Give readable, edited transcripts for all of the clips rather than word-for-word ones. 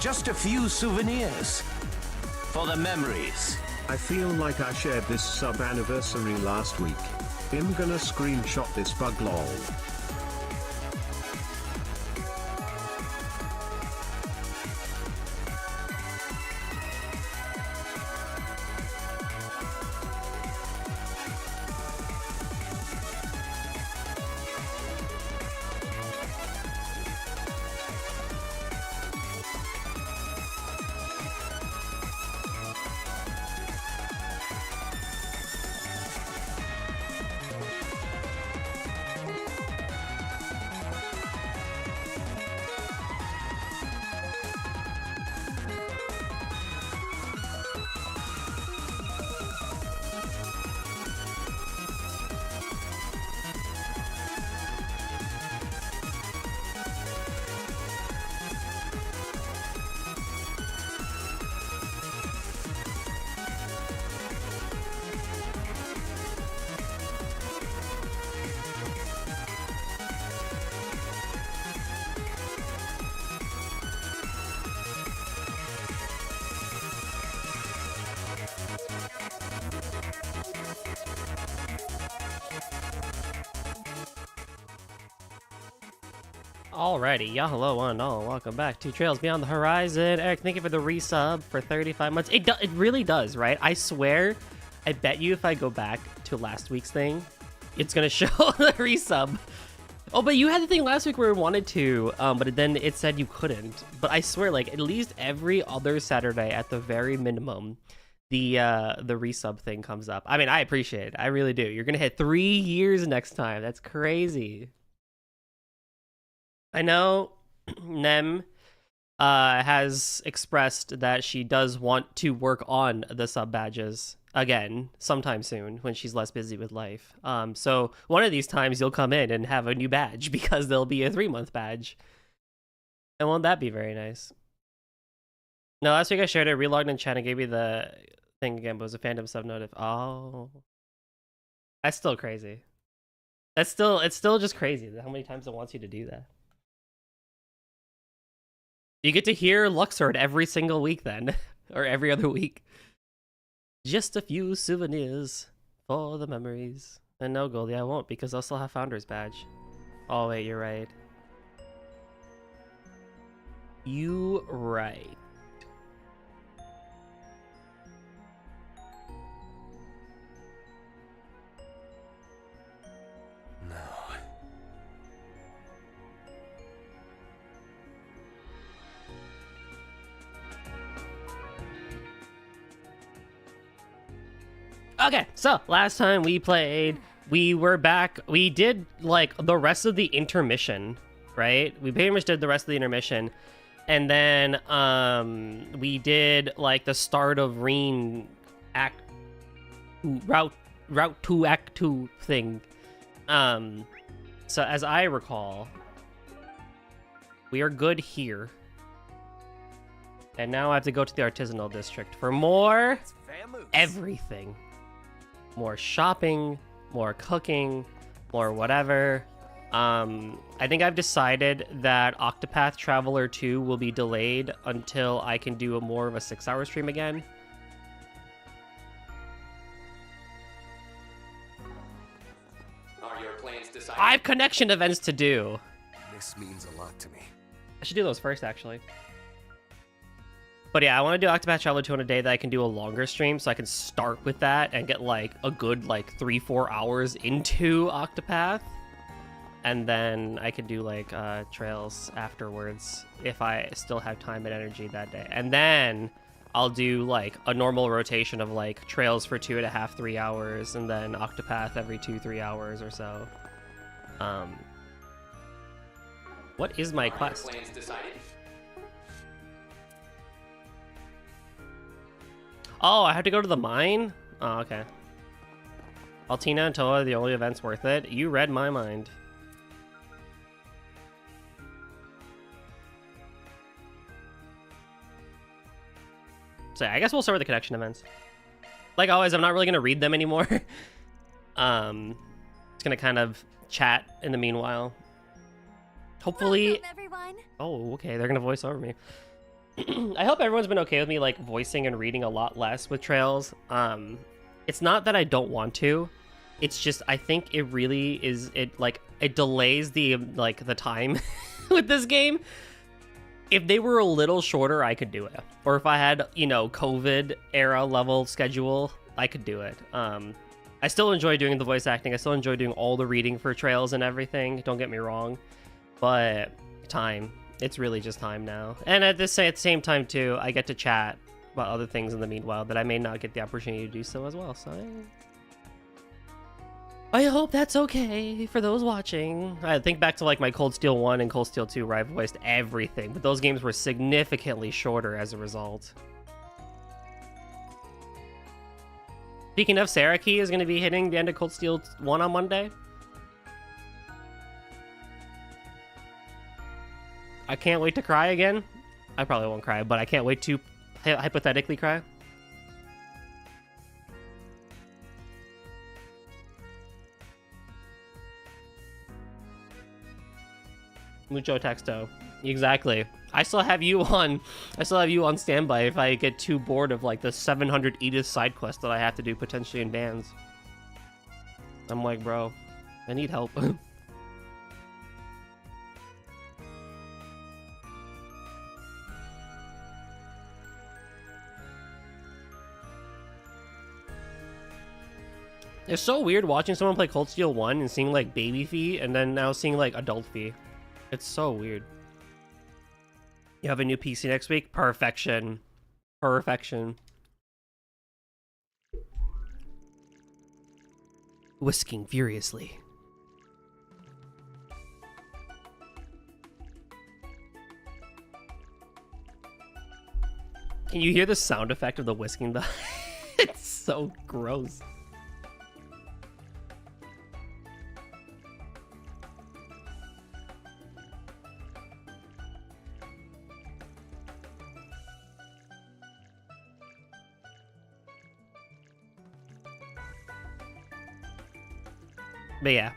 Just a few souvenirs. For the memories. I feel like I shared this sub anniversary last week. I'm gonna screenshot this bug lol. Alrighty, yeah, hello, one and all. Welcome back to Trails Beyond the Horizon. Eric, thank you for the resub for 35 months. It really does, right? I swear, I bet you if I go back to last week's thing, it's gonna show the resub. Oh, but you had the thing last week where you wanted to, but then it said you couldn't. But I swear, like, at least every other Saturday at the very minimum, the resub thing comes up. I mean, I appreciate it. I really do. You're gonna hit 3 years next time. That's crazy. I know Nem has expressed that she does want to work on the sub badges again sometime soon when she's less busy with life. So one of these times you'll come in and have a new badge because there'll be a 3-month badge. And won't that be very nice? No, last week I shared it, relogged in chat and gave you the thing again, but it was a fandom sub notif. Oh. That's still crazy. It's still just crazy how many times it wants you to do that. You get to hear Luxord every single week then, or every other week. Just a few souvenirs for the memories. And no, Goldie, I won't because I'll still have Founder's Badge. Oh wait, you're right. You right. Okay, so last time we played, we were back. We did like the rest of the intermission, right? We pretty much did the rest of the intermission, and then we did like the start of Reen route 2 Act 2 thing. So as I recall, we are good here, and now I have to go to the artisanal district for more everything. More shopping, more cooking, more whatever. I think I've decided that Octopath Traveler 2 will be delayed until I can do more of a 6-hour stream again. Are your plans decided? 5 connection events to do. This means a lot to me. I should do those first, actually. But yeah, I want to do Octopath Traveler 2 on a day that I can do a longer stream, so I can start with that and get like a good like 3-4 hours into Octopath, and then I can do like Trails afterwards if I still have time and energy that day. And then I'll do like a normal rotation of like Trails for 2.5-3 hours, and then Octopath every 2-3 hours or so. What is my quest? Are your plans decided? Oh, I have to go to the mine? Oh, okay. Altina and Toa are the only events worth it. You read my mind. So yeah, I guess we'll start with the connection events. Like always, I'm not really going to read them anymore. Just going to kind of chat in the meanwhile. Hopefully... Welcome, everyone. Oh, okay. They're going to voice over me. I hope everyone's been okay with me like voicing and reading a lot less with Trails. It's not that I don't want to. It's just I think it really is it delays the time with this game. If they were a little shorter, I could do it. Or if I had, COVID era level schedule, I could do it. I still enjoy doing the voice acting. I still enjoy doing all the reading for Trails and everything. Don't get me wrong. But time. It's really just time now. And at the same time, too, I get to chat about other things in the meanwhile that I may not get the opportunity to do so as well. So I hope that's okay for those watching. I think back to like my Cold Steel 1 and Cold Steel 2 where I voiced everything, but those games were significantly shorter as a result. Speaking of, Saraki is going to be hitting the end of Cold Steel 1 on Monday. I can't wait to cry again. I probably won't cry, but I can't wait to hypothetically cry. Mucho texto. Exactly. I still have you on standby if I get too bored of like the 700 Edith side quest that I have to do potentially in bands. I'm like, bro, I need help. It's so weird watching someone play Cold Steel 1 and seeing like baby Fee and then now seeing like adult Fee. It's so weird. You have a new PC next week? Perfection. Perfection. Whisking furiously. Can you hear the sound effect of the whisking? It's so gross. But yeah.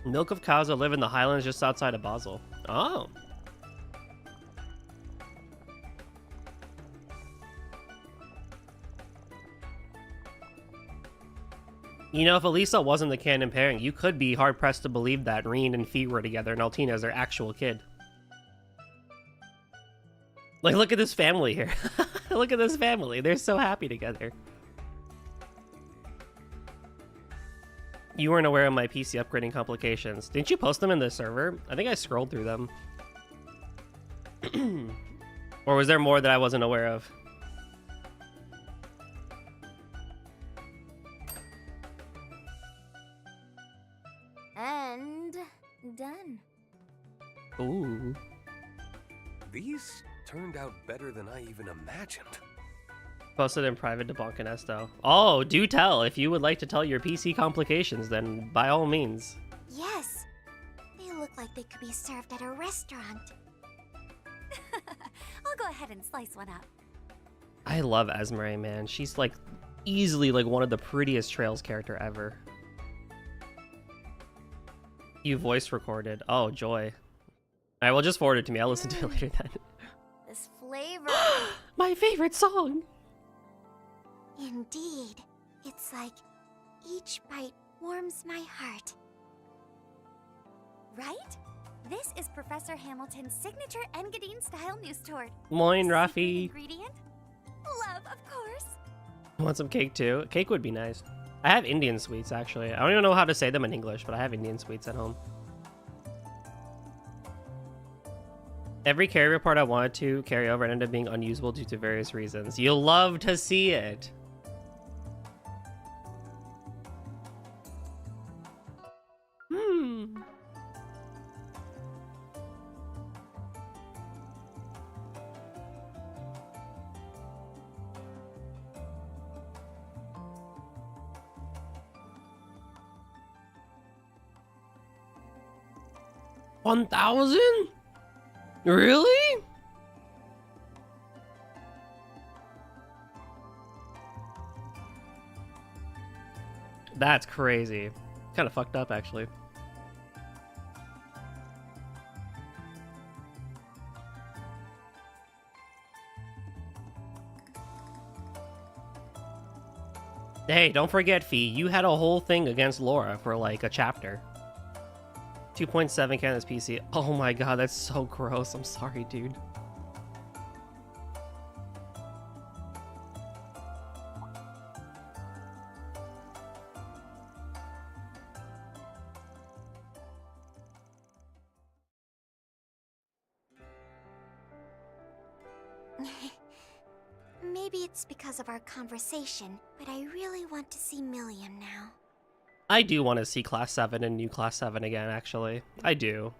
Milk of cows that live in the highlands just outside of Basel. Oh. You know, if Elisa wasn't the canon pairing, you could be hard-pressed to believe that Reen and Fee were together and Altina is their actual kid. Like, look at this family here. Look at this family. They're so happy together. You weren't aware of my PC upgrading complications. Didn't you post them in the server? I think I scrolled through them. Or was there more that I wasn't aware of? And done. Ooh. These turned out better than I even imagined. Posted in private to Bonk and Esto. Oh, do tell. If you would like to tell your PC complications, then by all means. Yes. They look like they could be served at a restaurant. I'll go ahead and slice one up. I love Esmeralda, man. She's like easily like one of the prettiest Trails character ever. You voice recorded. Oh, joy. Alright, well, just forward it to me. I'll listen to it later then. This flavor. My favorite song! Indeed. It's like each bite warms my heart. Right? This is Professor Hamilton's signature Engadine style news tort. Moin, Secret Rafi. ingredient? Love, of course. Want some cake too? Cake would be nice. I have Indian sweets, actually. I don't even know how to say them in English, but I have Indian sweets at home. Every carry part I wanted to carry over ended up being unusable due to various reasons. You'll love to see it. 1,000? Really? That's crazy. Kind of fucked up, actually. Hey, don't forget, Fee, you had a whole thing against Laura for like a chapter. 2.7 Canada's PC. Oh my god, that's so gross. I'm sorry, dude. Maybe it's because of our conversation, but I really want to see Million now. I do want to see Class 7 and New Class 7 again, actually. I do.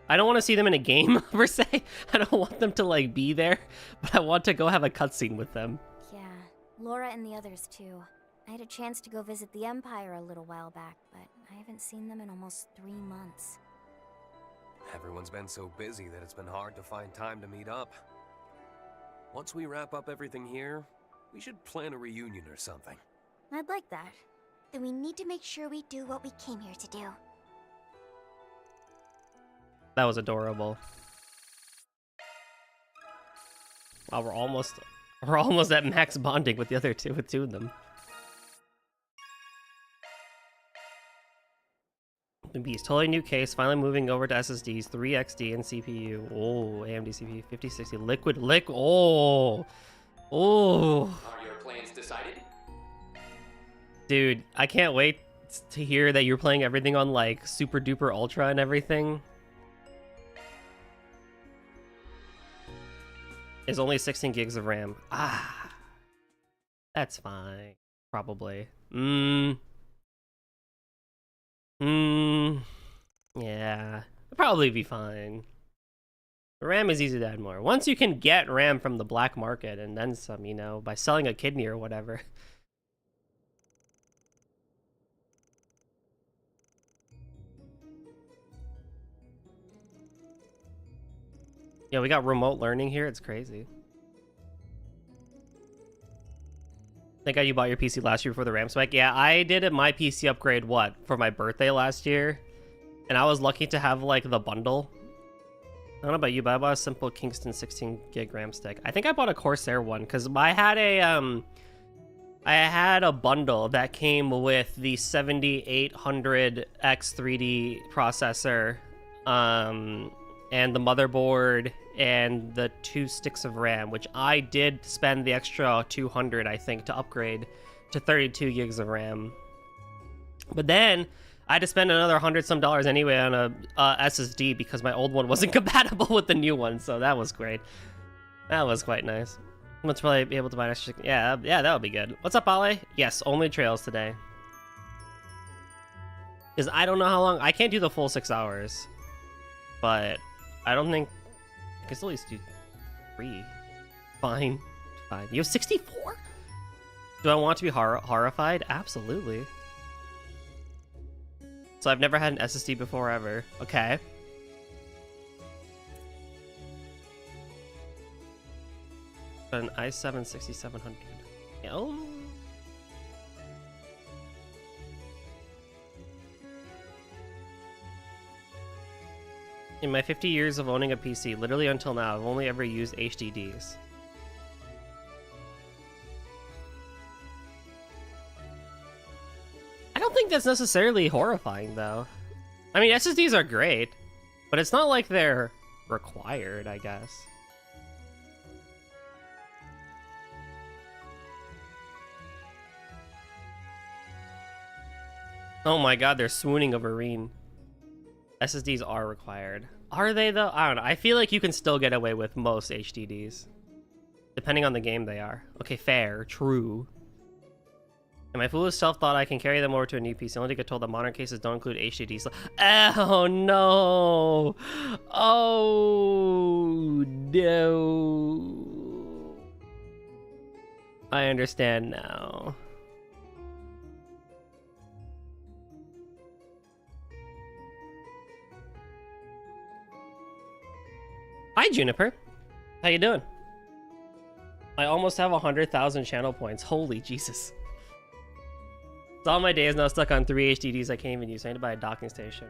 I don't want to see them in a game, per se. I don't want them to, like, be there, but I want to go have a cutscene with them. Yeah, Laura and the others too. I had a chance to go visit the Empire a little while back, but I haven't seen them in almost 3 months. Everyone's been so busy that it's been hard to find time to meet up. Once we wrap up everything here, we should plan a reunion or something. I'd like that. Then we need to make sure we do what we came here to do. That was adorable. Wow, we're almost at max bonding with the other two, with 2 of them. Beast, totally new case, finally moving over to SSDs, 3XD and CPU. Oh, AMD CPU, 5060, liquid, oh! Are your plans decided? Dude, I can't wait to hear that you're playing everything on, like, super duper ultra and everything. It's only 16 gigs of RAM. Ah. That's fine. Probably. Yeah. It'll probably be fine. RAM is easy to add more. Once you can get RAM from the black market and then some, you know, by selling a kidney or whatever. Yeah, we got remote learning here. It's crazy. Thank God you bought your PC last year before the RAM spike. Yeah, I did my PC upgrade, what, for my birthday last year? And I was lucky to have, like, the bundle. I don't know about you, but I bought a simple Kingston 16 gig RAM stick. I think I bought a Corsair one, because I had a bundle that came with the 7800X3D processor, and the motherboard, and the 2 sticks of RAM, which I did spend the extra 200, I think, to upgrade to 32 gigs of RAM. But then I had to spend another $100-some anyway on a SSD because my old one wasn't compatible with the new one, so that was great. That was quite nice. Let's probably be able to buy an extra. Yeah, that would be good. What's up, Ale? Yes, only trails today. Because I don't know how long. I can't do the full 6 hours, but I don't think I can still at least do 3. Fine. You have 64? Do I want to be horrified? Absolutely. So I've never had an SSD before ever. Okay. An i7 6700. Oh. In my 50 years of owning a PC, literally until now, I've only ever used HDDs. I don't think that's necessarily horrifying, though. I mean, SSDs are great, but it's not like they're required, I guess. Oh my god, they're swooning over Reen. SSDs are required. Are they, though? I don't know. I feel like you can still get away with most HDDs. Depending on the game they are. Okay, fair. True. And my foolish self thought I can carry them over to a new PC, only to get told that modern cases don't include HDDs. Oh, no! Oh, no. I understand now. Hi, Juniper. How you doing? I almost have 100,000 channel points. Holy Jesus. It's all my days now stuck on 3 HDDs I can't even use. I need to buy a docking station.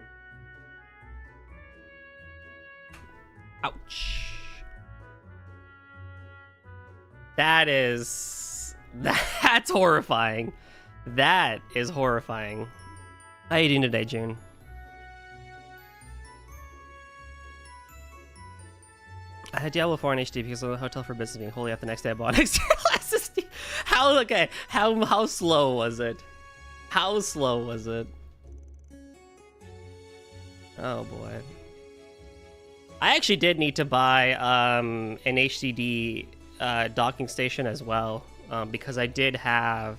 Ouch. That's horrifying. That is horrifying. How you doing today, June? I had Diablo 4 in HD because of the hotel for business being holy. After the next day I bought external SSD. How slow was it? How slow was it? Oh boy. I actually did need to buy an HDD docking station as well, because I did buy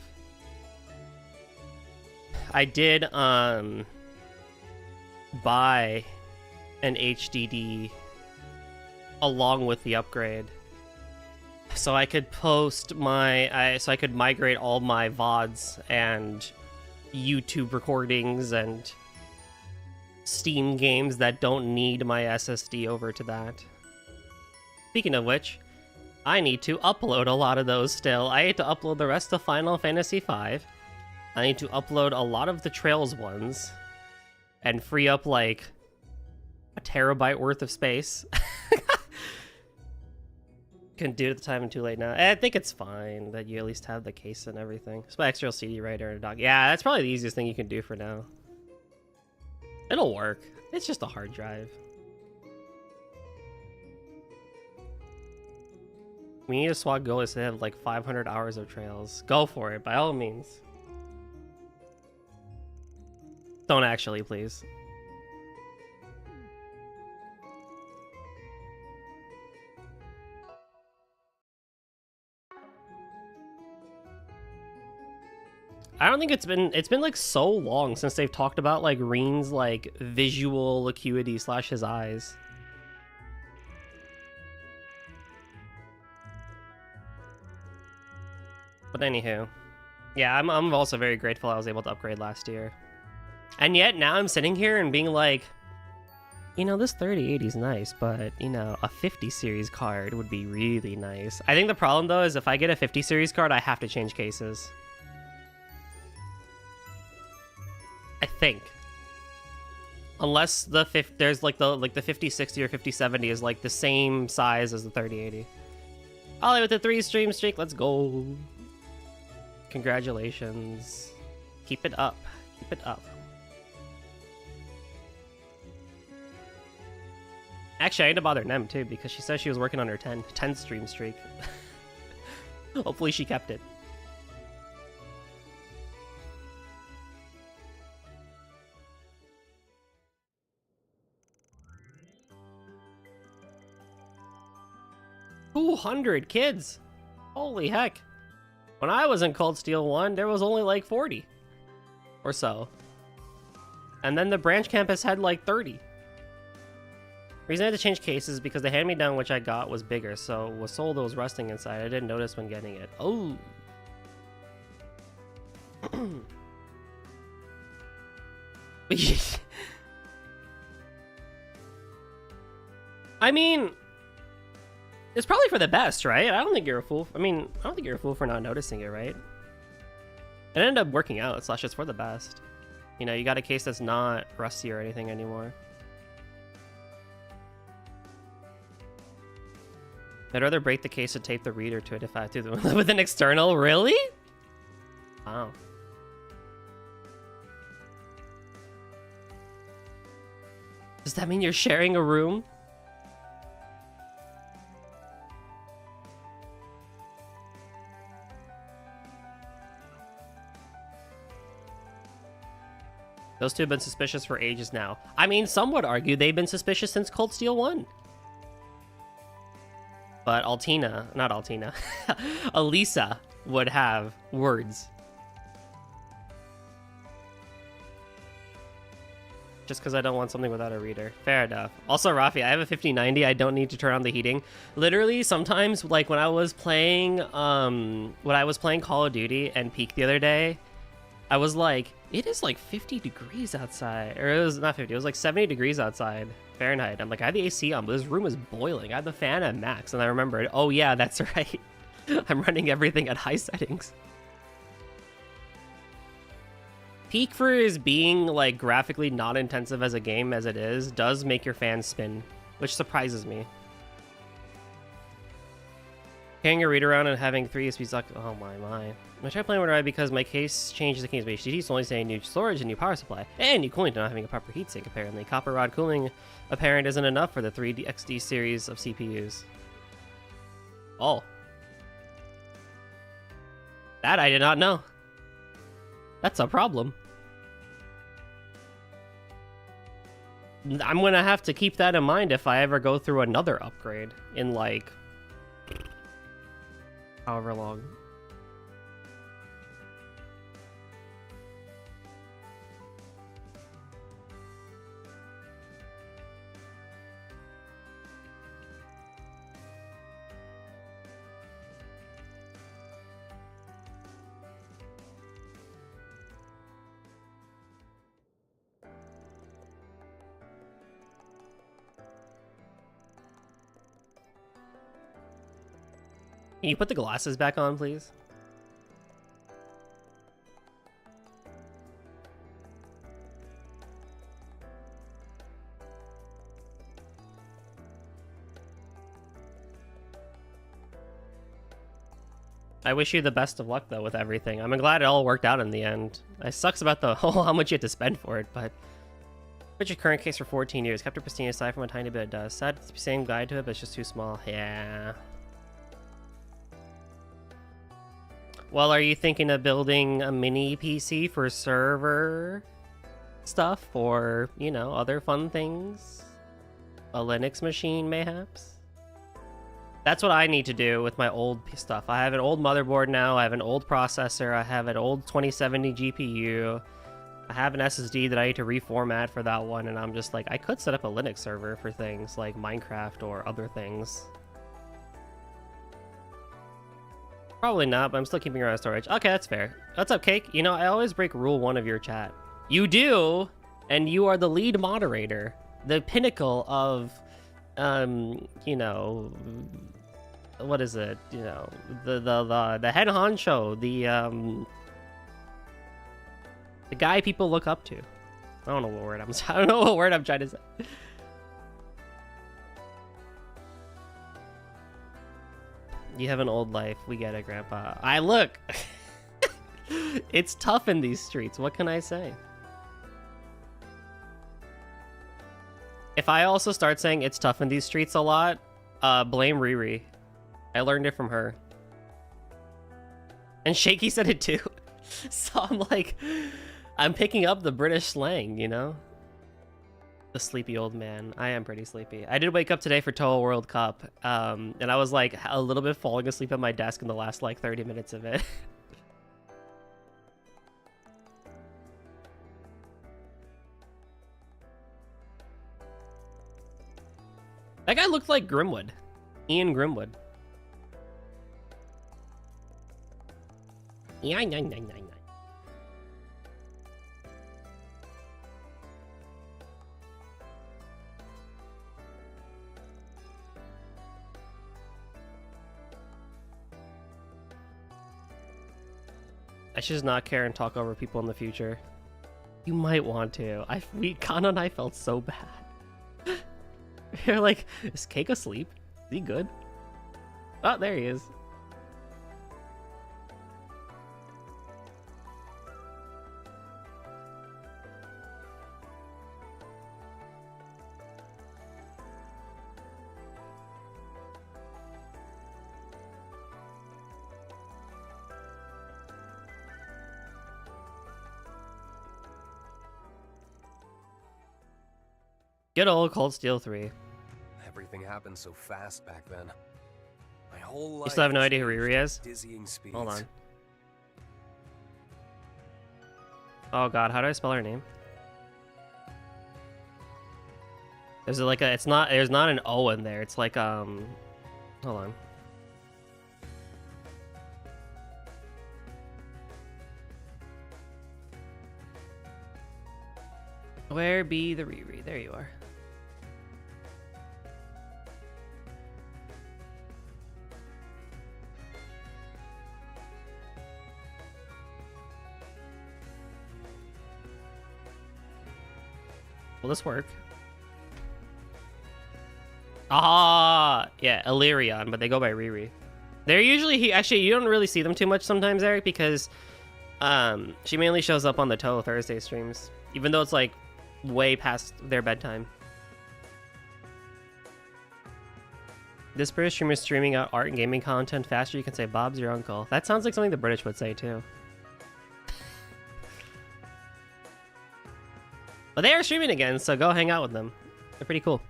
an HDD along with the upgrade, so I could so I could migrate all my VODs and YouTube recordings and Steam games that don't need my SSD over to that. Speaking of which, I need to upload a lot of those still. I need to upload the rest of Final Fantasy V. I need to upload a lot of the Trails ones and free up like a terabyte worth of space. Couldn't do it at the time and too late now. I think it's fine that you at least have the case and everything. Just my external CD writer and a dock. Yeah, that's probably the easiest thing you can do for now. It'll work. It's just a hard drive. We need to swap goalies to have like 500 hours of Trails. Go for it, by all means. Don't actually, please. I don't think it's been like so long since they've talked about like Reen's like visual acuity / his eyes. But anywho, yeah, I'm also very grateful I was able to upgrade last year. And yet now I'm sitting here and being like, you know, this 3080 is nice, but you know, a 50 series card would be really nice. I think the problem though is if I get a 50 series card, I have to change cases. I think, unless there's like the 5060 or 5070 is like the same size as the 3080. Ollie with the 3 stream streak, let's go! Congratulations! Keep it up, keep it up. Actually, I need to bother Nem too because she says she was working on her 10 stream streak. Hopefully, she kept it. $200 kids! Holy heck! When I was in Cold Steel 1, there was only like 40 or so. And then the branch campus had like 30. The reason I had to change cases is because the hand-me-down which I got was bigger, so it was sold, it was rusting inside. I didn't notice when getting it. Oh! I mean, it's probably for the best, right? I don't think you're a fool. I mean, I don't think you're a fool for not noticing it, right? It ended up working out, / it's for the best. You know, you got a case that's not rusty or anything anymore. I'd rather break the case to tape the reader to it if I had to with an external. Really? Wow. Does that mean you're sharing a room? Those two have been suspicious for ages now. I mean, some would argue they've been suspicious since Cold Steel 1. But Elisa would have words. Just because I don't want something without a reader. Fair enough. Also, Rafi, I have a 5090. I don't need to turn on the heating. Literally, sometimes, like when I was playing Call of Duty and Peak the other day, I was like, it is like 50 degrees outside. Or it was not 50, it was like 70 degrees outside Fahrenheit. I'm like, I had the AC on, but this room is boiling. I had the fan at max, and I remembered, oh yeah, that's right. I'm running everything at high settings. Peak for is being like graphically not intensive as a game as it is, does make your fans spin, which surprises me. Carrying your read around and having 3 USBs locked. Oh my. I tried playing Winter because my case changes the King's HDD, so only saying new storage and new power supply. And new cooling to not having a proper heatsink, apparently. Copper rod cooling apparent isn't enough for the 3XD series of CPUs. Oh. That I did not know. That's a problem. I'm gonna have to keep that in mind if I ever go through another upgrade in like however long. Can you put the glasses back on, please? I wish you the best of luck, though, with everything. I'm glad it all worked out in the end. It sucks about the whole how much you have to spend for it, but... Put your current case for 14 years. Kept it pristine aside from a tiny bit of dust. Sad it's the same guide to it, but it's just too small. Yeah. Well, are you thinking of building a mini PC for server stuff or, you know, other fun things? A Linux machine, mayhaps? That's what I need to do with my old stuff. I have an old motherboard now, I have an old processor, I have an old 2070 GPU, I have an SSD that I need to reformat for that one, and I'm just like, I could set up a Linux server for things like Minecraft or other things. Probably not, but I'm still keeping her on storage. Okay, that's fair. What's up, Cake? You know, I always break rule 1 of your chat. You do, and you are the lead moderator. The pinnacle of, you know, what is it? You know, the head honcho, the guy people look up to. I don't know what word I don't know what word I'm trying to say. You have an old life. We get it, Grandpa. Look. It's tough in these streets. What can I say? If I also start saying it's tough in these streets a lot, blame Riri. I learned it from her. And Shaky said it too. So I'm like, I'm picking up the British slang, you know? The sleepy old man. I am pretty sleepy. I did wake up today for Toa World Cup, and I was like a little bit falling asleep at my desk in the last like 30 minutes of it. That guy looked like Grimwood. Ian Grimwood. Yeah, I should just not care and talk over people in the future. You might want to. Kana and I felt so bad. You're like, is Cake asleep? Is he good? Oh, there he is. Good old Cold Steel 3. Everything happened so fast back then. My whole life. You still have no idea who Riri is? Dizzying speeds. Hold on. Oh god, how do I spell her name? Is it like a, it's not, there's not an O in there. It's like, hold on. Where be the Riri? There you are. Will this work? Ah, yeah, Illyrion, but they go by Riri. They're usually actually you don't really see them too much sometimes, Eric, because she mainly shows up on the Toho Thursday streams, even though it's like way past their bedtime. This British streamer is streaming out art and gaming content faster. You can say Bob's your uncle. That sounds like something the British would say too. But they are streaming again, so go hang out with them. They're pretty cool.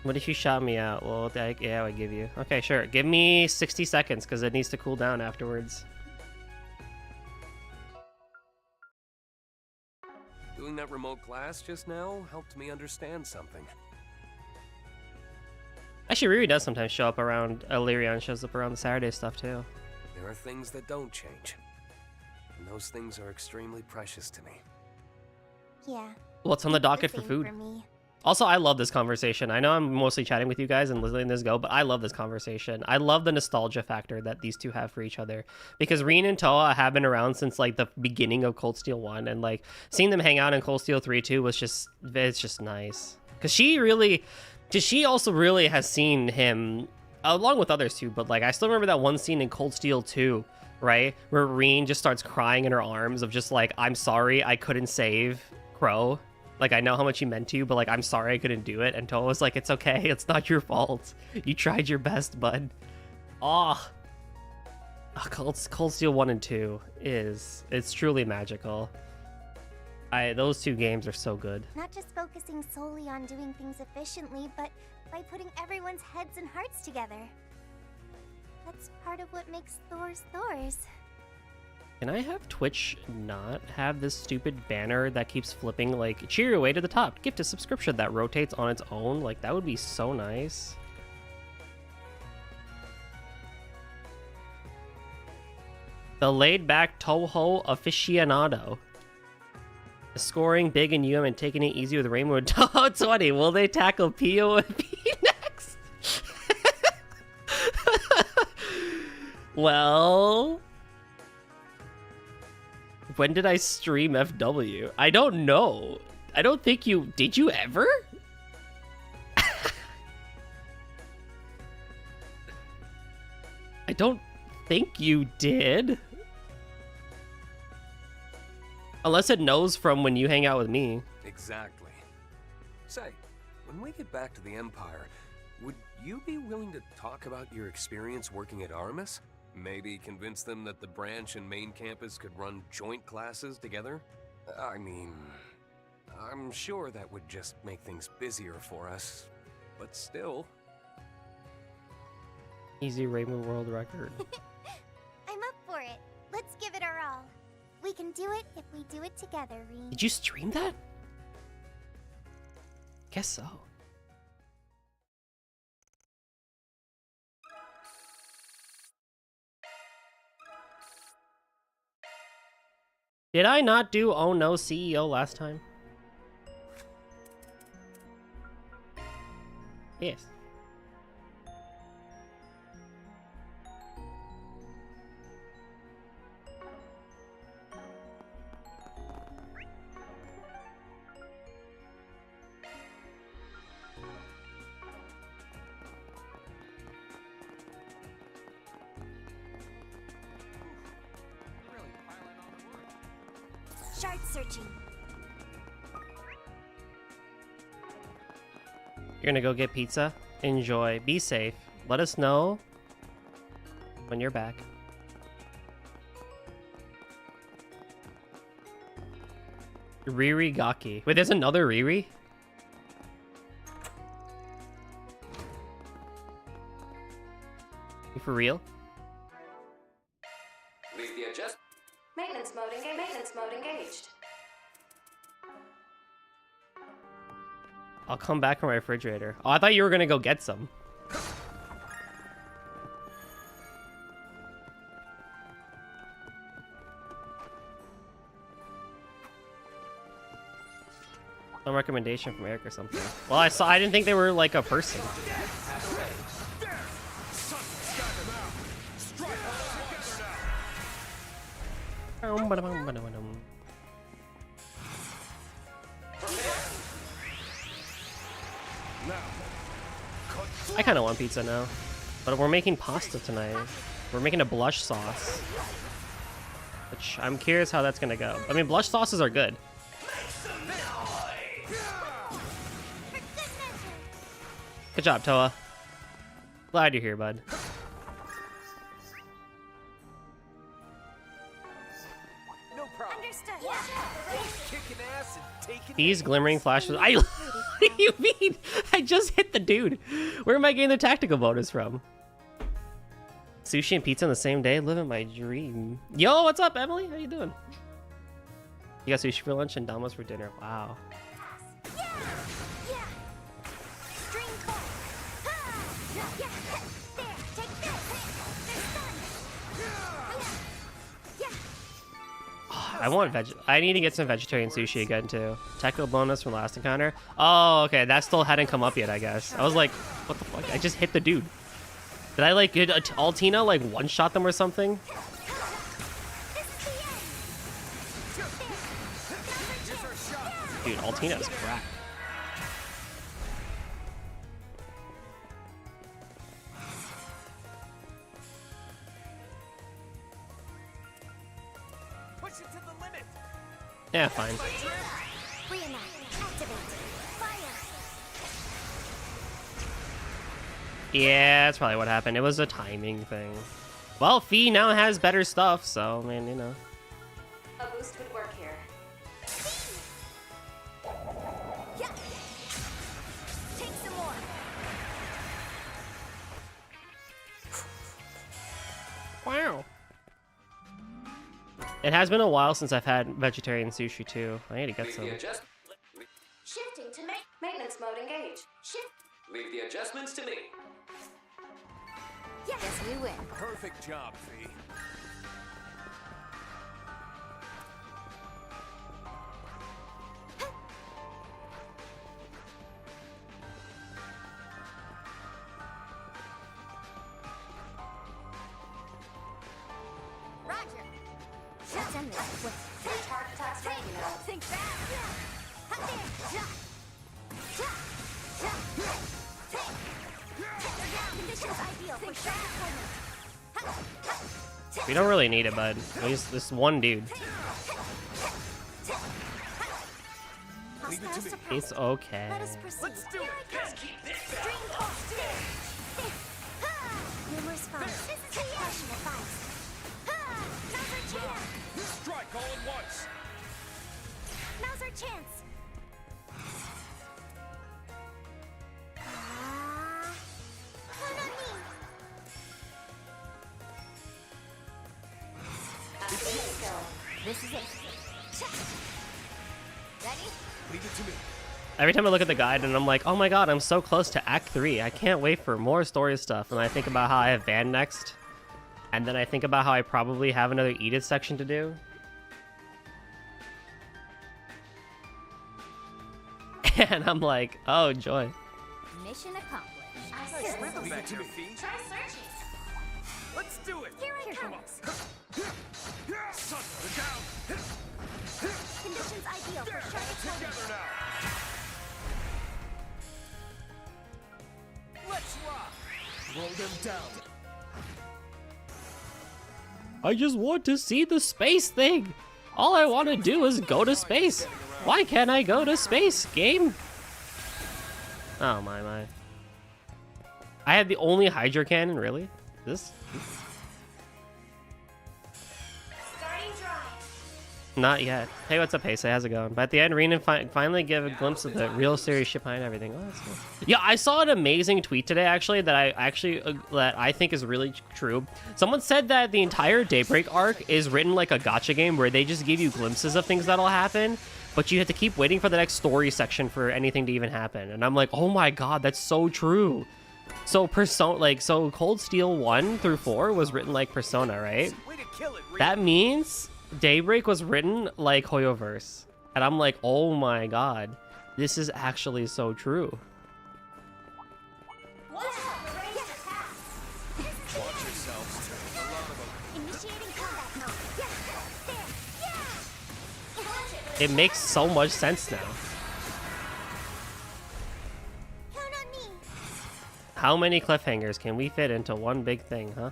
What if you shout me out? Well, yeah, I would give you. Okay, sure. Give me 60 seconds because it needs to cool down afterwards. Doing that remote class just now helped me understand something. Actually, Riri does sometimes show up around. Illyrion shows up around the Saturday stuff too. There are things that don't change. And those things are extremely precious to me. Yeah. What's on the docket for same food? For me. Also, I love this conversation. I know I'm mostly chatting with you guys and letting this go, but I love this conversation. I love the nostalgia factor that these two have for each other. Because Reen and Toa have been around since like the beginning of Cold Steel 1, and like seeing them hang out in Cold Steel 3 too was it's just nice. Because she also really has seen him along with others too, but like I still remember that one scene in Cold Steel 2, right? Where Reen just starts crying in her arms of just like, I'm sorry I couldn't save Crow. Like, I know how much he meant to you, but, like, I'm sorry I couldn't do it. And Toa was like, it's okay. It's not your fault. You tried your best, bud. Cold Steel 1 and 2 it's truly magical. Those two games are so good. Not just focusing solely on doing things efficiently, but by putting everyone's heads and hearts together. That's part of what makes Thors Thors. Can I have Twitch not have this stupid banner that keeps flipping, like, cheer your way to the top, gift a subscription that rotates on its own? Like, that would be so nice. The laid-back Toho aficionado. Scoring big in UM and taking it easy with Rainbow Toho 20. Will they tackle POP next? Well... When did I stream FW? I don't know. I don't think you... Did you ever? I don't think you did. Unless it knows from when you hang out with me. Exactly. Say, when we get back to the Empire, would you be willing to talk about your experience working at Artemis? Maybe convince them that the branch and main campus could run joint classes together? I mean, I'm sure that would just make things busier for us, but still. Easy Rainbow World record. I'm up for it. Let's give it our all. We can do it if we do it together, Reen. Did you stream that? Guess so. Did I not do Oh No CEO last time? Yes. Shard searching. You're gonna go get pizza? Enjoy. Be safe. Let us know when you're back. Riri Gaki. Wait, there's another Riri? You for real? Maintenance mode engaged. Maintenance mode engaged. I'll come back from my refrigerator. Oh, I thought you were gonna go get some. Some recommendation from Eric or something. Well, I didn't think they were like a person. I kind of want pizza now, but we're making pasta tonight. We're making a blush sauce, which I'm curious how that's gonna go. I mean, blush sauces are good. Good job, Toa. Glad you're here, bud. No problem. Understood. Kicking ass and taking These glimmering flashes. What do you mean? I just hit the dude. Where am I getting the tactical bonus from? Sushi and pizza on the same day? Living my dream. Yo, what's up, Emily? How you doing? You got sushi for lunch and Domino's for dinner. Wow. Yeah. Yeah. String core. Ha! Yeah. There. Take this. They're stunned. Yeah. I want I need to get some vegetarian sushi again too. Taco bonus from last encounter. Oh, okay. That still hadn't come up yet, I guess. I was like, what the fuck? I just hit the dude. Did I like get Altina like one shot them or something? Dude, Altina's crack. push it to the limit. Yeah, fine. Reenact. Activate. Fire. Yeah, that's probably what happened. It was a timing thing. Well, Fee now has better stuff, so I mean, you know. A boost would work here. Yeah. Take some more. Wow. It has been a while since I've had vegetarian sushi too. I need to get Leave some. the adjust. Shifting to maintenance mode engage. Shift. Leave the adjustments to me. Yes. Guess we win. Perfect job, Fee. Roger. Let's end this with Target attacks ready now. think fast. Hot there. Ja. Ja. Ja. Take. Take her down. Conditions ideal for shot deployment. We don't really need it, bud. We just this one dude. Hostile suppressed. It's okay. Let us proceed. Let's do it. String cost. Numerous funds. Passion advice. Now's our chance. Strike all at once. Now's our chance. This is it. Ready? Leave it to me. Every time I look at the guide and I'm like, oh my god, I'm so close to Act 3. I can't wait for more story stuff. And I think about how I have Van next. And then I think about how I probably have another Edith section to do. And I'm like, oh, joy. Mission accomplished. Leave it to me, Fee. Try searching. Let's do it. Here it comes. Son, we're down. Conditions ideal for sharp deployment. Together now. Let's rock. Roll them down. I just want to see the space thing. All I want to do is go to space. Why can't I go to space, game? Oh my. I had the only Hydra cannon, really? This? Starting drive. Not yet. Hey, what's up, Heisei? How's it going? But at the end, Renan finally gave a glimpse of the real serious shit behind everything. Oh, that's cool. Yeah, I saw an amazing tweet today, actually, that I think is really true. Someone said that the entire Daybreak arc is written like a gacha game where they just give you glimpses of things that'll happen, but you have to keep waiting for the next story section for anything to even happen. And I'm like, oh my god, that's so true. So so Cold Steel 1 through 4 was written like Persona, right? Way to kill it, Reed. That means Daybreak was written like Hoyoverse. And I'm like, oh my god. This is actually so true. Initiating combat mode. There. It makes so much sense now. Count on me. How many cliffhangers can we fit into one big thing, huh? I'll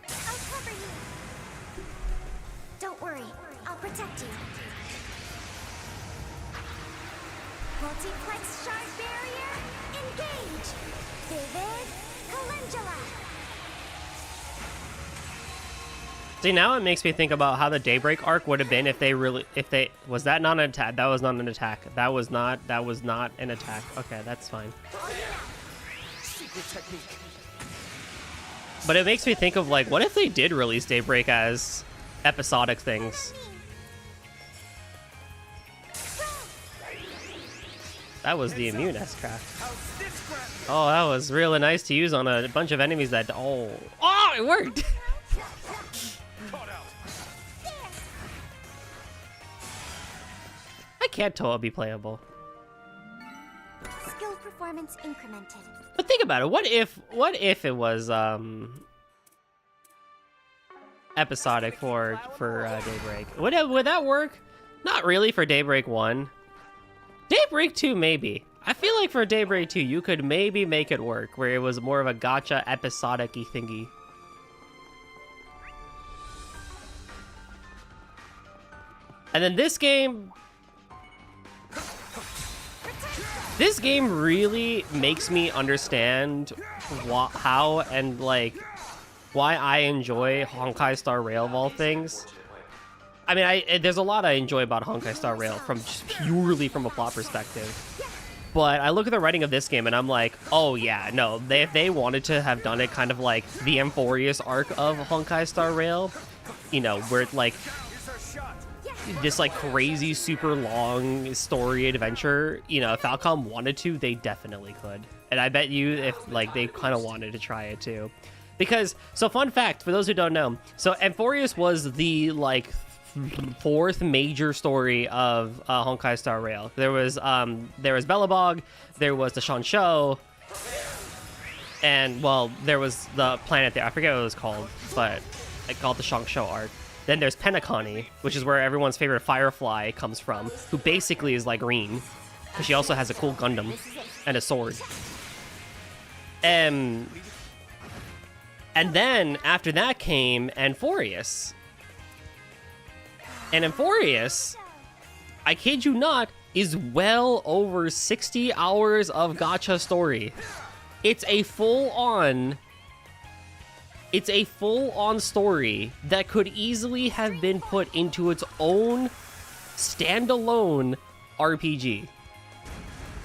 cover you. Don't worry, I'll protect you. Multiplex shard barrier, engage. Vivid Calendula. See, now it makes me think about how the Daybreak arc would have been if they was that not an attack? That was not an attack. That was not an attack. Okay, that's fine. Secret technique. But it makes me think of like, what if they did release Daybreak as episodic things? That was the immune S-craft. Oh, that was really nice to use on a bunch of enemies that, oh, it worked! I can't totally be playable. Skill performance incremented. But think about it. What if it was episodic for Daybreak? Would that work? Not really for Daybreak 1. Daybreak 2 maybe. I feel like for Daybreak 2 you could maybe make it work where it was more of a gacha episodic-y thingy. And then this game really makes me understand how and like why I enjoy Honkai Star Rail of all things. I mean, there's a lot I enjoy about Honkai Star Rail from just purely from a plot perspective. But I look at the writing of this game and I'm like, oh yeah, no, if they wanted to have done it kind of like the Amphorius arc of Honkai Star Rail, you know, where it like this like crazy super long story adventure, you know, if Falcom wanted to, they definitely could. And I bet you if like they kind of wanted to try it too. Because, so fun fact for those who don't know, so Amphorius was the like fourth major story of Honkai Star Rail. There was Belobog, there was the Shansho, and well, there was the planet there. I forget what it was called, but I called the Shansho arc. Then there's Penacony, which is where everyone's favorite Firefly comes from, who basically is like Green, but she also has a cool Gundam and a sword. And then after that came Amphorius. And Amphorius, I kid you not, is well over 60 hours of gacha story. It's a full-on story that could easily have been put into its own standalone RPG.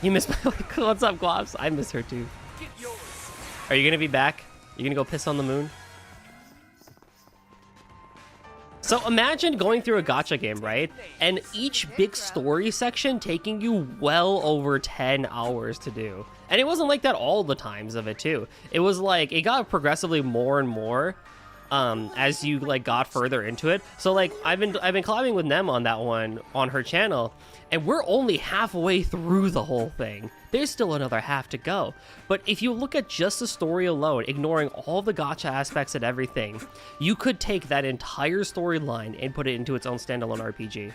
You miss my what's up, Glops? I miss her too. Are you gonna be back? You gonna go piss on the moon? So imagine going through a gacha game, right? And each big story section taking you well over 10 hours to do. And it wasn't like that all the times of it too. It was like, it got progressively more and more as you like got further into it. So like, I've been collabing with Nem on that one on her channel, and we're only halfway through the whole thing. There's still another half to go. But if you look at just the story alone, ignoring all the gacha aspects and everything, you could take that entire storyline and put it into its own standalone RPG.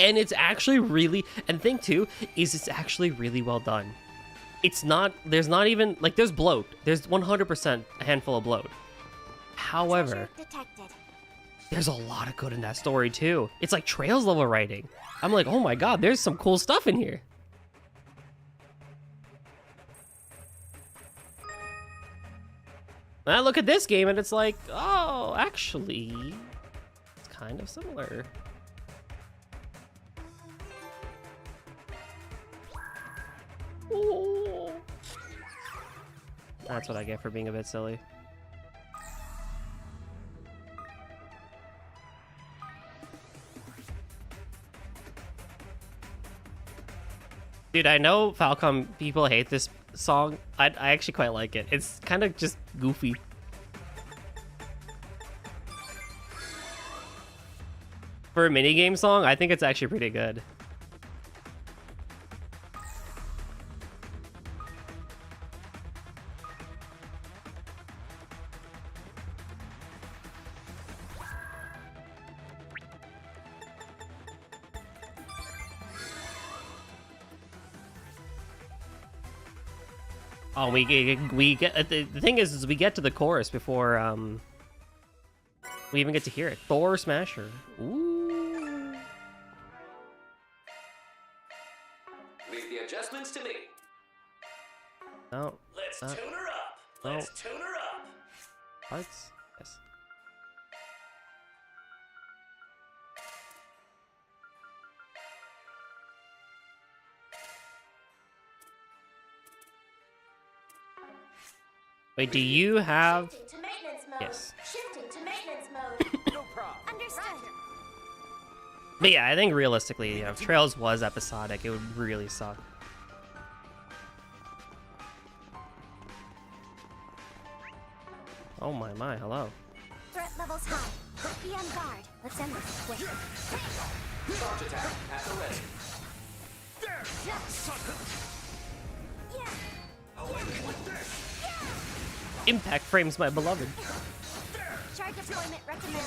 And it's actually really, and the thing too, is it's actually really well done. It's not, there's not even, like there's bloat. There's 100% a handful of bloat. However, there's a lot of good in that story too. It's like Trails level writing. I'm like, oh my god, there's some cool stuff in here. And I look at this game and it's like, oh, actually, it's kind of similar. Ooh. That's what I get for being a bit silly. Dude, I know Falcom people hate this song. I actually quite like it. It's kind of just goofy. For a minigame song, I think it's actually pretty good. Oh, we get the thing is we get to the chorus before we even get to hear it. Thor Smasher. Ooh. Leave the adjustments to me. No. Let's tune her up. no. Let's tune her up. Parts? Yes. Wait, do you have... Shifting to maintenance mode. Yes. Shifting to maintenance mode. No problem. Understood. But yeah, I think realistically, if Trails was episodic, it would really suck. Oh my, hello. Threat levels high. Be on guard. Let's end this quick. Charge attack at the ready. Impact frames my beloved. Shard deployment recommended.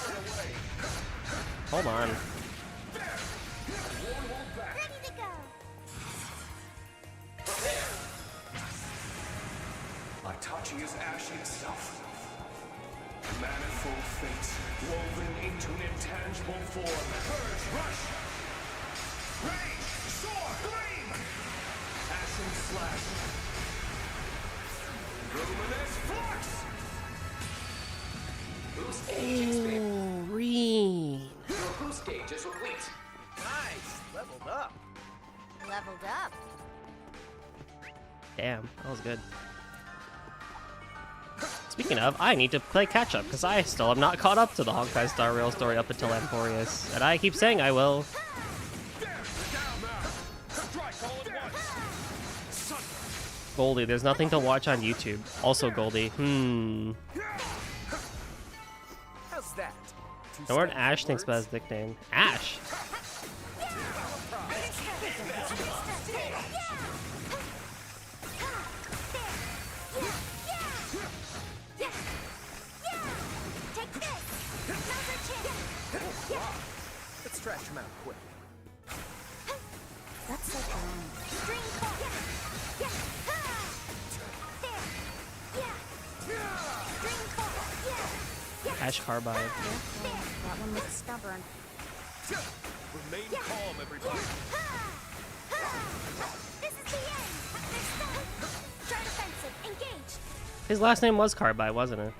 Hold on. Ready to go. Itachi is Ash himself. Manifold fates woven into an intangible form. Purge, rush! Rage, soar, gleam! Ashen slash. Luminous flux! Boost gauge expanded. Ooh, Reen. Your boost gauge is complete. Nice, leveled up. Leveled up. Damn, that was good. Speaking of, I need to play catch up because I still am not caught up to the Honkai Star Rail story up until Emporius, and I keep saying I will. Goldie, there's nothing to watch on YouTube. Also, Goldie, How's that? Know what Ash thinks about his nickname? Ash. Take this. Now's our chance. Let's stretch him out quick. That's so wrong. String call. There. String call. Ash Carbide. That one looks stubborn. Remain calm, everybody. This is the end. They're stunned. Start offensive. Engage. His last name was Carbide, wasn't it?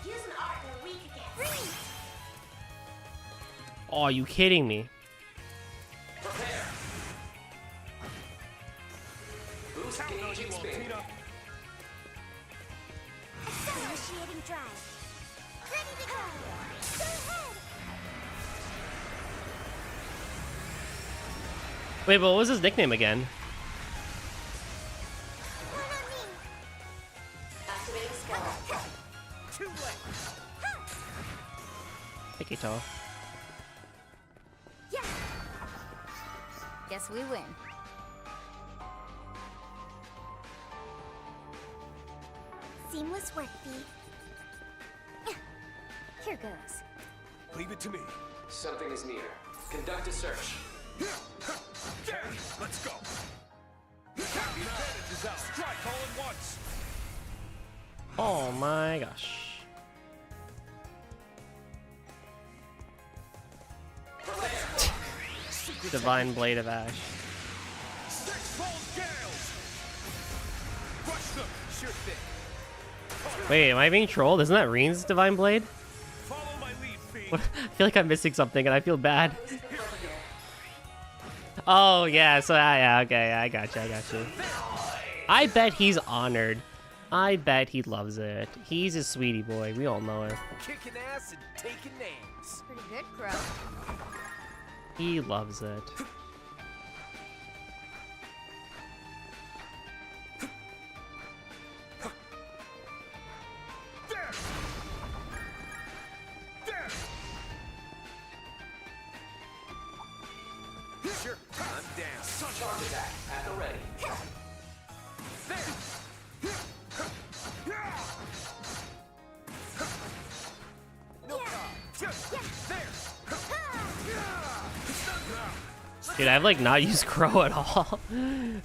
Use an art we're weak against. Release. Oh, are you kidding me? Prepare. Boost gauge expanded. Initiating drive. Ready to go. Go ahead. Wait, but what was his nickname again? One on me. Activating skill. Too late. Hikito. Yeah. Guess we win. Seamless work, Bee. Here goes. Leave it to me. Something is near. Conduct a search. Okay, let's go. The advantage is out. Strike all at once. Oh my gosh. Divine Blade of Ash. Six-fold gales. Crush them. Sure thing. Wait, am I being trolled? Isn't that Reen's Divine Blade? Follow my lead, Fiend. What? I feel like I'm missing something and I feel bad. Oh, yeah, so yeah, okay, I got you. I bet he's honored. I bet he loves it. He's a sweetie boy. We all know it. Kicking ass and taking names. Pretty good, Crow. He loves it. Charge attack at the ready. No problem. Just there. Dude, I've like not used Crow at all.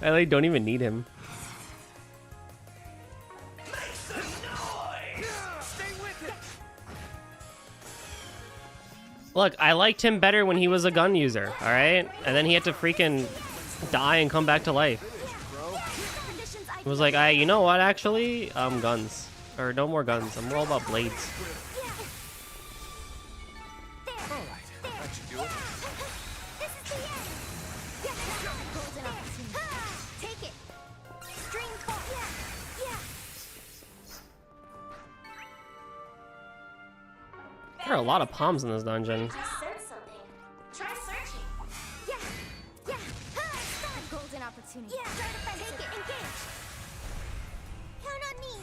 I like don't even need him. Look, I liked him better when he was a gun user, alright? And then he had to freaking die and come back to life. It was like, you know what, actually? Guns. Or no more guns. I'm all about blades. Alright, that should do it. Take it. String call. Yeah. There are a lot of palms in this dungeon. Just sense something. Try searching. Yeah. Golden opportunity. Yeah. Try to take it. Engage. Count on me.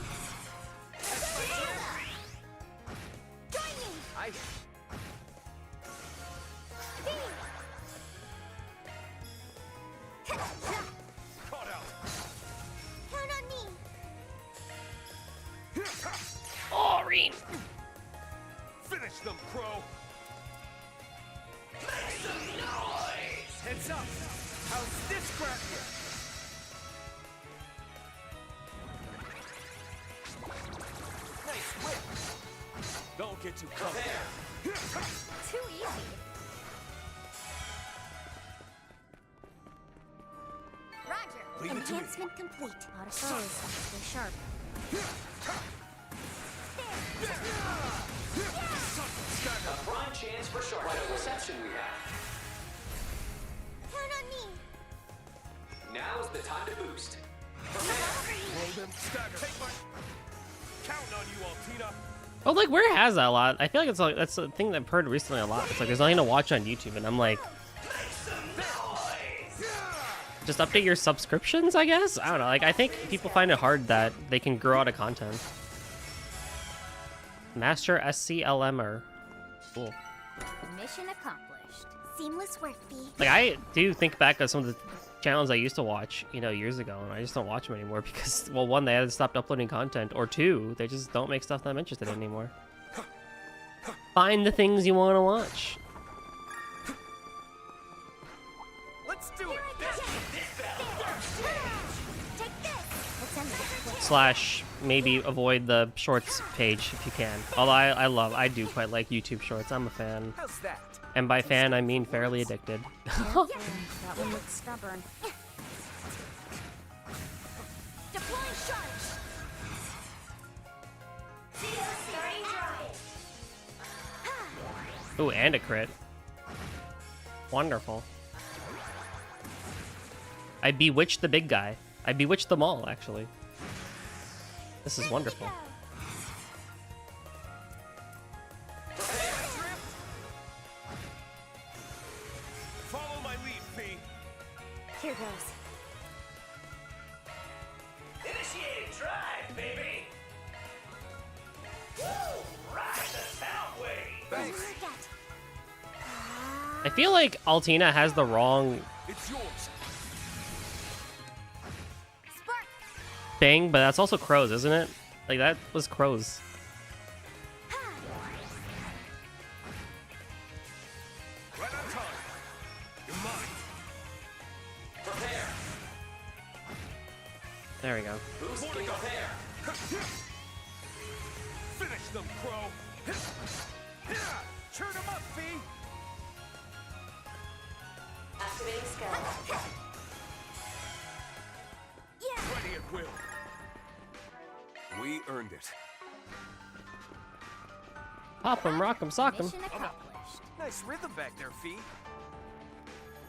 Join me. I caught out. Count on me. Oh, Reen. Finish them, Crow. Heads up. How's this grab here? Nice whip. Don't get too comfortable. Too easy. Roger. Leave it to me. Enhancement complete. Lot of foes. Stay sharp. A prime chance for sharp. What a reception we have. Count on me. Now is the time to boost. Roll them. Stagger. Take my... Counting on you, Altina. Oh, like, where has that a lot? I feel like it's like that's a thing that I've heard recently a lot. It's like there's nothing to watch on YouTube, and I'm like, just update your subscriptions, I guess? I don't know. Like, I think people find it hard that they can grow out of content. Master SCLMer. Cool. Mission accomplished. Seamless work, B. Like, I do think back of some of the channels I used to watch, you know, years ago, and I just don't watch them anymore because, well, one, they had stopped uploading content, or two, they just don't make stuff that I'm interested in anymore. Find the things you want to watch. Let's do it. Take this. Let's end this. Slash, maybe avoid the shorts page if you can. Although I do quite like YouTube shorts. I'm a fan. How's that? And by fan, I mean fairly addicted. That one looks stubborn. Deploying charge. Starting drive. Ooh, and a crit. Wonderful. I bewitched the big guy. I bewitched them all, actually. This is wonderful. Follow my lead, Fee. Here goes. Initiating drive, baby. Woo! Ride the Soundwave. Thanks. I feel like Altina has the wrong It's yours. Spark. thing, but that's also Crow's, isn't it? Like, that was Crow's. Right on time. You're mine. Prepare. There we go. Boost and prepare. Finish them, Crow. Turn him up, B. Activating skill. Ready at will. We earned it. Pop 'em, rock 'em, sock 'em. Mission accomplished. Nice rhythm back there, Fee.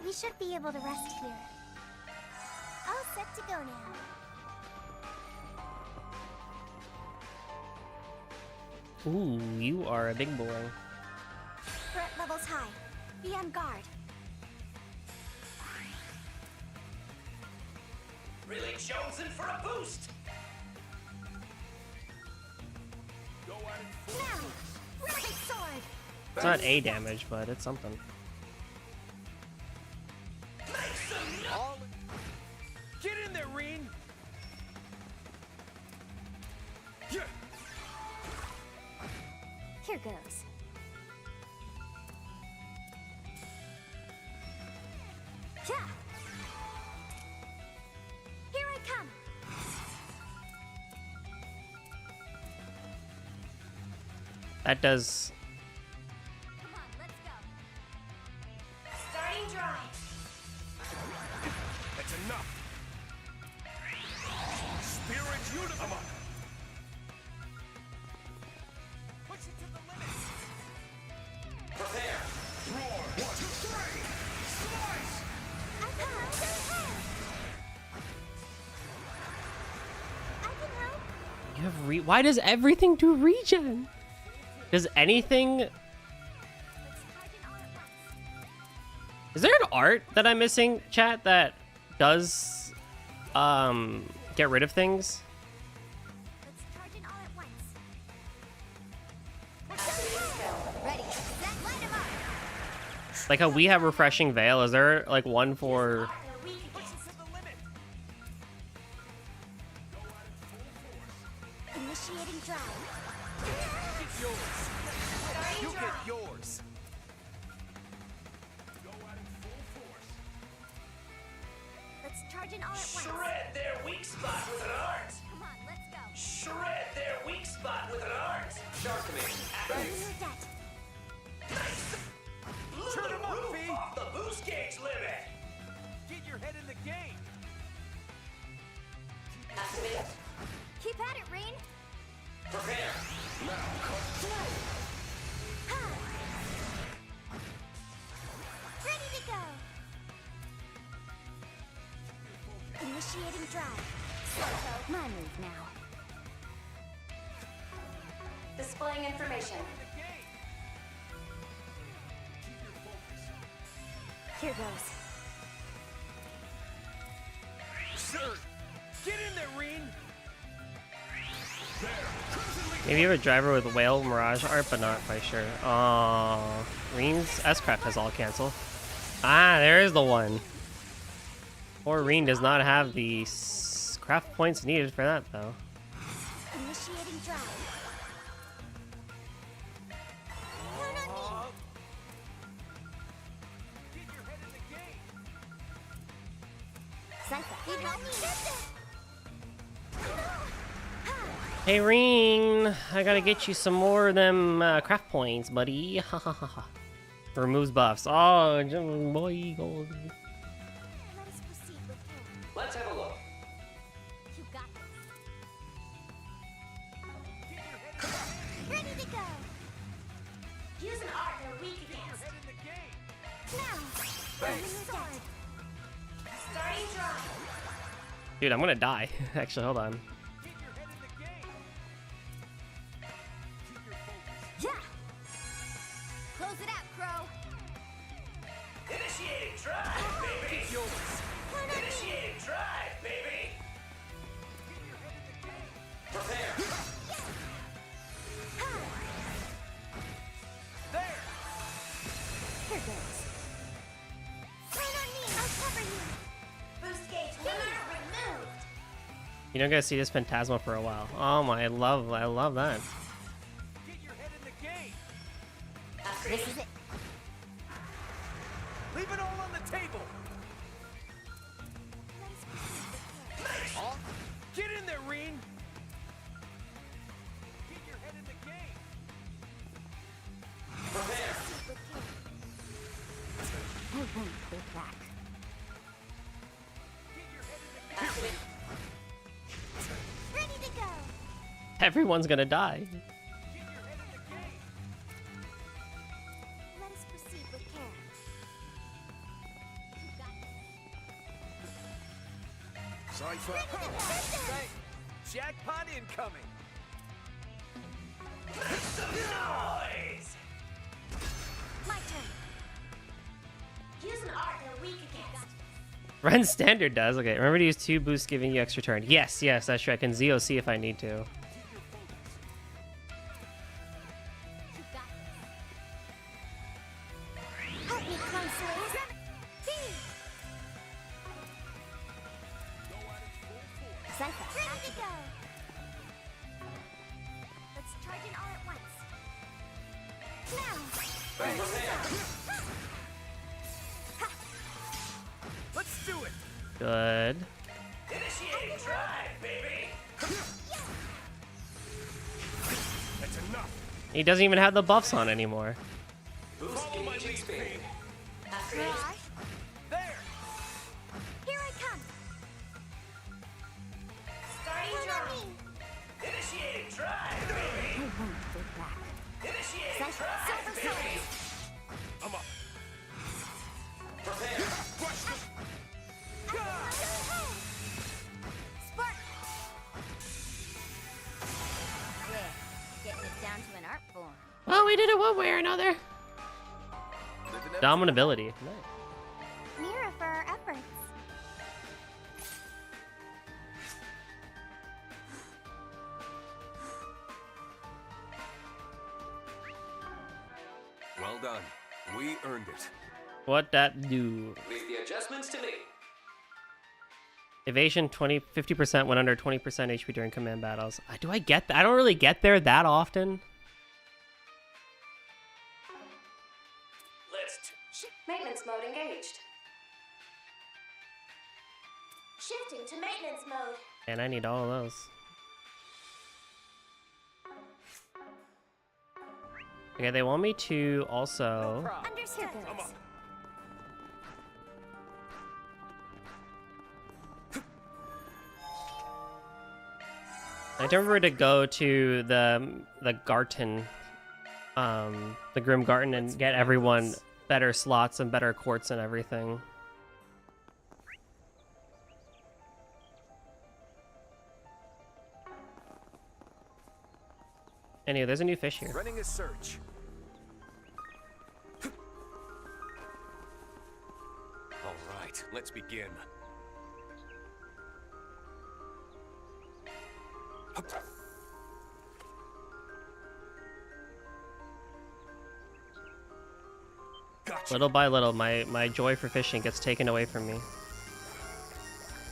We should be able to rest here. All set to go now. Ooh, you are a big boy. Threat levels high. Be on guard. Really chosen for a boost. Go at it. Now, rapid sword. It's not A damage, but it's something. All in Here goes. Yeah. Here I come. That does. Come on, let's go. Starting drive. That's enough. Spirit Unimog. Push it to the limit. Prepare. Roar. 1, 2, 3. Slice. I can help. I can help. You have Why does everything do regen? Does anything? Let's charge it all at once. Is there an art that I'm missing, chat, that does get rid of things? Let's charge it all at once. Ready, set, light 'em up. Like how we have refreshing veil. Is there like one for? Push it to the limit. Initiating drive. Get yours. You get yours. Let's charge it all at once. Shred their weak spot with an art. Come on, let's go. Shred their weak spot with an art. Shark Command, activate. Remove that. Blew Turn the 'em up, roof V. off the boost gauge limit. Get your head in the game. Activate. Keep at it, Rain. Prepare. Ready to go. Initiating drive. Slowco, my move now. Displaying information. Here goes. Sir, get in there, Reen. Maybe you have a driver with whale mirage art, but not quite sure. Oh, Reen's S-Craft has all cancel. Ah, there is the one. Poor Reen does not have the craft points needed for that though. Initiating drive. Count on me. Get your head in the game. Cypher, feed help me. Hey Reen, I gotta get you some more of them craft points, buddy. Ha ha ha ha. Removes buffs. Oh, boy, gold. Let us proceed with care. Let's have a look. You got this. Ready to go. Use an art they're weak against. Head in the game. Now. Remove that. Starting drive. Dude, I'm gonna die. Actually, hold on. Get your head in the game. Keep your focus. Yeah. Close it out, Crow. Initiating drive, baby. Yours. Count on me. Initiating drive, baby. Get your head in the game. Prepare. There. Here goes. Count on me. I'll cover you. Boost gauge limiter removed. You don't get to see this Phantasma for a while. Oh my, I love that. Get your head in the game. This is it. Leave it all on the table. Let us proceed with care. Oh, get in there, Reen. Get your head in the game. Prepare. With care. I won't hold back. Get your head in the game. Activate. Ready to go. Everyone's gonna die. Get your head in the game. Let us proceed with care. You got this. Cypher. Say, jackpot incoming. Noise. My turn. Use an art they're weak against. Ren Standard does. Okay, remember to use 2 boosts giving you extra turn. Yes, that's true. I can ZOC if I need to. You got this. Help me, Clone Slayer. Cypher, ready to go. Let's charge it all at once. Let's do it. Good. Initiating drive, baby. That's enough. He doesn't even have the buffs on anymore. Boost Follow my gauge lead, expanded. Pain. Mirage, There. here I come. Starting Follow drop. me. Initiating drive, baby. Initiating Set drive, Silver baby. Soul. I'm up. Prepare. Crush them. Spark. Yeah, getting it down to an art form. Well, we did it one way or another. Living up Dominability. Nice. Mira for our efforts. Well done. We earned it. What that do? Leave the adjustments to me. Evasion 50% when under 20% HP during command battles. Do I get that? I don't really get there that often. List. Maintenance mode engaged. Shifting to maintenance mode. And I need all of those. Okay, they want me to also... Understood. I'm up. I remember to go to the Garten, the Grim Garten, and get everyone better slots and better courts and everything. Anyway, there's a new fish here. Running a search. All right, let's begin. Gotcha. Little by little, my joy for fishing gets taken away from me.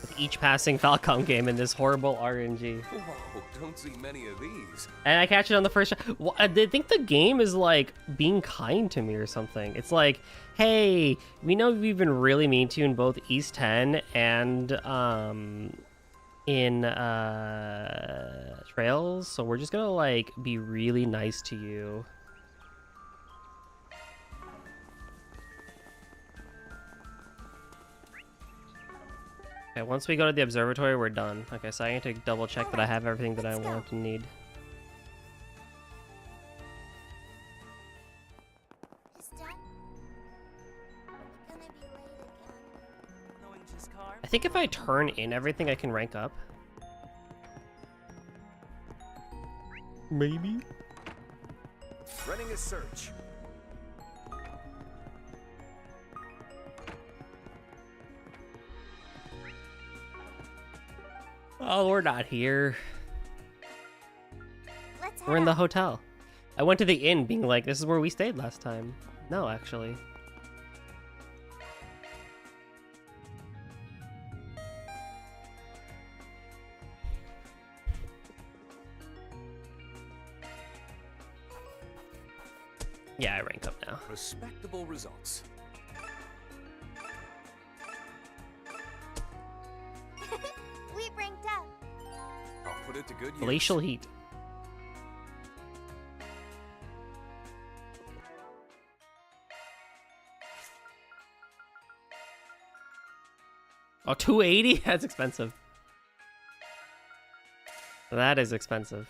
With each passing Falcom game in this horrible RNG. Whoa, don't see many of these. And I catch it on the first shot. Well, I think the game is like being kind to me or something. It's like, hey, we know we've been really mean to you in both East 10 and in Trails, so we're just gonna like be really nice to you. Okay, once we go to the observatory, we're done. Okay, so I need to double check that I have everything that I want and need. Is Dad gonna be late again? I think if I turn in everything, I can rank up. Maybe? Running a search. Oh, we're not here. Let's We're in head the out. hotel. I went to the inn being like, this is where we stayed last time. No, actually. Yeah, I rank up now. Respectable results. We've ranked up. I'll put it to good use. Glacial heat. Oh, 280? That's expensive. That is expensive.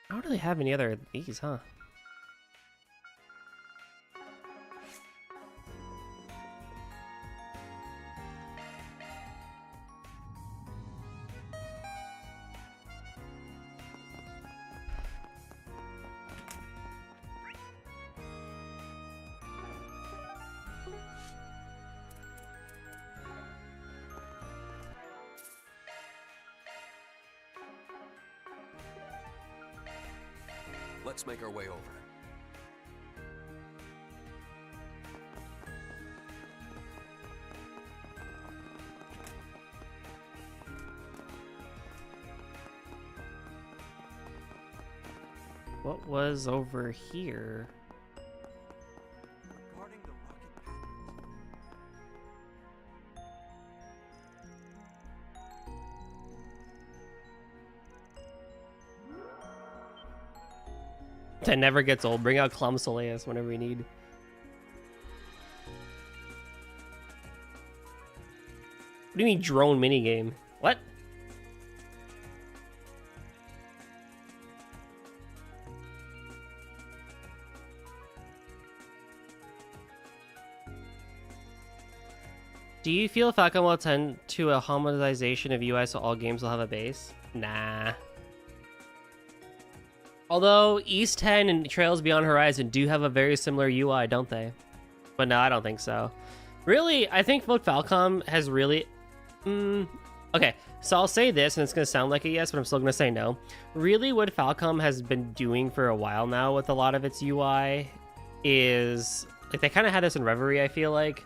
I don't really have any other of these, huh? Let's make our way over. What was over here? Regarding the rocket pad. That never gets old. Bring out Clum Soleus whenever we need. What do you mean drone minigame? What? Do you feel Falcom will tend to a homogenization of UI so all games will have a base? Nah. Although East 10 and Trails Beyond Horizon do have a very similar UI, don't they? But no, I don't think so. Really, I think what Falcom has really... Okay, so I'll say this, and it's going to sound like a yes, but I'm still going to say no. Really, what Falcom has been doing for a while now with a lot of its UI is... Like, they kind of had this in Reverie, I feel like.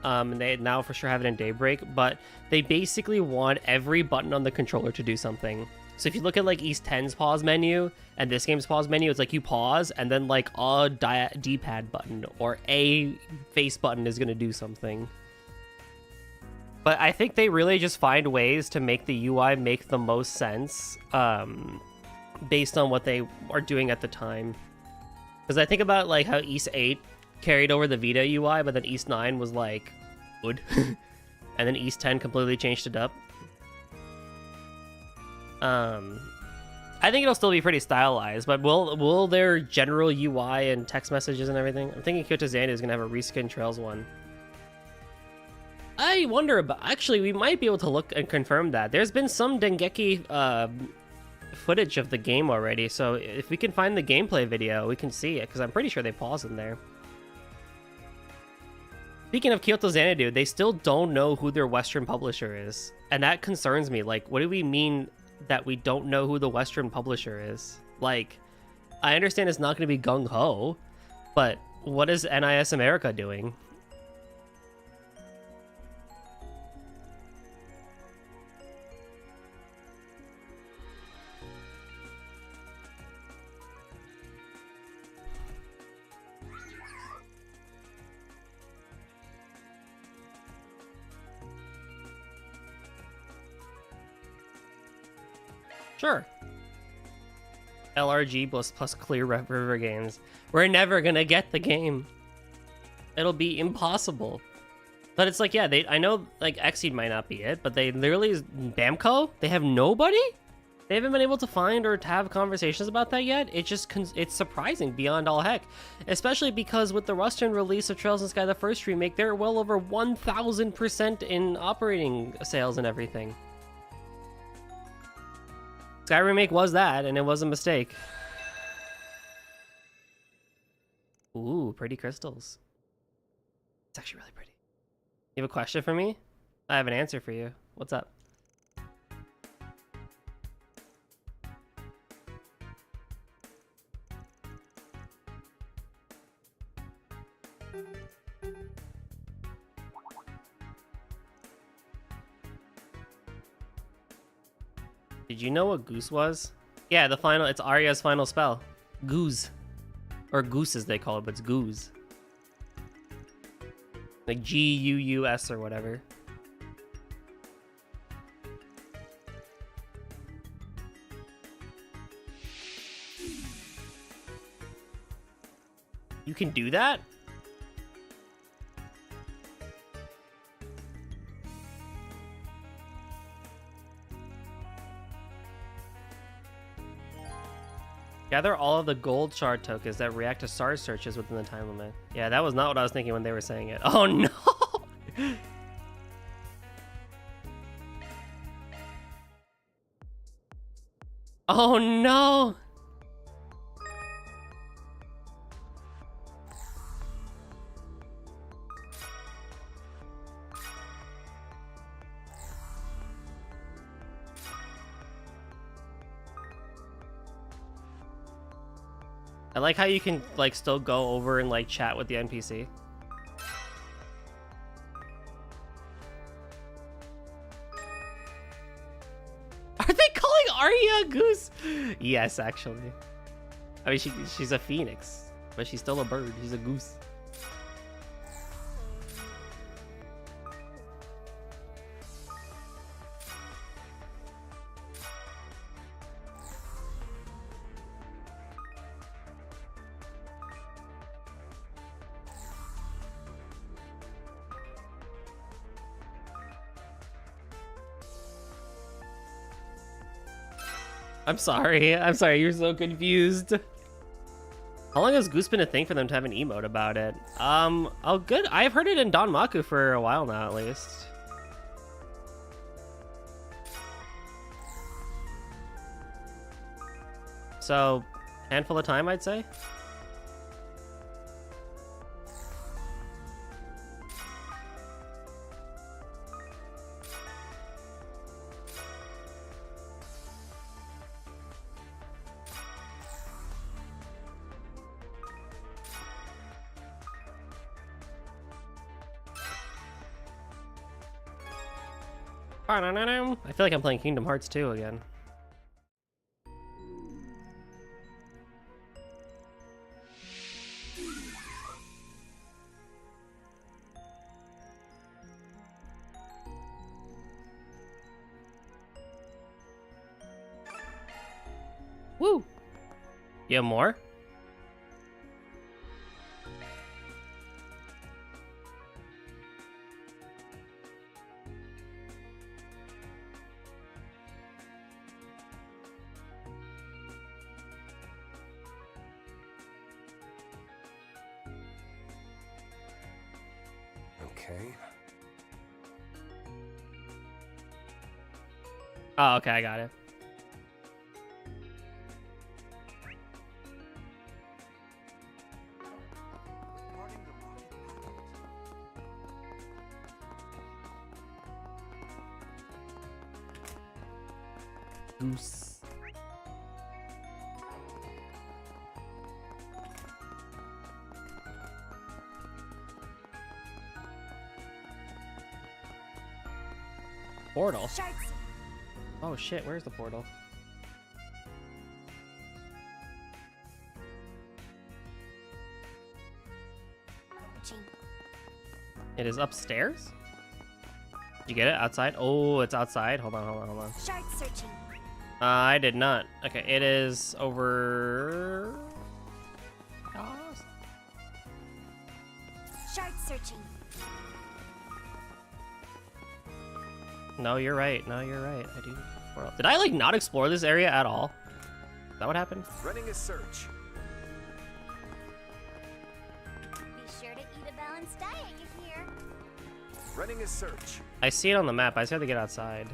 And they now for sure have it in Daybreak, but they basically want every button on the controller to do something. So if you look at like East 10's pause menu and this game's pause menu, it's like you pause and then like a D-pad button or a face button is going to do something. But I think they really just find ways to make the UI make the most sense based on what they are doing at the time. Because I think about like how East 8 carried over the Vita UI, but then East 9 was like, good. And then East 10 completely changed it up. I think it'll still be pretty stylized, but will their general UI and text messages and everything? I'm thinking Kyoto Xanadu is going to have a reskin Trails one. I wonder about... Actually, we might be able to look and confirm that. There's been some Dengeki footage of the game already, so if we can find the gameplay video, we can see it, because I'm pretty sure they paused in there. Speaking of Kyoto Xanadu, they still don't know who their Western publisher is. And that concerns me. Like, what do we mean that we don't know who the Western publisher is? Like, I understand it's not going to be Gung Ho, but what is NIS America doing? Sure. LRG plus Clear River Games. We're never gonna get the game. It'll be impossible. But it's like, yeah, I know like Exceed might not be it, but they literally Bamco. They have nobody. They haven't been able to find or to have conversations about that yet. It's surprising beyond all heck, especially because with the Western release of Trails in Sky, the first remake, they're well over 1,000% in operating sales and everything. Sky Remake was that, and it was a mistake. Ooh, pretty crystals. It's actually really pretty. You have a question for me? I have an answer for you. What's up? Did you know what Goose was? Yeah, it's Arya's final spell. Goose. Or Goose as they call it, but it's Goose. Like G-U-U-S or whatever. You can do that? Gather all of the gold shard tokens that react to star searches within the time limit. Yeah, that was not what I was thinking when they were saying it. Oh no! Oh no! I like how you can like still go over and like chat with the NPC. Are they calling Arya a goose? Yes, actually. I mean, she's a phoenix, but she's still a bird. She's a goose. I'm sorry. I'm sorry. You're so confused. How long has Goose been a thing for them to have an emote about it? Oh, good. I've heard it in Danmaku for a while now, at least. So, handful of time, I'd say. I feel like I'm playing Kingdom Hearts 2 again. Woo! You have more? Okay. Oh, okay, I got it. Guarding the rocket packet. Goose. Portal. Sharks. Oh shit, where's the portal? Searching. It is upstairs? Did you get it? Outside? Oh, it's outside. Hold on. Shark searching. I did not. Okay, it is over... Shark searching. No, you're right. I do. Did I, like, not explore this area at all? Is that what happened? Running a search. Be sure to eat a balanced diet, you hear? Running a search. I see it on the map. I just have to get outside.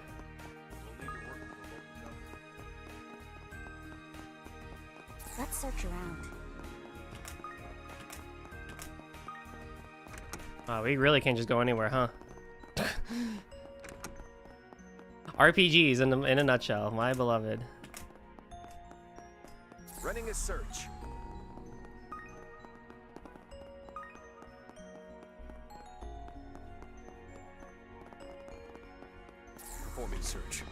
Let's search around. Oh, we really can't just go anywhere, huh? RPGs in a nutshell, my beloved. Running a search. Performing search.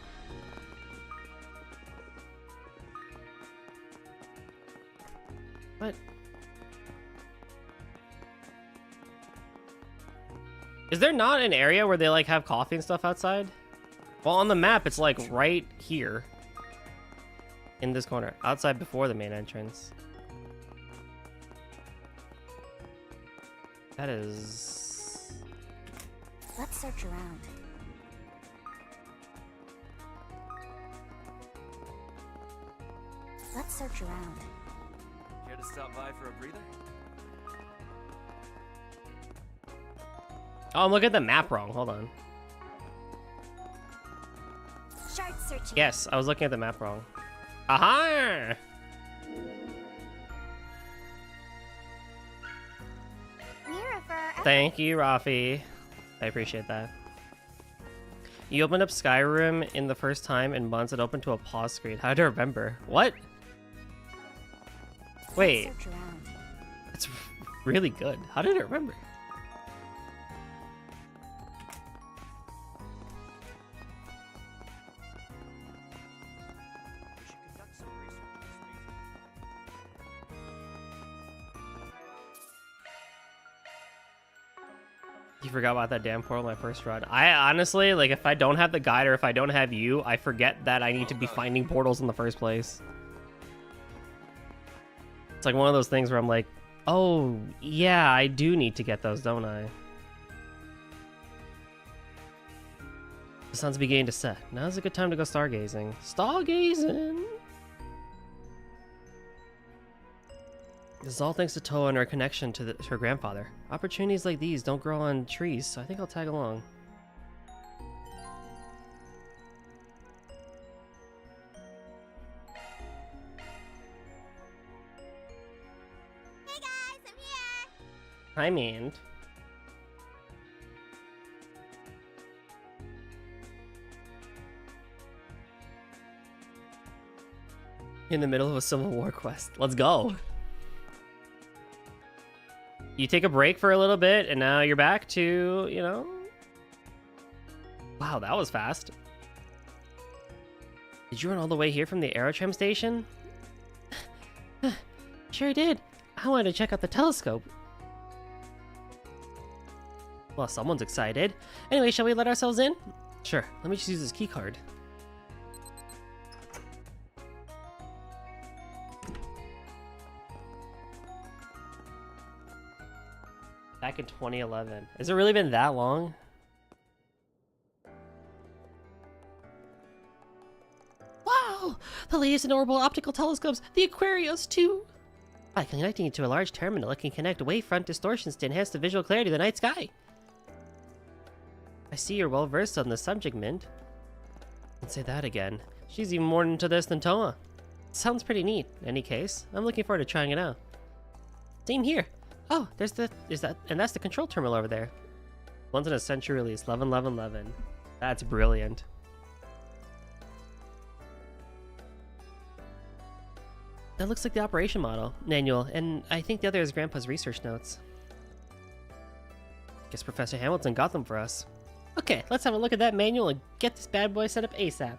What? Is there not an area where they like have coffee and stuff outside? Well, on the map, it's like right here. In this corner. Outside before the main entrance. That is... Let's search around. Let's search around. Care to stop by for a breather? Oh, I'm looking at the map wrong. Hold on. Shark searching. Yes, I was looking at the map wrong. Aha! Mira for our Thank you, Rafi. I appreciate that. You opened up Skyrim in the first time in months. It opened to a pause screen. How to remember? What? Wait, Search around. it's really good. How did it remember? We should conduct some research on space. You forgot about that damn portal my first run. I honestly, like, if I don't have the guide or if I don't have you, I forget that I need to be finding portals in the first place. It's like one of those things where I'm like, oh, yeah, I do need to get those, don't I? The sun's beginning to set. Now's a good time to go stargazing. Stargazing! This is all thanks to Toa and her connection to her grandfather. Opportunities like these don't grow on trees, so I think I'll tag along. Hey guys, I'm here! Hi, Mind. In the middle of a Civil War quest. Let's go! You take a break for a little bit, and now you're back to, you know... Wow, that was fast. Did you run all the way here from the Aerotram station? Sure did. I wanted to check out the telescope. Well, someone's excited. Anyway, shall we let ourselves in? Sure, let me just use this key card. Back in 2011. Has it really been that long? Wow! The latest in orbital optical telescopes, the Aquarius 2! By connecting it to a large terminal, it can connect wavefront distortions to enhance the visual clarity of the night sky. I see you're well versed on the subject, Mint. Let's say that again. She's even more into this than Toa. Sounds pretty neat. In any case, I'm looking forward to trying it out. Same here. Oh, there's and that's the control terminal over there. Once in a century release, 11-11-11. That's brilliant. That looks like the operation manual, and I think the other is Grandpa's research notes. Guess Professor Hamilton got them for us. Okay, let's have a look at that manual and get this bad boy set up ASAP.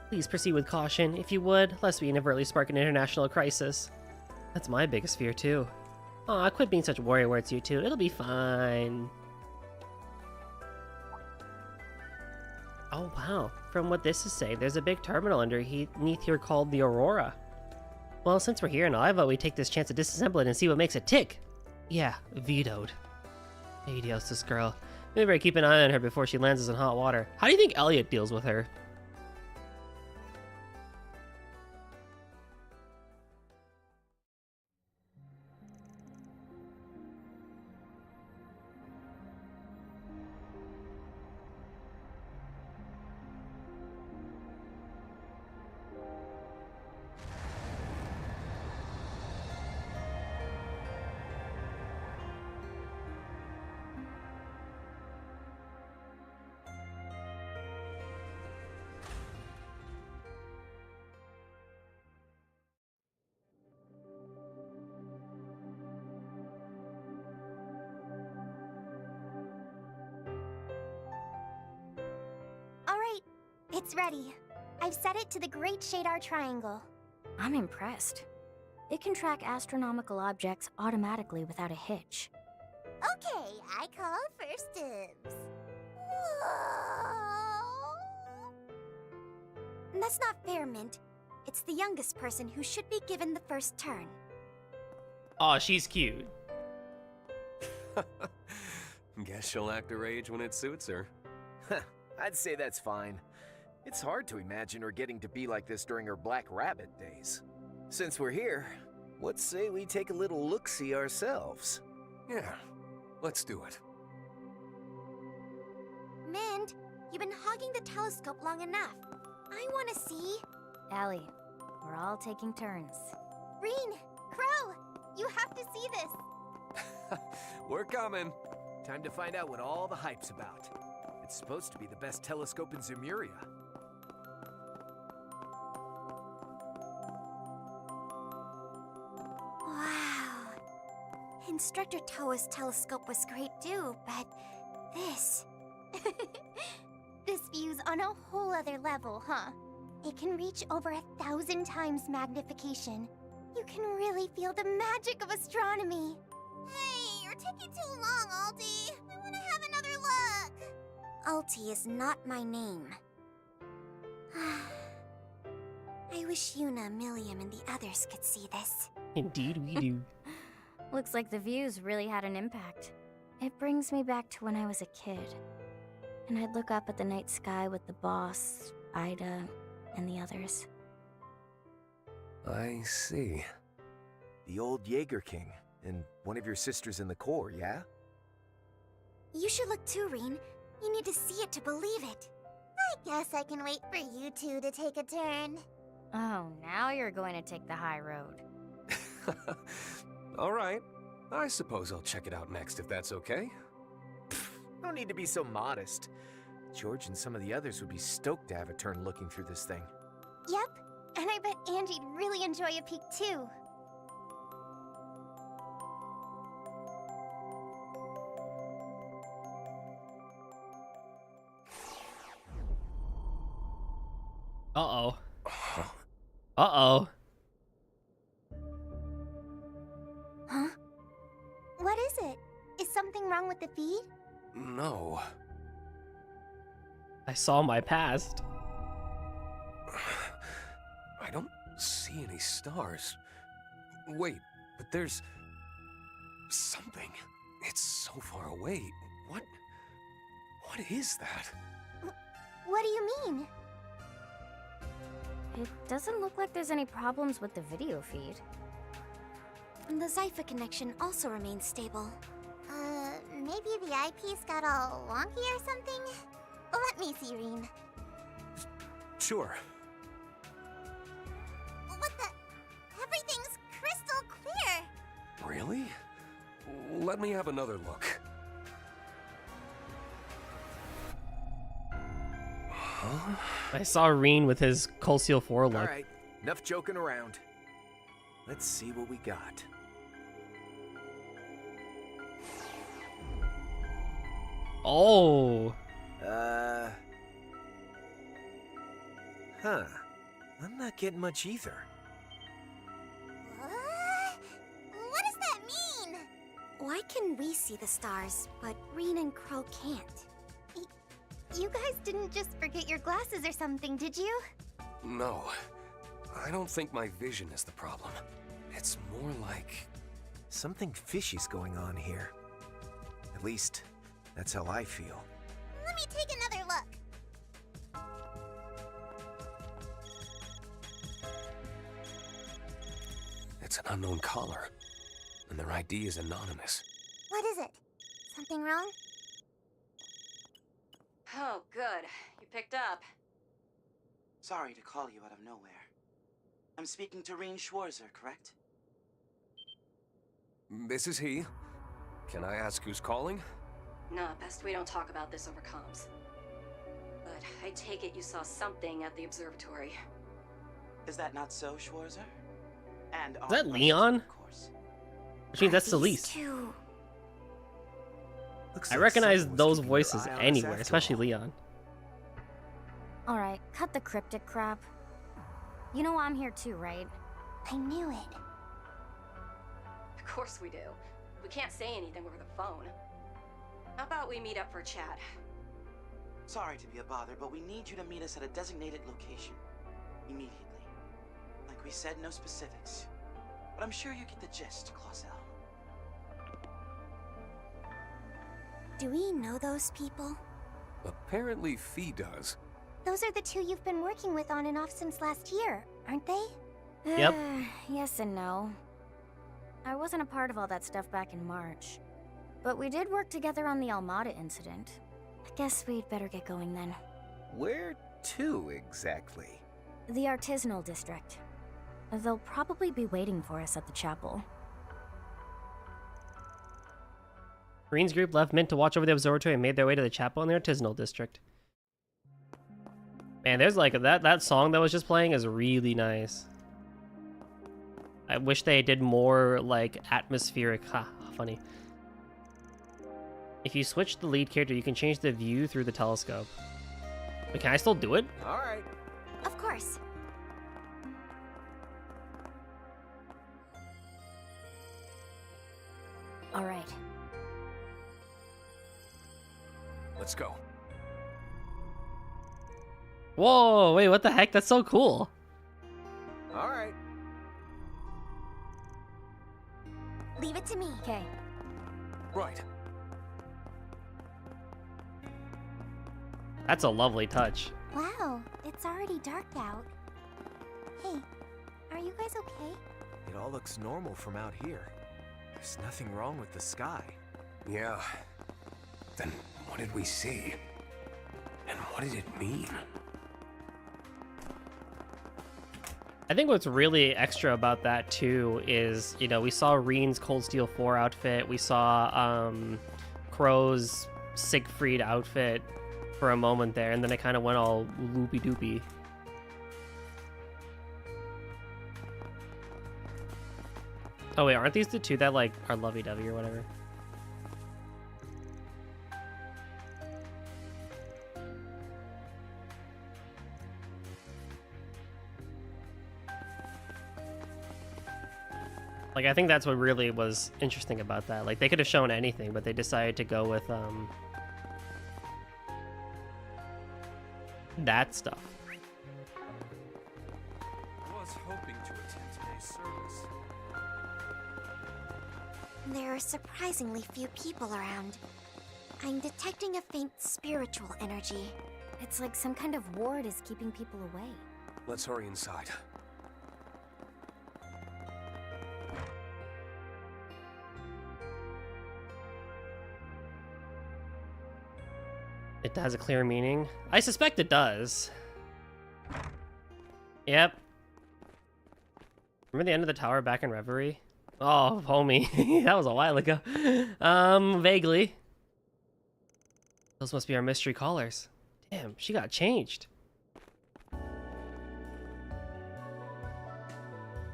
Please proceed with caution, if you would, lest we inadvertently spark an international crisis. That's my biggest fear, too. Aw, quit being such warrior words, you two. It'll be fine. Oh, wow. From what this is saying, there's a big terminal underneath here called the Aurora. Well, since we're here and all, I vote we take this chance to disassemble it and see what makes it tick. Yeah, vetoed. Adios, this girl. Maybe better keep an eye on her before she lands us in hot water. How do you think Elliot deals with her? Alright, it's ready. I've set it to the Great Shadar Triangle. I'm impressed. It can track astronomical objects automatically without a hitch. Okay, I call first dibs. Whoa. That's not fair, Mint. It's the youngest person who should be given the first turn. Aw, she's cute. Guess she'll act her age when it suits her. I'd say that's fine. It's hard to imagine her getting to be like this during her Black Rabbit days. Since we're here, let's say we take a little look-see ourselves. Yeah, let's do it. Mint, you've been hogging the telescope long enough. I want to see. Allie, we're all taking turns. Reen, Crow, you have to see this. We're coming. Time to find out what all the hype's about. It's supposed to be the best telescope in Zemuria. Wow. Instructor Toa's telescope was great too, but this... This view's on a whole other level, huh? It can reach over 1,000 times magnification. You can really feel the magic of astronomy. Hey, you're taking too long, Alti. I want to have another look. Alti is not my name. I wish Yuna, Milliam, and the others could see this. Indeed we do. Looks like the views really had an impact. It brings me back to when I was a kid. And I'd look up at the night sky with the boss, Ida, and the others. I see. The old Jaeger King, and one of your sisters in the Corps, yeah? You should look too, Reen. You need to see it to believe it. I guess I can wait for you two to take a turn. Oh, now you're going to take the high road. All right. I suppose I'll check it out next if that's okay. No need to be so modest. George and some of the others would be stoked to have a turn looking through this thing. Yep, and I bet Angie'd really enjoy a peek too. Uh-oh. Uh-oh. Huh? What is it? Is something wrong with the feed? No. I saw my past. I don't see any stars. Wait, but there's something. It's so far away. What is that? What do you mean? It doesn't look like there's any problems with the video feed. The Zypha connection also remains stable. Maybe the eyepiece got all wonky or something? Let me see, Reen. Sure. What the? Everything's crystal clear! Really? Let me have another look. Huh? I saw Reen with his Colseal 4 look. Alright, enough joking around. Let's see what we got. Oh. Huh. I'm not getting much either. What does that mean? Why can we see the stars, but Reen and Crow can't? You guys didn't just forget your glasses or something, did you? No. I don't think my vision is the problem. It's more like... something fishy's going on here. At least, that's how I feel. Let me take another look. It's an unknown caller, and their ID is anonymous. What is it? Something wrong? Oh, good. You picked up. Sorry to call you out of nowhere. I'm speaking to Reen Schwarzer, correct? This is he. Can I ask who's calling? No, best we don't talk about this over comms. But I take it you saw something at the observatory. Is that not so, Schwarzer? And Is that Leon? of course. Which means that's the These least. two. Looks I like recognize someone was those keeping their voices eye on us anywhere, after especially all. Leon. Alright, cut the cryptic crap. You know I'm here too, right? I knew it. Of course we do. We can't say anything over the phone. How about we meet up for a chat? Sorry to be a bother, but we need you to meet us at a designated location. Immediately. Like we said, no specifics. But I'm sure you get the gist, Clausel. Do we know those people? Apparently Fee does. Those are the two you've been working with on and off since last year, aren't they? Yep. Yes and no. I wasn't a part of all that stuff back in March. But we did work together on the Almada incident. I guess we'd better get going then. Where to, exactly? The Artisanal District. They'll probably be waiting for us at the chapel. Reen's group left Mint to watch over the observatory and made their way to the chapel in the Artisanal District. Man, there's like that song that was just playing is really nice. I wish they did more like atmospheric. Ha, funny. If you switch the lead character, you can change the view through the telescope. Wait, can I still do it? All right. Of course. All right. Let's go. Whoa, wait, what the heck? That's so cool. All right. Leave it to me. Okay. Right. That's a lovely touch. Wow, it's already dark out. Hey, are you guys okay? It all looks normal from out here. There's nothing wrong with the sky. Yeah. Then what did we see? And what did it mean? I think what's really extra about that too is, you know, we saw Reen's Cold Steel 4 outfit, we saw Crow's Siegfried outfit for a moment there, and then it kind of went all loopy doopy. Oh wait, aren't these the two that like are lovey-dovey or whatever? Like, I think that's what really was interesting about that. Like, they could have shown anything, but they decided to go with, that stuff. I was hoping to attend today's service. There are surprisingly few people around. I'm detecting a faint spiritual energy. It's like some kind of ward is keeping people away. Let's hurry inside. It has a clear meaning. I suspect it does. Yep. Remember the end of the tower back in Reverie? Oh, homie. That was a while ago. Vaguely. Those must be our mystery callers. Damn, she got changed.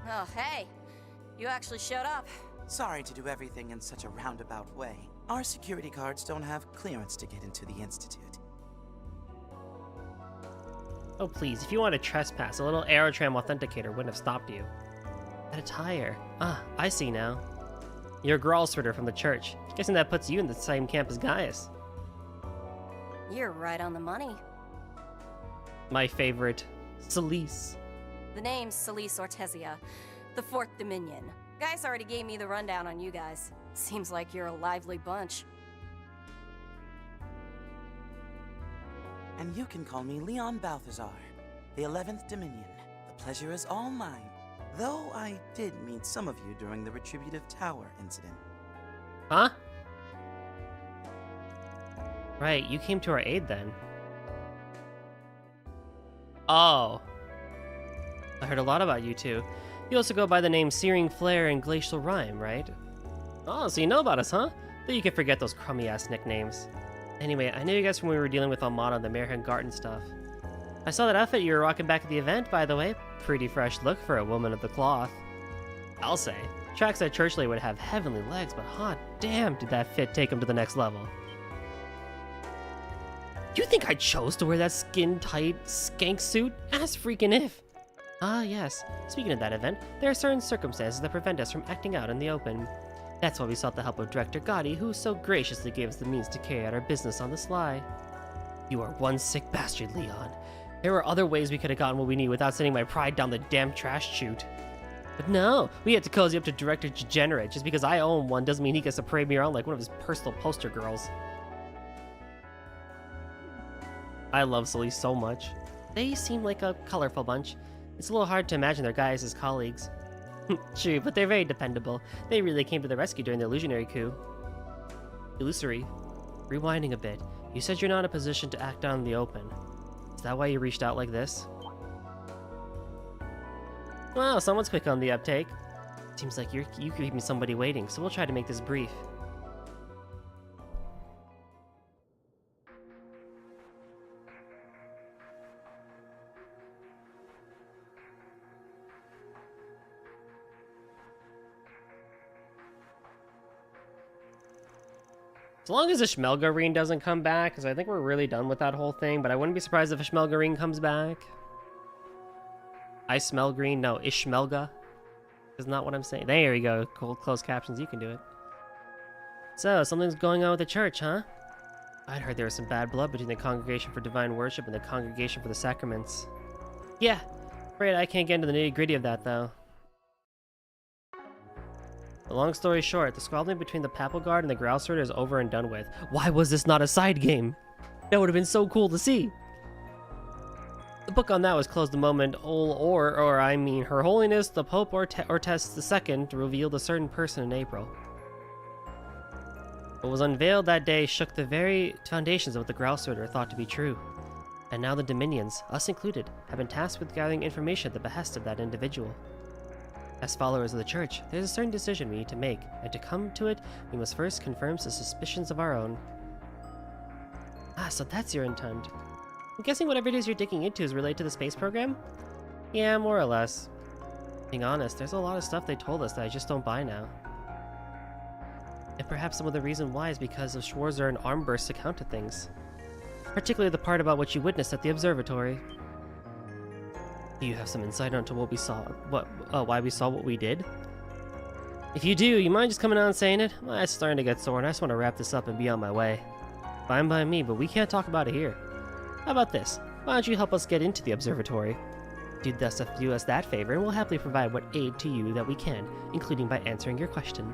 Oh, hey. You actually showed up. Sorry to do everything in such a roundabout way. Our security guards don't have clearance to get into the Institute. Oh, please, if you want to trespass, a little Aerotram authenticator wouldn't have stopped you. That attire. Ah, I see now. You're a Gralsritter from the church. Guessing that puts you in the same camp as Gaius. You're right on the money. My favorite, Celise. The name's Celise Ortesia, the Fourth Dominion. Guys already gave me the rundown on you guys. Seems like you're a lively bunch. And you can call me Leon Balthazar, the 11th Dominion. The pleasure is all mine. Though I did meet some of you during the Retributive Tower incident. Huh? Right, you came to our aid then. Oh. I heard a lot about you two. You also go by the name Searing Flare and Glacial Rime, right? Oh, so you know about us, huh? Though you can forget those crummy-ass nicknames. Anyway, I knew you guys from when we were dealing with Almada and the Marehan Garten stuff. I saw that outfit you were rocking back at the event, by the way. Pretty fresh look for a woman of the cloth. I'll say. Tracks that Churchley would have heavenly legs, but hot damn did that fit take him to the next level. You think I chose to wear that skin-tight skank suit? Ass freaking if. Ah, yes. Speaking of that event, there are certain circumstances that prevent us from acting out in the open. That's why we sought the help of Director Gotti, who so graciously gave us the means to carry out our business on the sly. You are one sick bastard, Leon. There were other ways we could have gotten what we need without sending my pride down the damn trash chute. But no, we had to cozy up to Director Degenerate. Just because I own one doesn't mean he gets to parade me around like one of his personal poster girls. I love Celise so much. They seem like a colorful bunch. It's a little hard to imagine their guys as colleagues. True, but they're very dependable. They really came to the rescue during the illusionary coup. Illusory. Rewinding a bit, you said you're not in a position to act out in the open. Is that why you reached out like this? Wow, someone's quick on the uptake. Seems like you keeping somebody waiting, so we'll try to make this brief. As long as Ishmelgarine doesn't come back, because I think we're really done with that whole thing, but I wouldn't be surprised if Ishmelgarine comes back. I smell green. No, Ishmelga is not what I'm saying. There you go. Cool, closed captions. You can do it. So, something's going on with the church, huh? I'd heard there was some bad blood between the Congregation for Divine Worship and the Congregation for the Sacraments. Yeah, afraid I can't get into the nitty-gritty of that, though. The long story short, the squabbling between the Papal Guard and the Grouse Herder is over and done with. Why was this not a side game? That would have been so cool to see. The book on that was closed the moment Her Holiness the Pope Ortest II revealed a certain person in April. What was unveiled that day shook the very foundations of what the Grouse Herder thought to be true. And now the Dominions, us included, have been tasked with gathering information at the behest of that individual. As followers of the Church, there's a certain decision we need to make, and to come to it, we must first confirm some suspicions of our own. Ah, so that's your intent. I'm guessing whatever it is you're digging into is related to the space program? Yeah, more or less. Being honest, there's a lot of stuff they told us that I just don't buy now. And perhaps some of the reason why is because of Schwarzer and Armburst's account of things. Particularly the part about what you witnessed at the observatory. Do you have some insight onto what we saw? Why we saw what we did? If you do, you mind just coming out and saying it? My eyes starting to get sore and I just want to wrap this up and be on my way. Fine by me, but we can't talk about it here. How about this? Why don't you help us get into the observatory? Do us that favor and we'll happily provide what aid to you that we can, including by answering your question.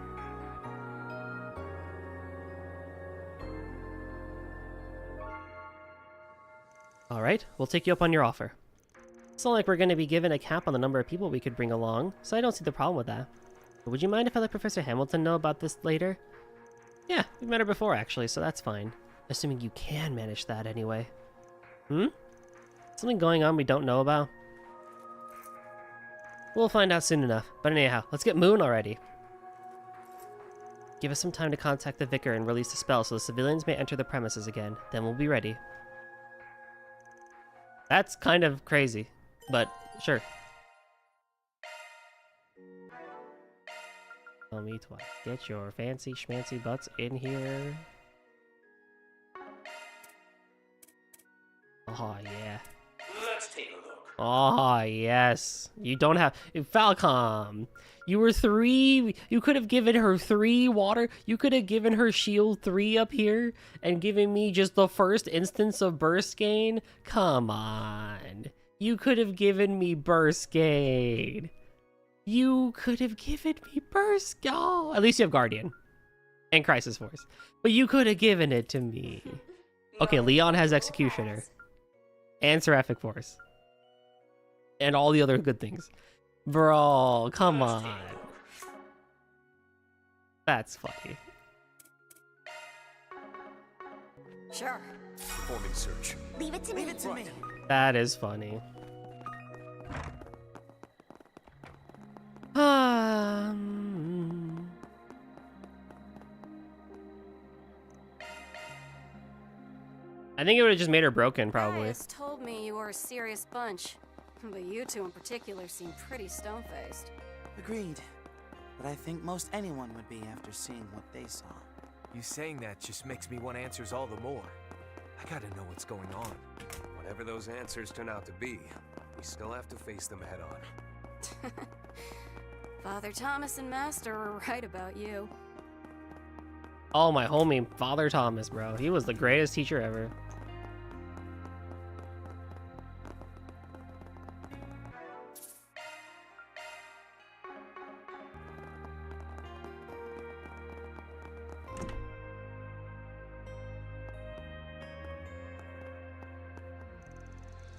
Alright, we'll take you up on your offer. It's not like we're going to be given a cap on the number of people we could bring along, so I don't see the problem with that. But would you mind if I let Professor Hamilton know about this later? Yeah, we've met her before actually, so that's fine. Assuming you can manage that anyway. Something going on we don't know about? We'll find out soon enough, but anyhow, let's get Moon already. Give us some time to contact the Vicar and release the spell so the civilians may enter the premises again, then we'll be ready. That's kind of crazy, but sure. Tell me twice. Get your fancy schmancy butts in here. Oh yeah. Let's take a look. Oh yes. You don't have Falcom. You were 3. You could have given her 3 water. You could have given her shield 3 up here and given me just the first instance of burst gain. Come on. You could have given me burst gain. You could have given me burst gain. Oh, at least you have Guardian and Crisis Force. But you could have given it to me. Okay, Leon has Executioner and Seraphic Force and all the other good things. Bro, come on. That's funny. Sure. Performing search. Leave it to me. That is funny. I think it would have just made her broken, probably. Guys told me you were a serious bunch, but you two in particular seem pretty stone-faced. Agreed. But I think most anyone would be after seeing what they saw. You saying that just makes me want answers all the more. I gotta know what's going on. Whatever those answers turn out to be, we still have to face them head on. Father Thomas and Master were right about you. Oh, my homie, Father Thomas, bro. He was the greatest teacher ever.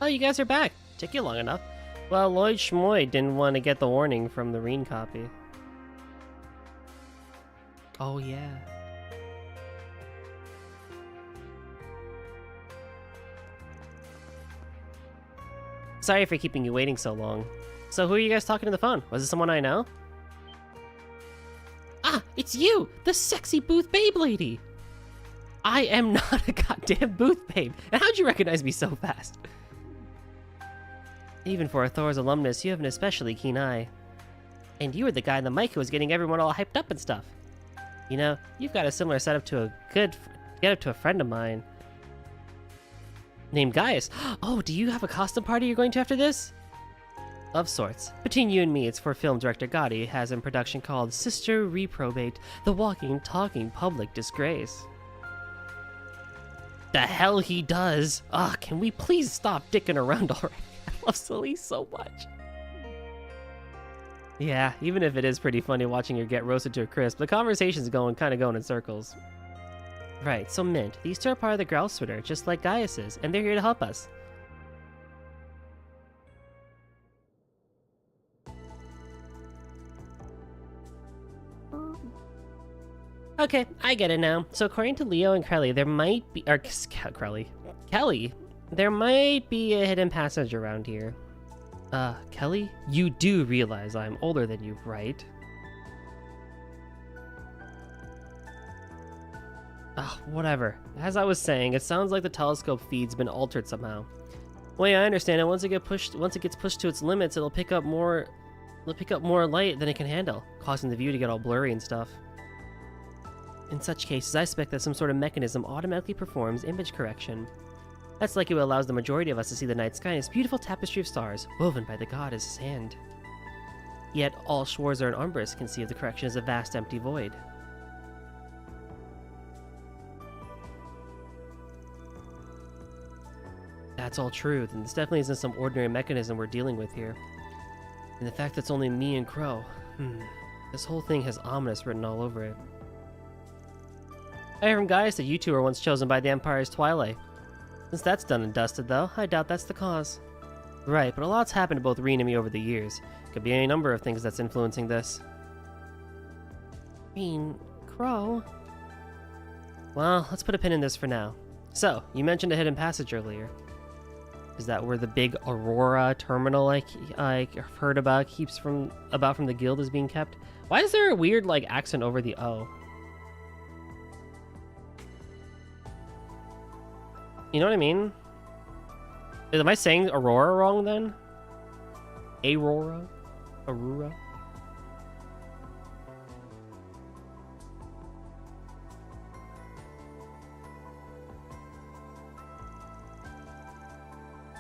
Oh, you guys are back. Took you long enough. Well, Lloyd Schmoy didn't want to get the warning from the Reen copy. Oh, yeah. Sorry for keeping you waiting so long. So who are you guys talking to the phone? Was it someone I know? Ah, it's you! The sexy Booth Babe lady! I am not a goddamn Booth Babe! And how'd you recognize me so fast? Even for a Thor's alumnus, you have an especially keen eye. And you were the guy in the mic who was getting everyone all hyped up and stuff. You know, you've got a similar setup to a friend of mine named Gaius. Oh, do you have a costume party you're going to after this? Of sorts. Between you and me, it's for film director Gotti has in production called Sister Reprobate, the walking, talking public disgrace. The hell he does! Ah, can we please stop dicking around already? I love Celie so much. Yeah, even if it is pretty funny watching her get roasted to a crisp, the conversation's kind of going in circles. Right, so Mint, these two are part of the Grouse Twitter, just like Gaius is, and they're here to help us. Okay, I get it now. So according to Leo and Kelly, there might be... Kelly, there might be a hidden passage around here. Kelly? You do realize I'm older than you, right? Whatever. As I was saying, it sounds like the telescope feed's been altered somehow. The way I understand it, once it gets pushed to its limits, it'll pick up more light than it can handle, causing the view to get all blurry and stuff. In such cases, I expect that some sort of mechanism automatically performs image correction. That's likely what allows the majority of us to see the night sky in its beautiful tapestry of stars, woven by the goddess' hand. Yet, all Schwarzer and Umbris can see of the correction as a vast empty void. That's all true, then this definitely isn't some ordinary mechanism we're dealing with here. And the fact that it's only me and Crow, this whole thing has ominous written all over it. I heard from Gaius that you two were once chosen by the Empire's Twilight. Since that's done and dusted, though, I doubt that's the cause. Right, but a lot's happened to both Reen and me over the years. Could be any number of things that's influencing this. Reen, Crow? Well, let's put a pin in this for now. So, you mentioned a hidden passage earlier. Is that where the big Aurora terminal I heard about from the guild is being kept? Why is there a weird accent over the O? You know what I mean? Am I saying Aurora wrong then? Aurora? Aurora?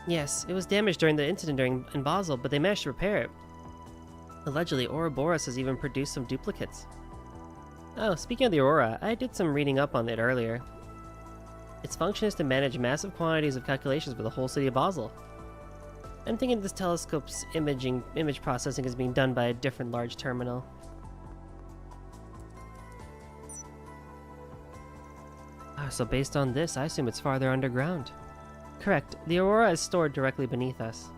Yes, it was damaged during the incident in Basel, but they managed to repair it. Allegedly, Ouroboros has even produced some duplicates. Oh, speaking of the Aurora, I did some reading up on it earlier. Its function is to manage massive quantities of calculations for the whole city of Basel. I'm thinking this telescope's image processing is being done by a different large terminal. So based on this, I assume it's farther underground. Correct. The Aurora is stored directly beneath us.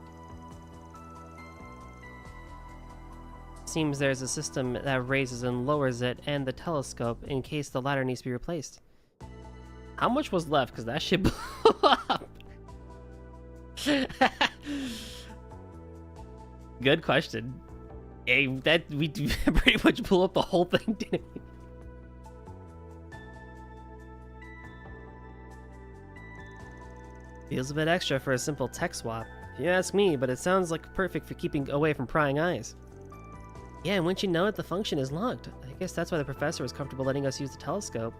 Seems there's a system that raises and lowers it and the telescope in case the latter needs to be replaced. How much was left? Because that shit blew up. Good question. Hey, we pretty much blew up the whole thing, didn't we? Feels a bit extra for a simple tech swap. If you ask me, but it sounds like perfect for keeping away from prying eyes. Yeah, and wouldn't you know it, the function is locked. I guess that's why the professor was comfortable letting us use the telescope.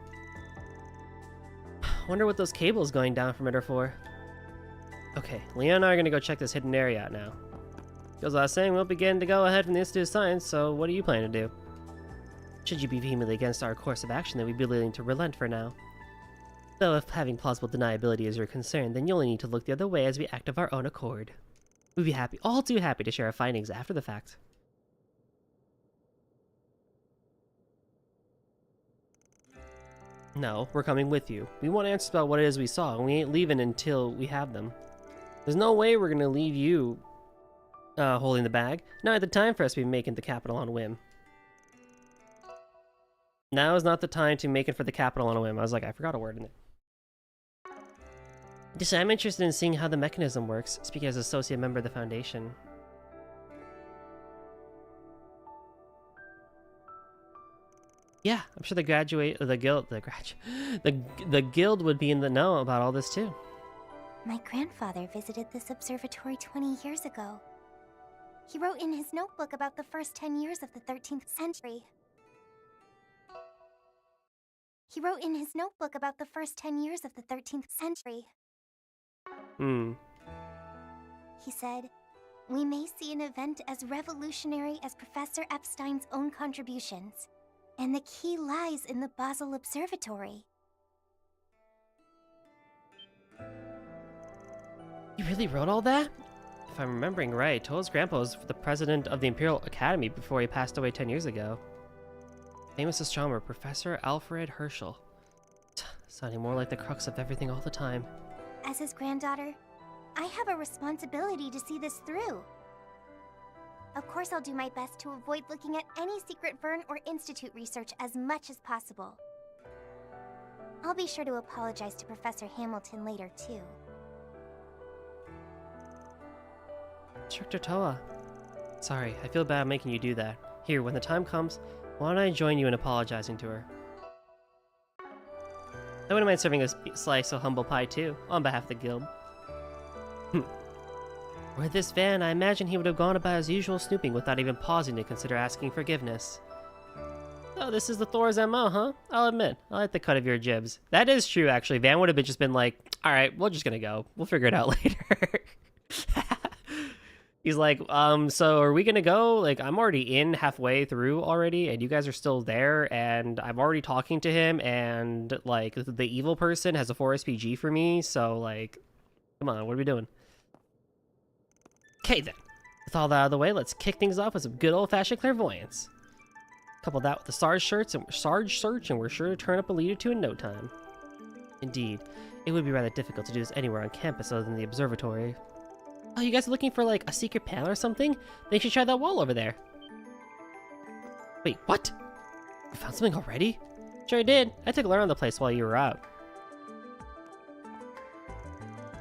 Wonder what those cables going down from it are for. Okay, Leon and I are gonna go check this hidden area out now. As I was saying, we'll begin to go ahead from the Institute of Science, so what do you plan to do? Should you be vehemently against our course of action, then we'd be willing to relent for now. Though if having plausible deniability is your concern, then you only need to look the other way as we act of our own accord. We'd be all too happy to share our findings after the fact. No, we're coming with you. We want answers about what it is we saw, and we ain't leaving until we have them. There's no way we're gonna leave you holding the bag. Not at the time for us to be making the capital on a whim. Now is not the time to make it for the capital on a whim. I was like, I forgot a word in there. Just, I'm interested in seeing how the mechanism works, speaking as associate member of the Foundation. Yeah, I'm sure the guild would be in the know about all this too. My grandfather visited this observatory 20 years ago. He wrote in his notebook about the first 10 years of the 13th century. He wrote in his notebook about the first 10 years of the 13th century. He said, "We may see an event as revolutionary as Professor Epstein's own contributions, and the key lies in the Basel Observatory." You really wrote all that? If I'm remembering right, Toa's grandpa was the president of the Imperial Academy before he passed away 10 years ago. Famous astronomer, Professor Alfred Herschel. Sounding more like the crux of everything all the time. As his granddaughter, I have a responsibility to see this through. Of course, I'll do my best to avoid looking at any secret Vern or Institute research as much as possible. I'll be sure to apologize to Professor Hamilton later, too. Instructor Toa. Sorry, I feel bad making you do that. Here, when the time comes, why don't I join you in apologizing to her? I wouldn't mind serving a slice of humble pie too, on behalf of the guild. Were this Van, I imagine he would have gone about his usual snooping without even pausing to consider asking forgiveness. Oh, this is the Thor's MO, huh? I'll admit, I like the cut of your jibs. That is true, actually. Van would have just been like, alright, we're just gonna go. We'll figure it out later. He's like, so are we gonna go? Like, I'm already in halfway through already, and you guys are still there, and I'm already talking to him, and, like, the evil person has a 4 SPG for me, so, like, come on, what are we doing? Okay, then. With all that out of the way, let's kick things off with some good old-fashioned clairvoyance. Couple that with the Sarge search, and we're sure to turn up a lead or two in no time. Indeed, it would be rather difficult to do this anywhere on campus other than the observatory. Oh, you guys are looking for, like, a secret panel or something? Then you should try that wall over there. Wait, what? You found something already? Sure I did. I took a look around the place while you were out.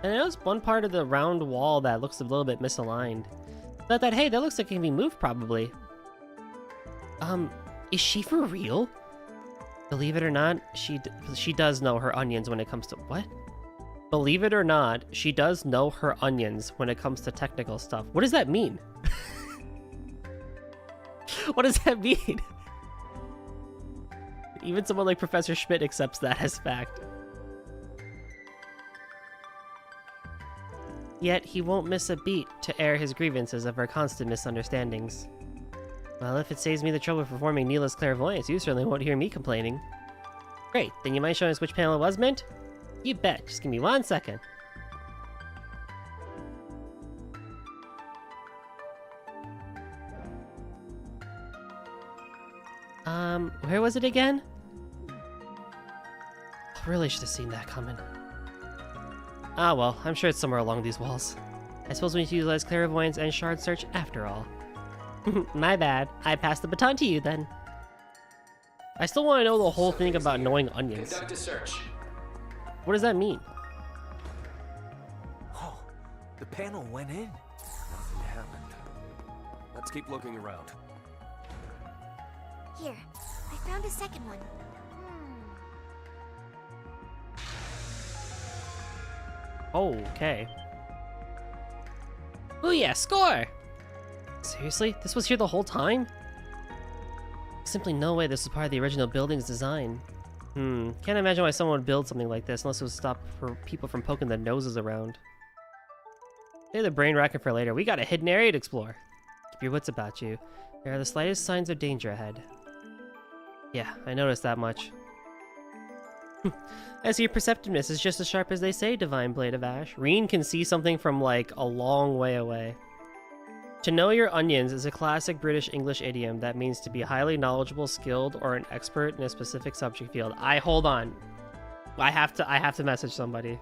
And I noticed one part of the round wall that looks a little bit misaligned. Thought that, hey, that looks like it can be moved, probably. Is she for real? Believe it or not, she does know her onions when it comes to... What? Believe it or not, she does know her onions when it comes to technical stuff. What does that mean? What does that mean? Even someone like Professor Schmidt accepts that as fact. Yet he won't miss a beat to air his grievances of our constant misunderstandings. Well, if it saves me the trouble of performing Neela's clairvoyance, you certainly won't hear me complaining. Great, then you mind showing us which panel it was, Mint? You bet. Just give me 1 second. Where was it again? I really should have seen that coming. Ah well, I'm sure it's somewhere along these walls. I suppose we need to utilize clairvoyance and shard search after all. My bad. I passed the baton to you then. I still want to know the whole thing about knowing onions. Conduct a search. What does that mean? Oh, the panel went in. Nothing happened. Let's keep looking around. Here, I found a second one. Okay. Oh yeah, score! Seriously? This was here the whole time? Simply no way this was part of the original building's design. Can't imagine why someone would build something like this unless it was stop for people from poking their noses around. Save the brain racking for later. We got a hidden area to explore. Keep your wits about you. There are the slightest signs of danger ahead. Yeah, I noticed that much. As your perceptiveness is just as sharp as they say, Divine Blade of Ash. Reen can see something from, like, a long way away. To know your onions is a classic British English idiom that means to be highly knowledgeable, skilled, or an expert in a specific subject field. Hold on. I have to message somebody.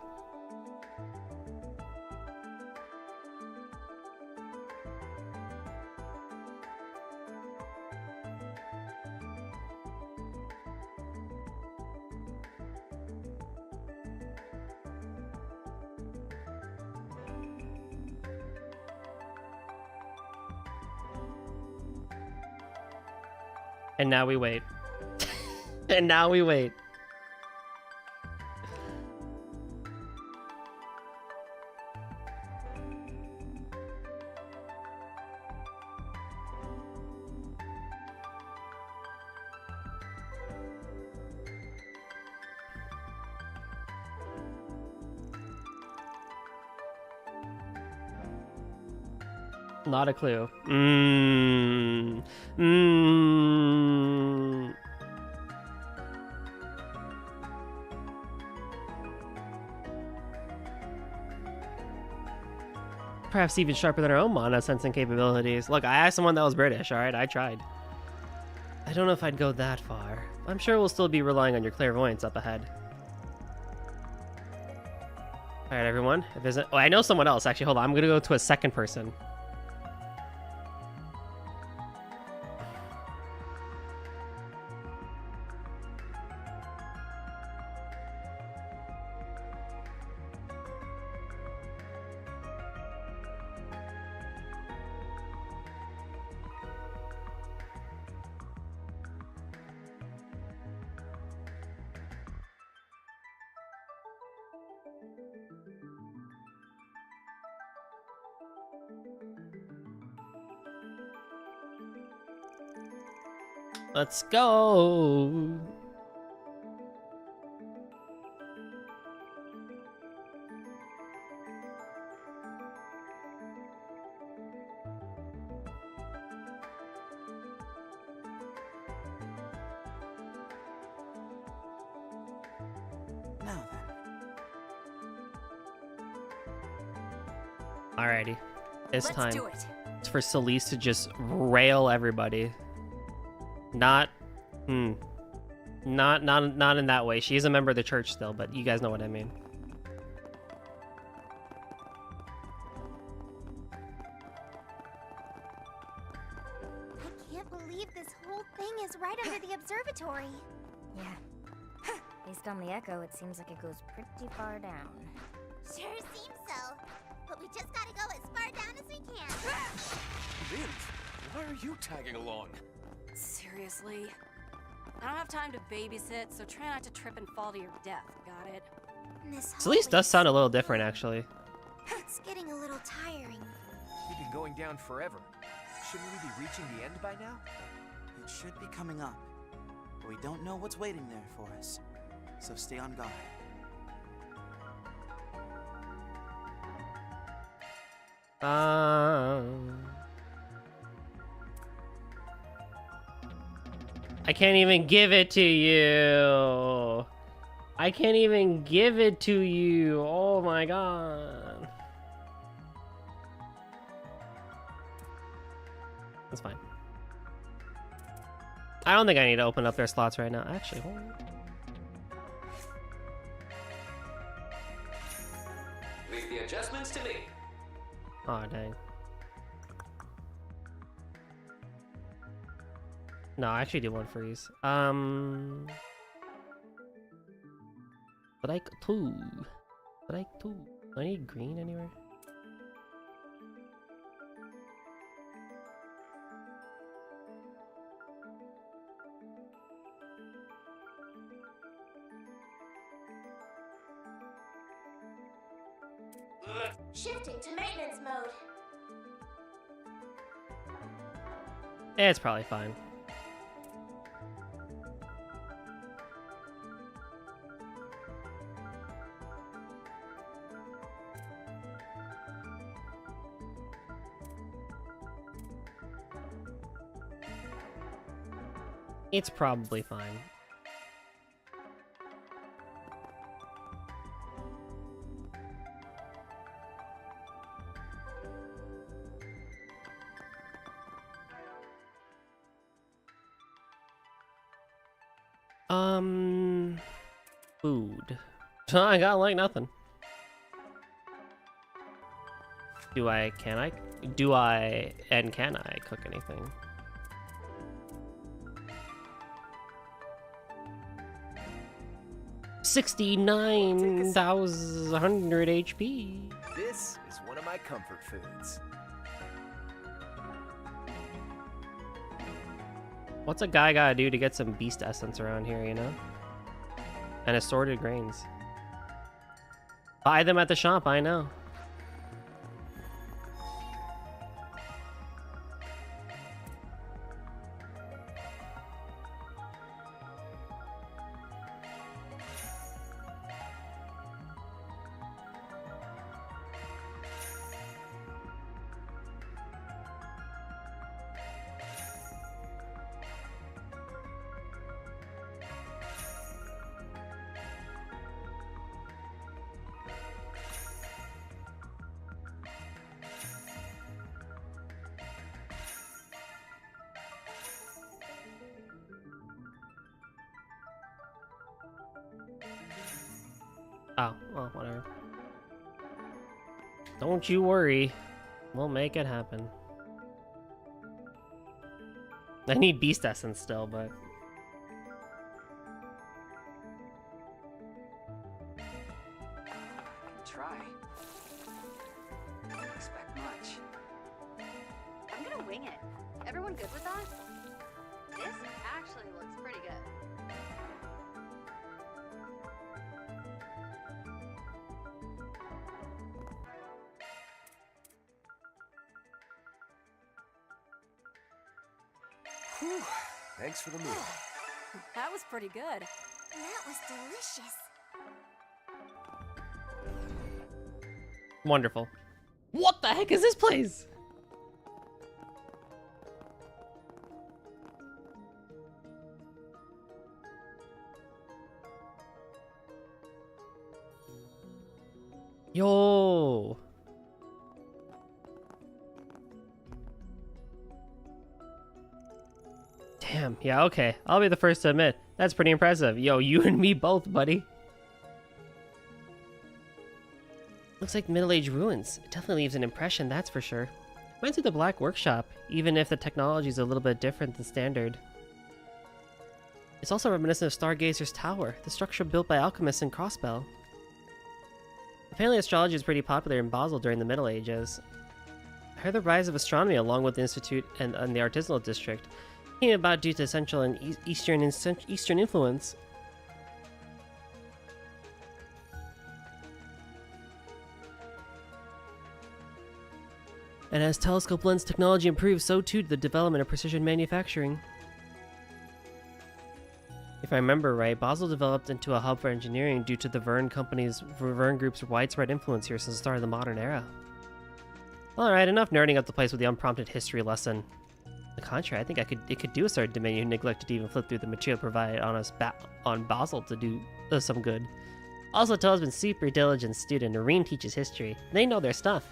And now we wait. And now we wait. Not a clue. Mmm. Mmm. Perhaps even sharper than our own mana sensing capabilities. Look, I asked someone that was British, alright? I tried. I don't know if I'd go that far. I'm sure we'll still be relying on your clairvoyance up ahead. Alright, everyone. If there's oh, I know someone else. Actually, hold on. I'm gonna go to a second person. Let's go. Now then. Alrighty. It's Let's time. do it. It's for Celeste to just rail everybody. Not in that way. She is a member of the church still, but you guys know what I mean. I can't believe this whole thing is right under the observatory. Yeah. Based on the echo, it seems like it goes pretty far down. Sure seems so. But we just gotta go as far down as we can. Vint, why are you tagging along? Seriously? I don't have time to babysit, so try not to trip and fall to your death, got it? This Celeste does sound a little different, actually. It's getting a little tiring. We've been going down forever. Shouldn't we be reaching the end by now? It should be coming up. But we don't know what's waiting there for us. So stay on guard. I can't even give it to you. I can't even give it to you. Oh my god. That's fine. I don't think I need to open up their slots right now. Actually, hold on. Leave the adjustments to me. Aw, dang. No, I actually do want freeze. Like two. Like two. Do I need green anywhere? Shifting to maintenance mode. It's probably fine. It's probably fine. Food. I got like nothing. Can I cook anything? $69,100 HP. This is one of my comfort foods. What's a guy gotta do to get some beast essence around here, you know? And assorted grains. Buy them at the shop, I know. Oh, well, whatever. Don't you worry. We'll make it happen. I need Beast Essence still, but... Try. Don't expect much. I'm gonna wing it. Everyone good with that? This actually looks pretty good. Whew. Thanks for the meal. That was pretty good. That was delicious. Wonderful. What the heck is this place? Yo. Damn, yeah, okay. I'll be the first to admit. That's pretty impressive. Yo, you and me both, buddy. Looks like middle-aged ruins. It definitely leaves an impression, that's for sure. Reminds me of the Black Workshop, even if the technology is a little bit different than standard. It's also reminiscent of Stargazer's Tower, the structure built by alchemists in Crossbell. Apparently astrology was pretty popular in Basel during the Middle Ages. I heard the rise of astronomy along with the Institute and the Artisanal District came about due to Central and Eastern influence. And as telescope lens technology improves, so too did the development of precision manufacturing. If I remember right, Basel developed into a hub for engineering due to the Verne Group's widespread influence here since the start of the modern era. Alright, enough nerding up the place with the unprompted history lesson. On the contrary, I think it could do a certain Dominion who neglected to even flip through the material provided on us on Basel to do some good. Also, Toa's been super diligent student. Noreen teaches history. They know their stuff.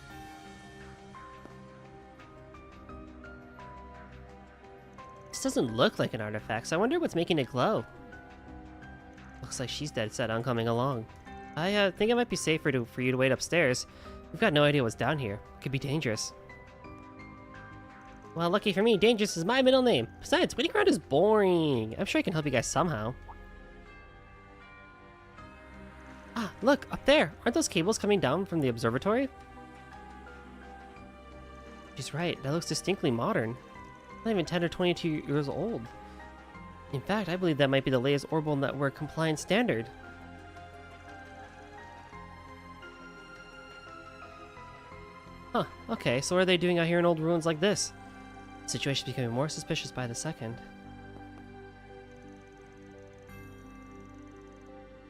This doesn't look like an artifact, so I wonder what's making it glow. Looks like she's dead set on coming along. I think it might be safer for you to wait upstairs. We've got no idea what's down here. It could be dangerous. Well, lucky for me, dangerous is my middle name. Besides, waiting around is boring. I'm sure I can help you guys somehow. Ah, look, up there. Aren't those cables coming down from the observatory? She's right. That looks distinctly modern. Not even 10 or 22 years old. In fact, I believe that might be the latest orbital network compliant standard. Huh, okay, so what are they doing out here in old ruins like this? The situation's becoming more suspicious by the second.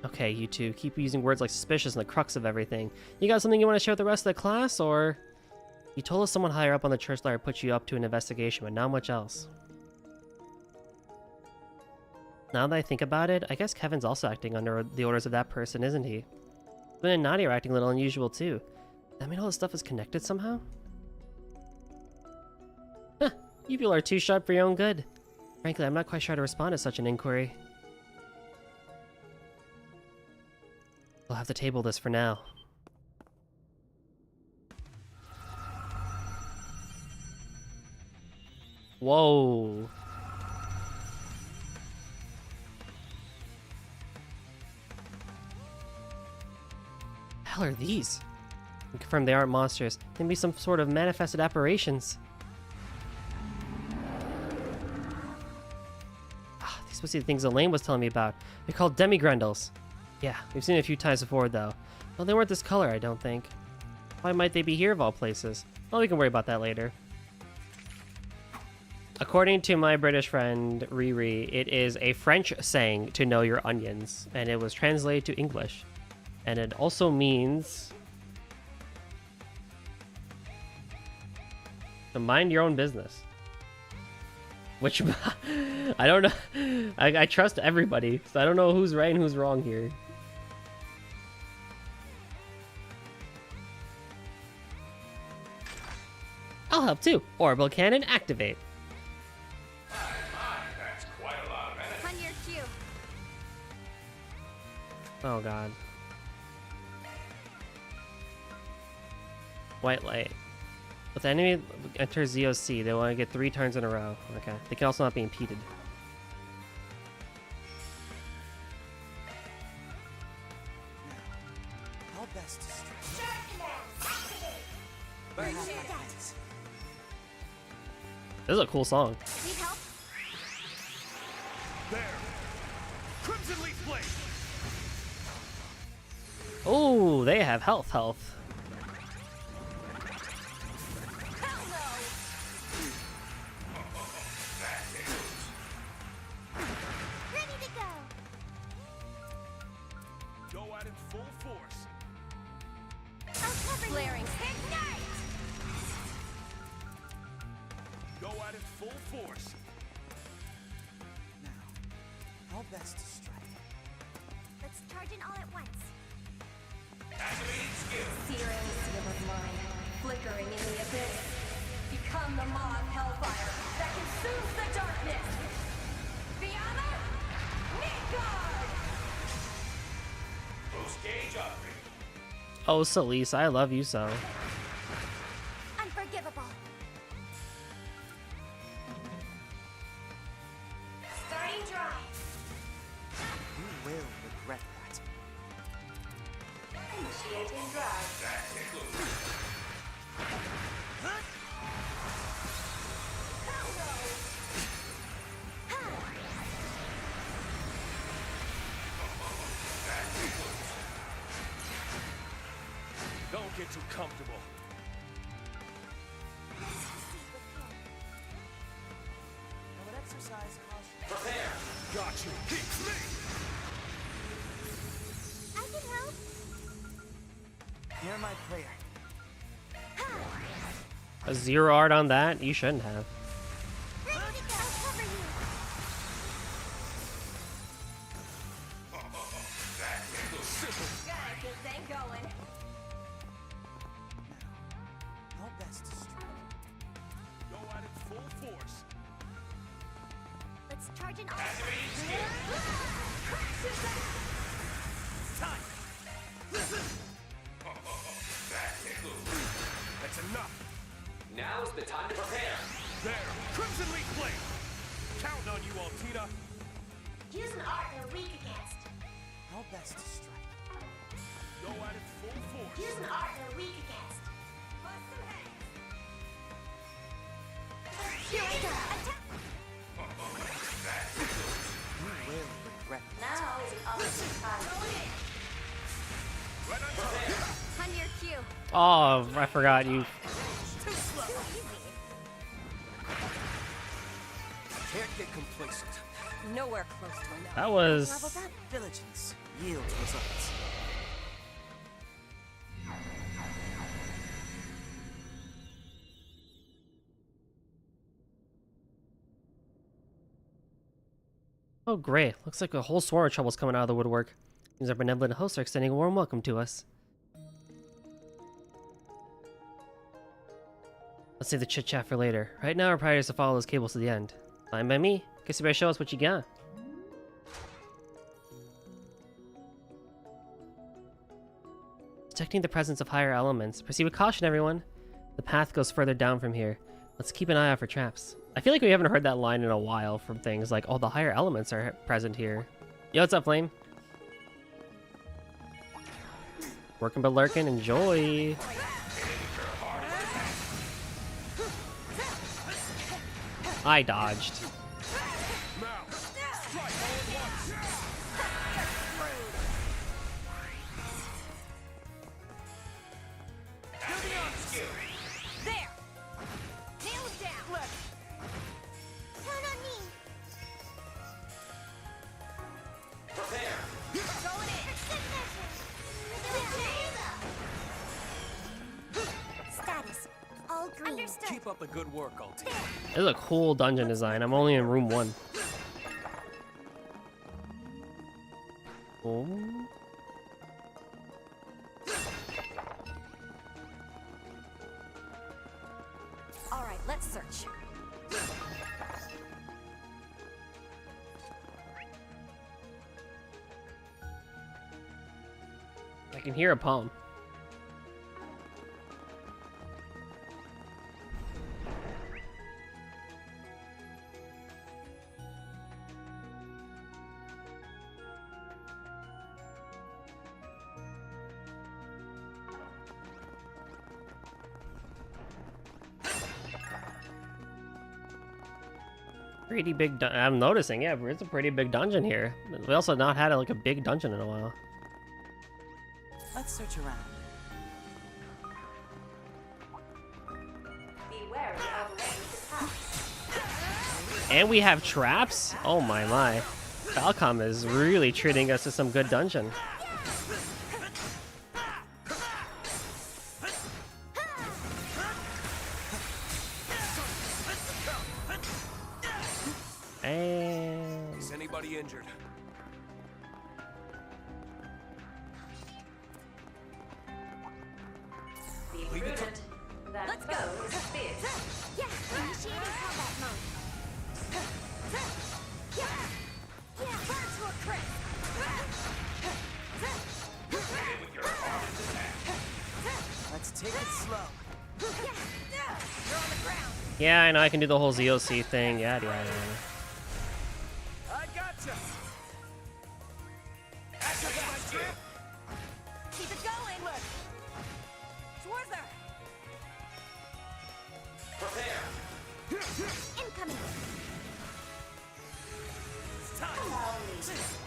Okay, you two, keep using words like suspicious and the crux of everything. You got something you want to share with the rest of the class, or...? You told us someone higher up on the church ladder put you up to an investigation, but not much else. Now that I think about it, I guess Kevin's also acting under the orders of that person, isn't he? Gwen and Nadia are acting a little unusual too. Does that mean all this stuff is connected somehow? Huh, you people are too sharp for your own good. Frankly, I'm not quite sure how to respond to such an inquiry. We'll have to table this for now. Whoa. Hell are these? We confirm they aren't monsters. They can be some sort of manifested apparitions. Ah, these must be the things Elaine was telling me about. They're called demigrendels. Yeah, we've seen it a few times before though. Well, they weren't this color, I don't think. Why might they be here of all places? Well, we can worry about that later. According to my British friend Riri, it is a French saying to know your onions, and it was translated to English. And it also means to mind your own business. Which, I don't know, I trust everybody, so I don't know who's right and who's wrong here. I'll help too. Orbital cannon activate. That's quite a lot of energy. On your cue. Oh god. White light. If the enemy enters ZOC, they want to get 3 turns in a row. Okay. They can also not be impeded. How best to strike? This is a cool song. Need help? There. Crimson Leaf Blade. Oh, they have health. Ready to go. Go at it full force. I'll cover you. Flaring. Ignite! Go at it full force. Now, how best to strike? Let's charge in all at once. Searing seal of mine, flickering in the abyss. Become the mob hellfire that consumes the darkness. Fianna, Midgard! Boost gauge upgrade. Oh, Celise, I love you so. Unforgivable. Starting dry. You will regret that. Initiating drive. Don't get too comfortable. I would exercise caution. Prepare. Got you. Keep me. I can help. Hear my prayer. A 0 art on that? You shouldn't have. Ready to go. I'll cover you. Gotta get that going. How best to strike? Go at it full force. Let's charge in all at Time. That's enough. Now's the time to prepare. There. Crimson Leaf Blade. Counting on you, Altina. Use an art they're weak against. How best to strike? Go at it full force. Use an art they're weak against. Here we go. Attack! You will regret that. Now is the opposite time. Right on time. On your cue. Oh, I forgot you. Too easy. Can't get complacent. Nowhere close to enough. That was. Leveled up. Diligence yields results. Oh, great. Looks like a whole swarm of trouble's coming out of the woodwork. Seems our benevolent hosts are extending a warm welcome to us. Let's save the chit-chat for later. Right now, our priority is to follow those cables to the end. Fine by me. Guess you better show us what you got. Detecting the presence of higher elements. Proceed with caution, everyone. The path goes further down from here. Let's keep an eye out for traps. I feel like we haven't heard that line in a while from things like, oh, the higher elements are present here. Yo, what's up, Flame? Working but lurking, enjoy. I dodged. Now, strike all at once. There! Nail him down! Count on me! Prepare. Going in! Status. All green. Understood. Keep up the good work, Altina. This is a cool dungeon design. I'm only in room 1. Oh. All right, let's search. I can hear a palm. Pretty big. I'm noticing, yeah, it's a pretty big dungeon here. We also not had like a big dungeon in a while. Let's search around. Be wary of ranged attacks. And we have traps. Oh my my. Falcom is really treating us to some good dungeon. And Is anybody injured? Be prudent. That Let's go. foe is fierce. Yeah, initiating combat mode. Yeah, burn to a crit. Let's take it slow. You're on the ground. yeah, I know I can do the whole ZOC thing. Yada yada. I gotcha. Keep it going. Towards her. Prepare. Incoming.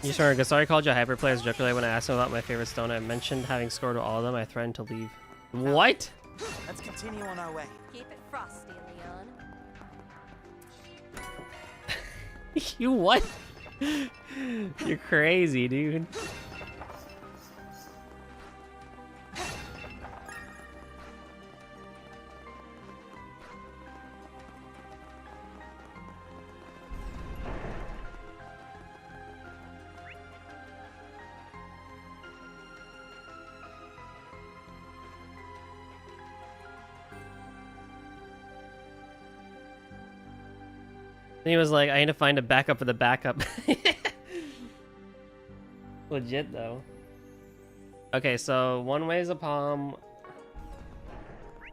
You sure Gasari called you a hyper player's joke when I asked him about my favorite stone. I mentioned having scored all of them. I threatened to leave. What? Let's continue on our way. Keep it frosty, Leon. You what? You're crazy, dude. And he was like, I need to find a backup for the backup. Legit, though. Okay, so one way is a palm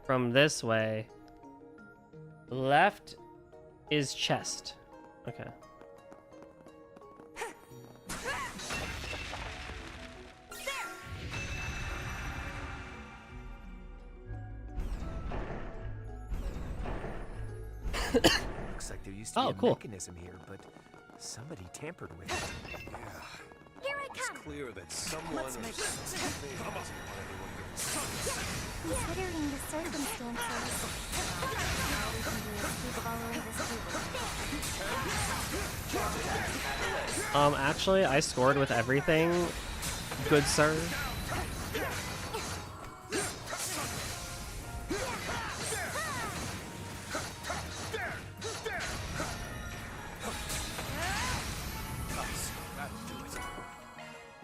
from this way. Left is chest. Okay. Looks like there used to be a cool. mechanism here, but somebody tampered with it. Yeah. Here I It's come. clear that someone or something doesn't want anyone getting stuck. Considering the circumstances, all we can do is keep following this tube. Actually, I scored with everything. Good sir.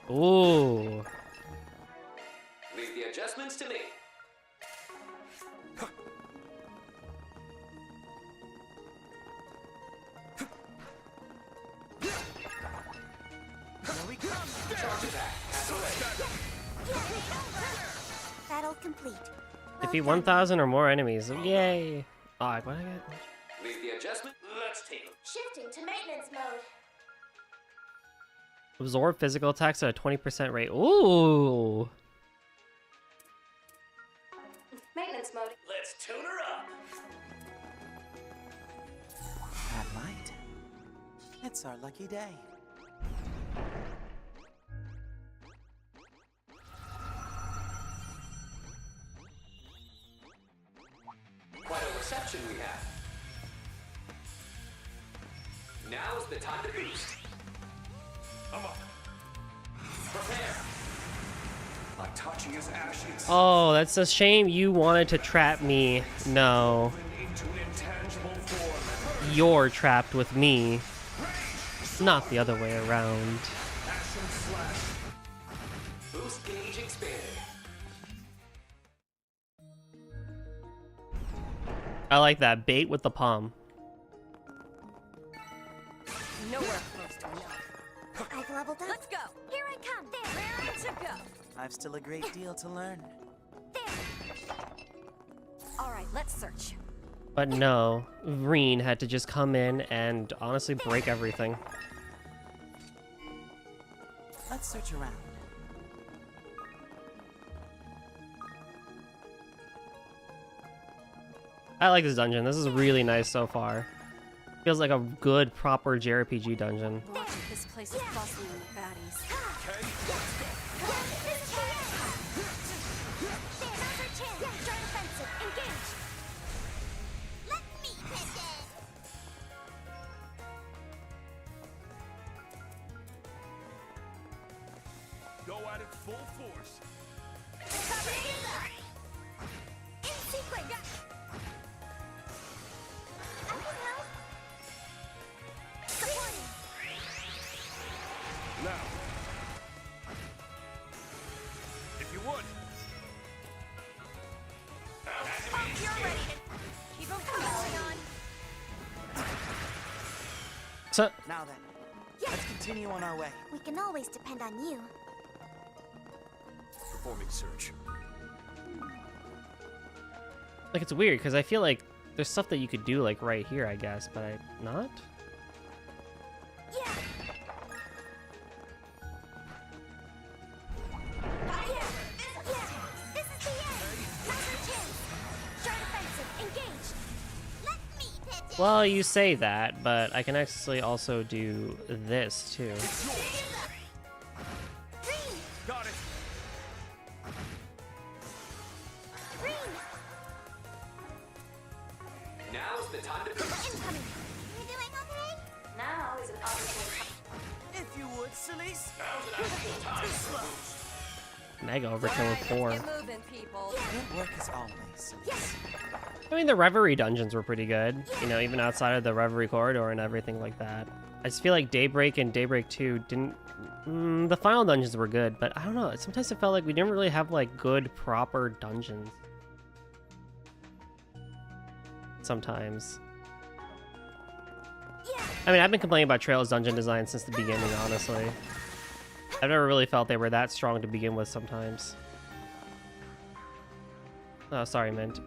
Ooh. Leave the adjustments to me. Here we come. Charge attack. Battle complete. Defeat 1,000 or more enemies. Yay. Oh, what did I get? Leave the adjustment. Let's take them. Shifting to maintenance mode. Absorb physical attacks at a 20% rate. Ooh. Maintenance mode. Let's tune her up. That might. It's our lucky day. Quite a reception we have. Now's the time to boost. I'm up. Prepare. I'm touching his ashes. Oh, that's a shame you wanted to trap me. No. Into intangible form. You're trapped with me. Not the other way around. Action slash. Boost gauge expanded. I like that. Bait with the palm. Nowhere close to enough. I've leveled up. Let's go. Here I come. There. Ready to go. I've still a great deal to learn. All right, let's search. But no, Reen had to just come in and honestly break everything. Let's search around. I like this dungeon. This is really nice so far. Feels like a good, proper JRPG dungeon. This place is bustling with baddies. Okay, let's go. Go at it full force. Now, if you would. You're ready to keep on going on. So, Now then, let's continue on our way. We can always depend on you. Performing search. like, it's weird because I feel like there's stuff that you could do like right here, I guess, but not. Yeah. This is the end. Now's our chance. Start offensive. Engage. Let me pitch it. Well, you say that, but I can actually also do this too. Got it. Now's the time to Incoming. You doing okay? Now is an opportunity. If you would, Celise. Too slow. Mega overkill with 4. Get moving, people. Good work as always, Celise. I mean, the Reverie dungeons were pretty good, you know, even outside of the Reverie corridor and everything like that. I just feel like Daybreak and Daybreak 2 didn't... the final dungeons were good, but I don't know, sometimes it felt like we didn't really have, like, good, proper dungeons. Sometimes. I mean, I've been complaining about Trails dungeon design since the beginning, honestly. I've never really felt they were that strong to begin with sometimes. Oh, sorry, Mint.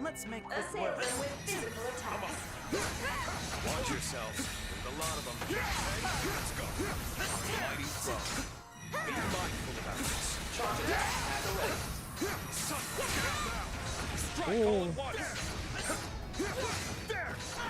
Let's make quick work. Assailant with physical attack. Watch yourselves. There's a lot of them. Okay, let's go. Mighty throw. Be mindful about this. Charge attack at the ready. Son, get out now. Strike all at once. There. There. Son.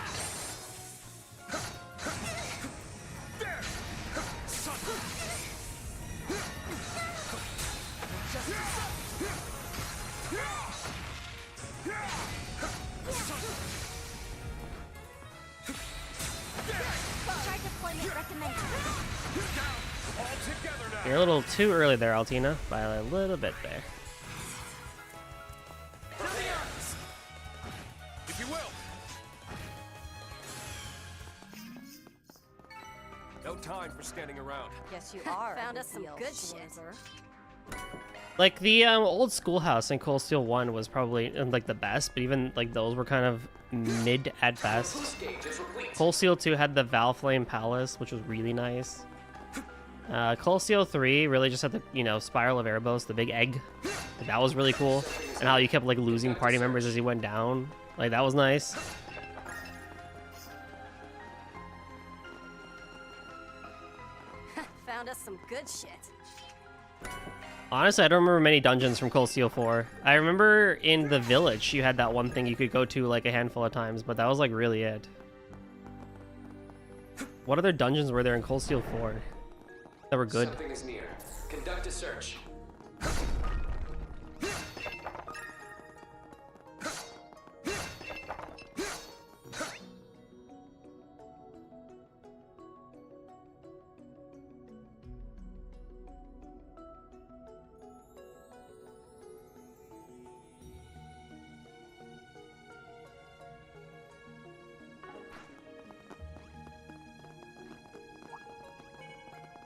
Charge deployment recommended. All together now. You're a little too early there, Altina, by a little bit there. If you will. No time for standing around. Yes, you are. Found us some good shit. Like, the old schoolhouse in Cold Steel 1 was probably, like, the best, but even, like, those were kind of mid at best. Boost gauge is complete. Cold Steel 2 had the Valflame Palace, which was really nice. Cold Steel 3 really just had the, you know, Spiral of Erebos, the big egg. Like, that was really cool. And how you kept, like, losing party members as you went down. Like, that was nice. Found us some good shit. Honestly, I don't remember many dungeons from Cold Steel 4. I remember in the village you had that one thing you could go to like a handful of times, but that was like really it. What other dungeons were there in Cold Steel 4 that were good? Something is near. Conduct a search.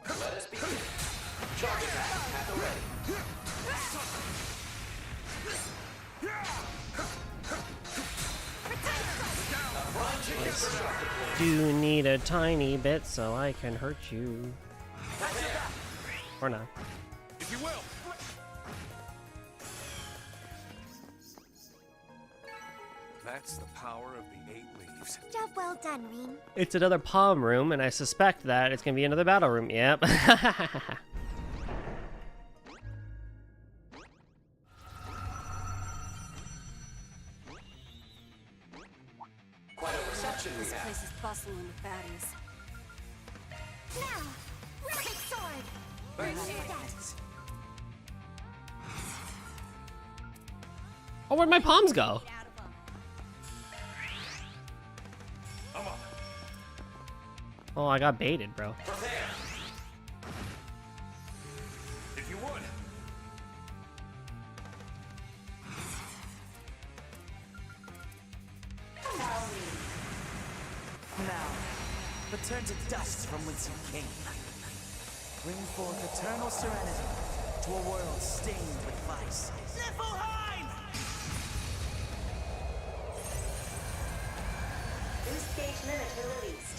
Let us begin. Charge attack at the ready. A branch infrastructure deployed. Do need a tiny bit so I can hurt you. Or not. If you will. That's the power of the 8 leaves. Job well done, Reen. It's another palm room, and I suspect that it's gonna be another battle room. Yep. This place is bustling with baddies. Now, Rabbit Sword! Appreciate that. Oh, where'd my palms go? Oh, I got baited, bro. Prepare. If you would. Now, return to dust from whence you came. Bring forth eternal serenity to a world stained with vice. Niflheim! Boost gauge limiter released.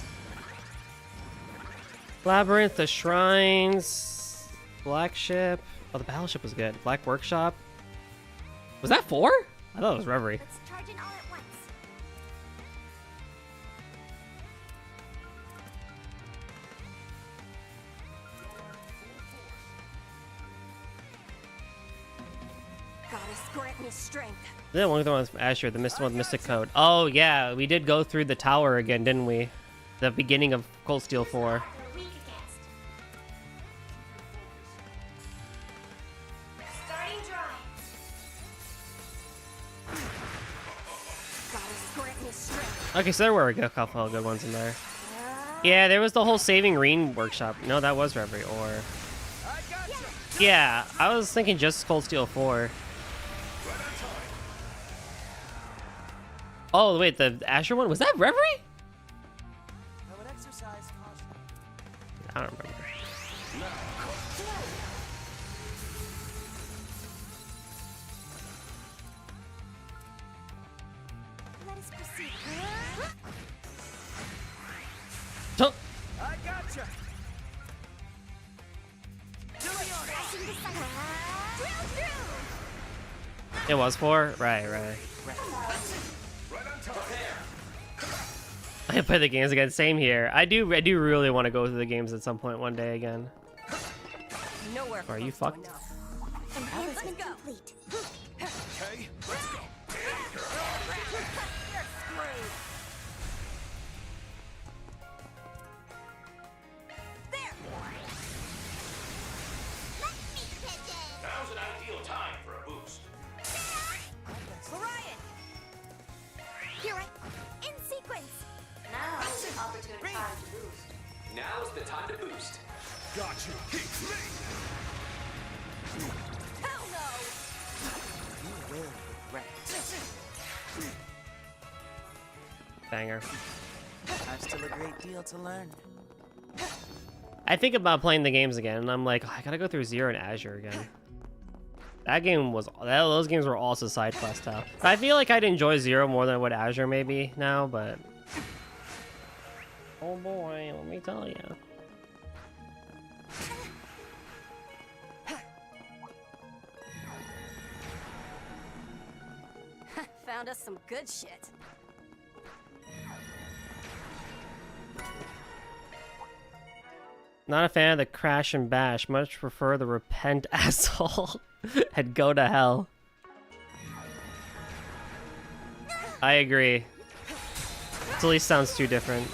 Labyrinth, the shrines, Black Ship. Oh, the battleship was good. Black Workshop. Was that 4? I thought it was Reverie. Let's charge in all at once. Goddess, grant me strength. The one with Asher, the Mystic one with Mystic Code. Oh yeah, we did go through the tower again, didn't we? The beginning of Cold Steel 4. We're weak against. Starting dry. Goddess, grant me strength. Okay, so there were a couple of good ones in there. Yeah, there was the whole Saving Reen workshop. No, that was Reverie, or... Yeah, I was thinking just Cold Steel 4. Oh, wait, the Asher one? Was that Reverie? I would exercise caution. I don't remember. Let us proceed. So, I gotcha! Crashing the sun. Drill through! it was 4? Right. I play the games again. Same here. I do really want to go through the games at some point one day again. Nowhere. Are you fucked? Enhancement complete. Okay, let's go. Now's an ideal time for a boost. Orion! Here I... In sequence! Now is the opportune time to boost. Now's the time to boost. Got you. Keep me. Hell no! You will regret it. Banger. I've still a great deal to learn. I think about playing the games again, and I'm like, oh, I gotta go through Zero and Azure again. That game was... those games were also side quest stuff. I feel like I'd enjoy Zero more than I would Azure maybe now, but... Oh boy, let me tell you. Found us some good shit. Not a fan of the Crash and Bash. Much prefer the Repent asshole and go to hell. I agree. This at least sounds too different.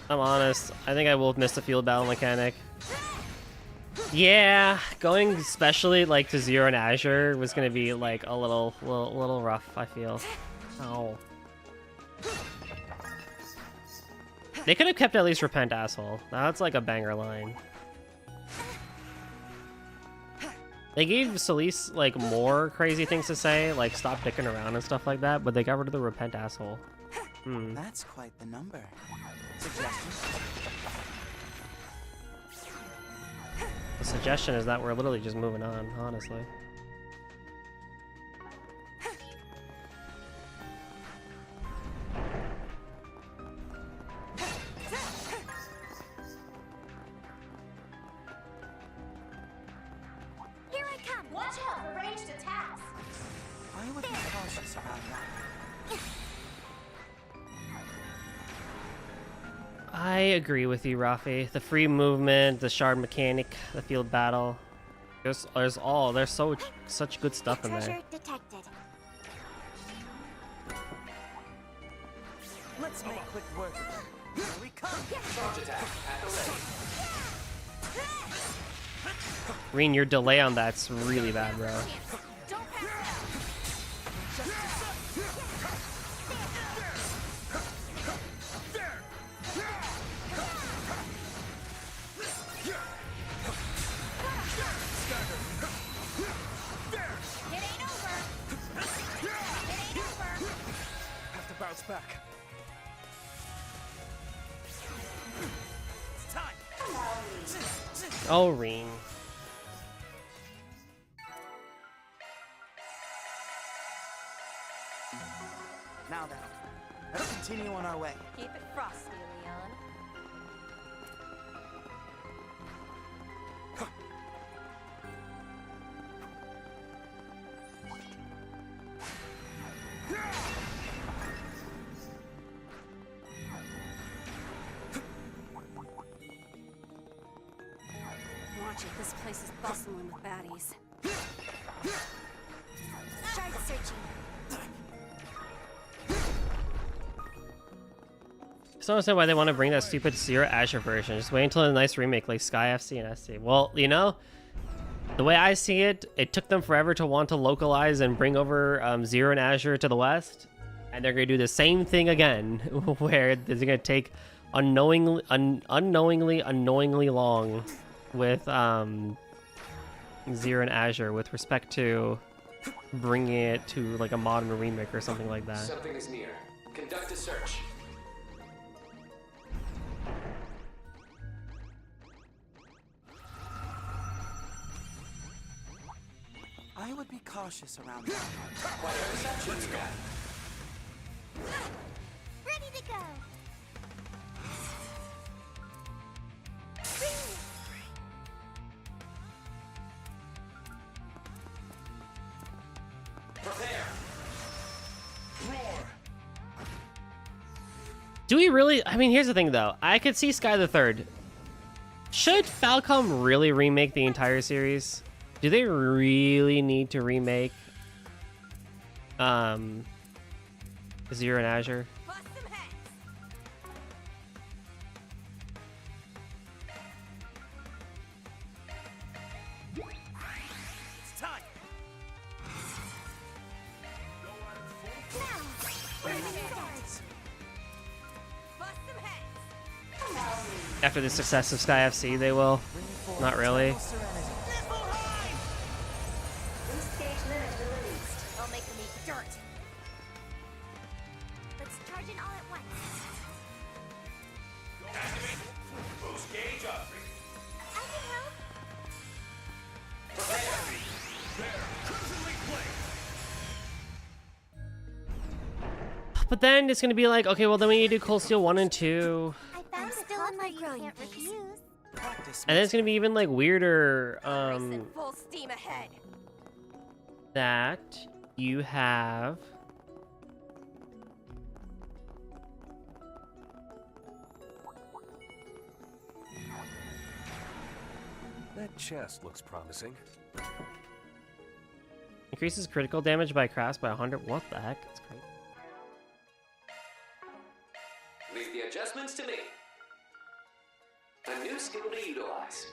I'm honest. I think I will miss the field battle mechanic. Yeah, going especially like to Zero and Azure was gonna be like a little rough. I feel. Oh. They could have kept at least Repent asshole. That's like a banger line. They gave Solis like more crazy things to say, like stop dicking around and stuff like that, but they got rid of the Repent asshole. That's quite the number. Suggestion? The suggestion is that we're literally just moving on, honestly. Here I come! Watch out for ranged attacks. I would be cautious about that. I agree with you, Rafi. The free movement, the shard mechanic, the field battle. There's such good stuff in there. Treasure detected. Let's make quick work of them. Here we come! Charge attack at the ready. Reen, your delay on that's really bad, bro. Have to bounce back. It's time! Oh, Reen. Now then, let's continue on our way. Keep it frosty, Leon. Watch it, this place is bustling with baddies. Start searching. I don't understand why they want to bring that stupid Zero Azure version. Just wait until a nice remake like Sky FC and SC. Well, you know, the way I see it, it took them forever to want to localize and bring over Zero and Azure to the West, and they're going to do the same thing again, where they're going to take unknowingly long with Zero and Azure with respect to bringing it to like a modern remake or something like that. Something is near. Conduct a search. I would be cautious around that. Quite a reception you got. Ready to go. Prepare. Roar. Do we really? I mean, here's the thing, though. I could see Sky the Third. Should Falcom really remake the entire series? Do they really need to remake Zero and Azure? Bust some heads. It's time! Bust some heads. After the success of Sky FC, they will. Not really. Boost gauge limit released. I'll make them eat dirt. Let's charge it all at once. Activate. Boost gauge up. I can help. There. Crimson League play. But then it's gonna be like, okay, well then we need to do Cold Steel 1 and 2. I found still in my growing pains. Practice And then it's gonna be even like weirder Racing full steam ahead. that you have That chest looks promising. increases critical damage by craft by 100. What the heck? That's crazy. Leave the adjustments to me. A new skill to utilize.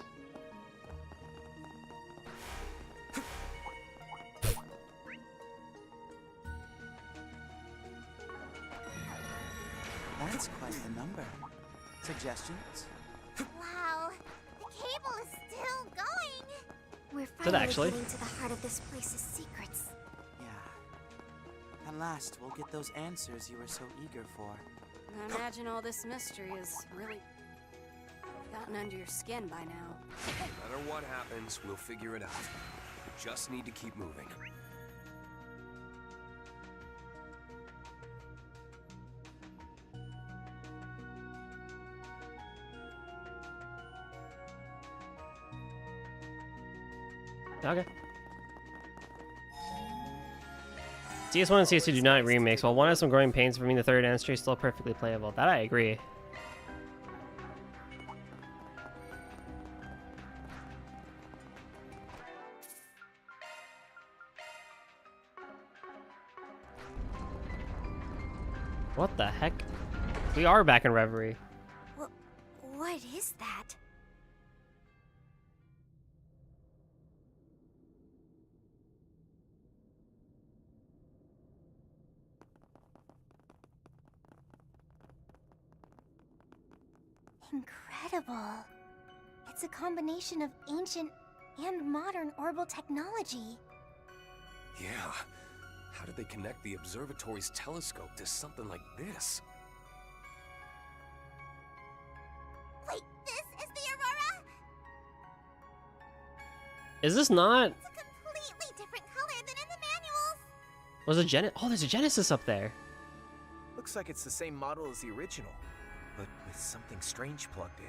That's quite the number. Suggestions? Wow, the cable is still going. We're it finally actually? getting to the heart of this place's secrets. Yeah. At last, we'll get those answers you were so eager for. I imagine all this mystery is really gotten under your skin by now. No matter what happens, we'll figure it out. We just need to keep moving. Okay. CS1 and CS2 do not remakes. While one has some growing pains, for me the third entry is still perfectly playable. That I agree. What the heck? We are back in Reverie. What is that? Incredible. It's a combination of ancient and modern orbital technology. Yeah. How did they connect the observatory's telescope to something like this? Wait, this is the Aurora? Is this not? It's a completely different color than in the manuals. Was a Gen? Oh, there's a Genesis up there. Looks like it's the same model as the original, but with something strange plugged in.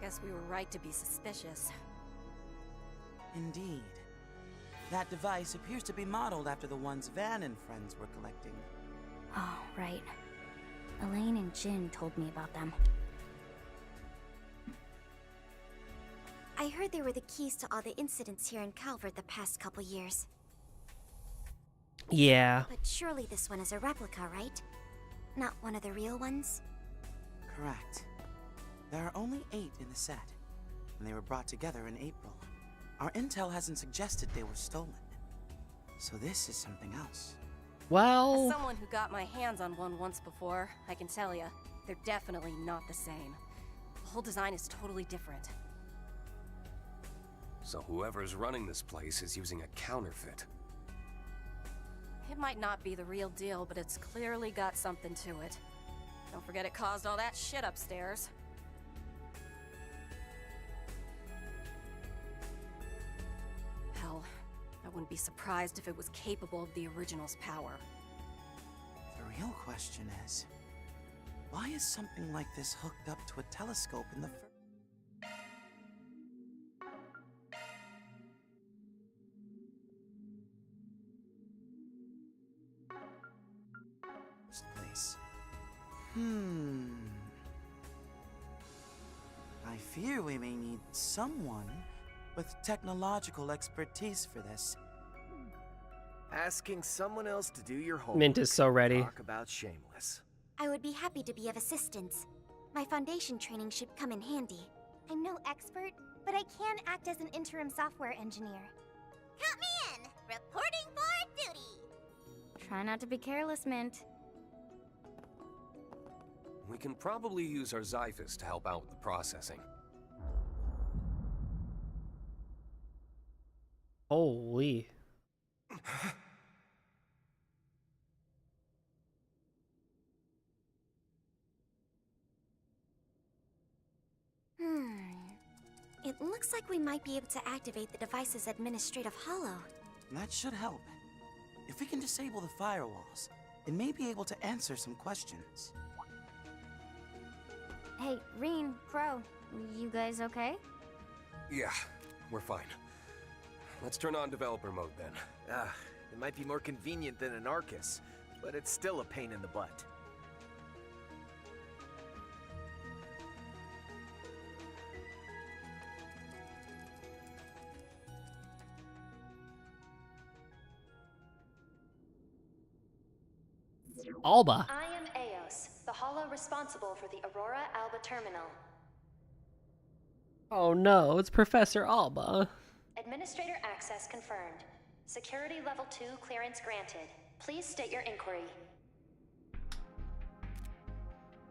Guess we were right to be suspicious. Indeed. That device appears to be modeled after the ones Van and friends were collecting. Oh, right. Elaine and Jin told me about them. I heard they were the keys to all the incidents here in Calvert the past couple years. Yeah. But surely this one is a replica, right? Not one of the real ones? Correct. There are only 8 in the set, and they were brought together in April. Our intel hasn't suggested they were stolen. So this is something else. Well... As someone who got my hands on one once before, I can tell you, they're definitely not the same. The whole design is totally different. So whoever's running this place is using a counterfeit. It might not be the real deal, but it's clearly got something to it. Don't forget it caused all that shit upstairs. Hell, I wouldn't be surprised if it was capable of the original's power. The real question is, why is something like this hooked up to a telescope in the first place? I fear we may need someone with technological expertise for this. Asking someone else to do your homework. Mint is so ready. Talk about shameless. I would be happy to be of assistance. My foundation training should come in handy. I'm no expert, but I can act as an interim software engineer. Count me in! Reporting for duty! Try not to be careless, Mint. We can probably use our Xiphus to help out with the processing. Holy. It looks like we might be able to activate the device's administrative holo. That should help. If we can disable the firewalls, it may be able to answer some questions. Hey, Reen, Crow, you guys okay? Yeah, we're fine. Let's turn on developer mode then. It might be more convenient than an Arcus, but it's still a pain in the butt. Alba. I am Eos, the holo responsible for the Aurora Alba terminal. Oh no, it's Professor Alba. Administrator access confirmed. Security level 2 clearance granted. Please state your inquiry.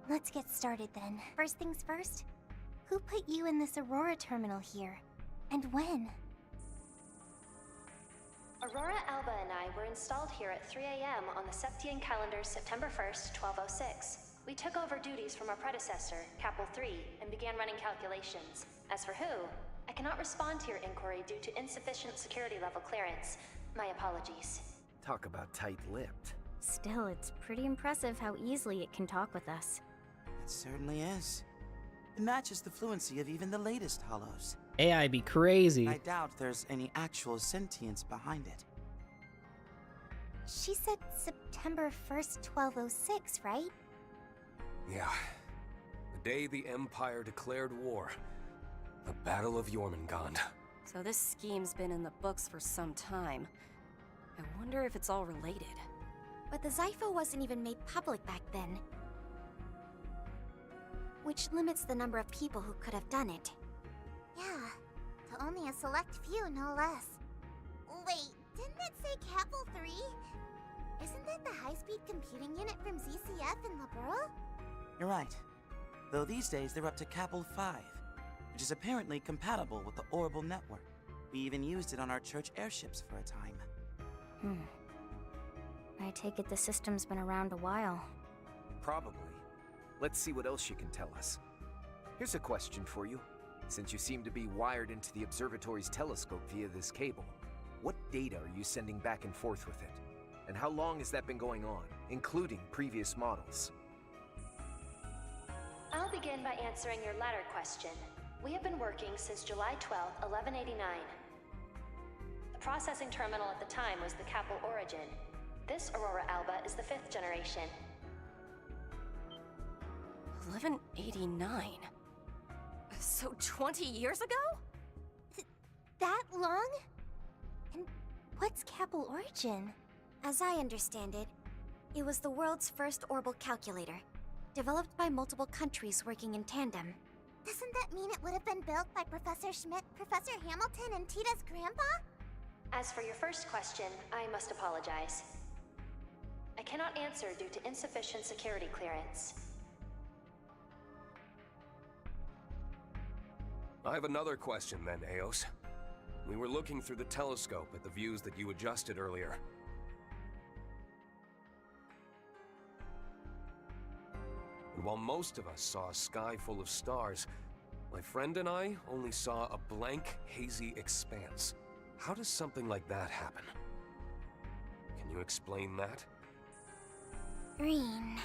Let's get started then. First things first, who put you in this Aurora terminal here? And when? Aurora Alba and I were installed here at 3 a.m. on the Septian calendar September 1st, 1206. We took over duties from our predecessor, Capel 3, and began running calculations. As for who, I cannot respond to your inquiry due to insufficient security level clearance. My apologies. Talk about tight-lipped. Still, it's pretty impressive how easily it can talk with us. It certainly is. It matches the fluency of even the latest holos. AI be crazy. I doubt there's any actual sentience behind it. She said September 1st, 1206, right? Yeah. The day the Empire declared war. The Battle of Jormungand. So this scheme's been in the books for some time. I wonder if it's all related. But the Zypho wasn't even made public back then, which limits the number of people who could have done it. Yeah, to only a select few, no less. Wait, didn't it say Capel 3? Isn't that the high-speed computing unit from ZCF in Liberl? You're right. Though these days they're up to Capel 5, which is apparently compatible with the Orbital network. We even used it on our church airships for a time. I take it the system's been around a while. Probably. Let's see what else you can tell us. Here's a question for you. Since you seem to be wired into the observatory's telescope via this cable, what data are you sending back and forth with it? And how long has that been going on, including previous models? I'll begin by answering your latter question. We have been working since July 12, 1189. The processing terminal at the time was the Capel Origin. This Aurora Alba is the 5th generation. 1189? So 20 years ago? That long? And what's Capel Origin? As I understand it, it was the world's first orbital calculator, developed by multiple countries working in tandem. Doesn't that mean it would have been built by Professor Schmidt, Professor Hamilton, and Tita's grandpa? As for your first question, I must apologize. I cannot answer due to insufficient security clearance. I have another question then, Eos. We were looking through the telescope at the views that you adjusted earlier. And while most of us saw a sky full of stars, my friend and I only saw a blank, hazy expanse. How does something like that happen? Can you explain that? Green.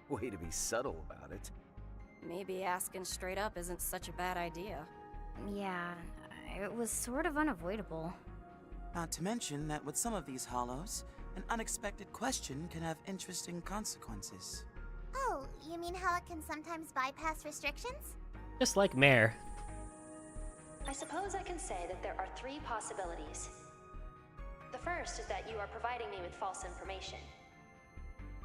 Way to be subtle about it. Maybe asking straight up isn't such a bad idea. Yeah, it was sort of unavoidable. Not to mention that with some of these hollows, an unexpected question can have interesting consequences. Oh, you mean how it can sometimes bypass restrictions? Just like Mare. I suppose I can say that there are 3 possibilities. The first is that you are providing me with false information.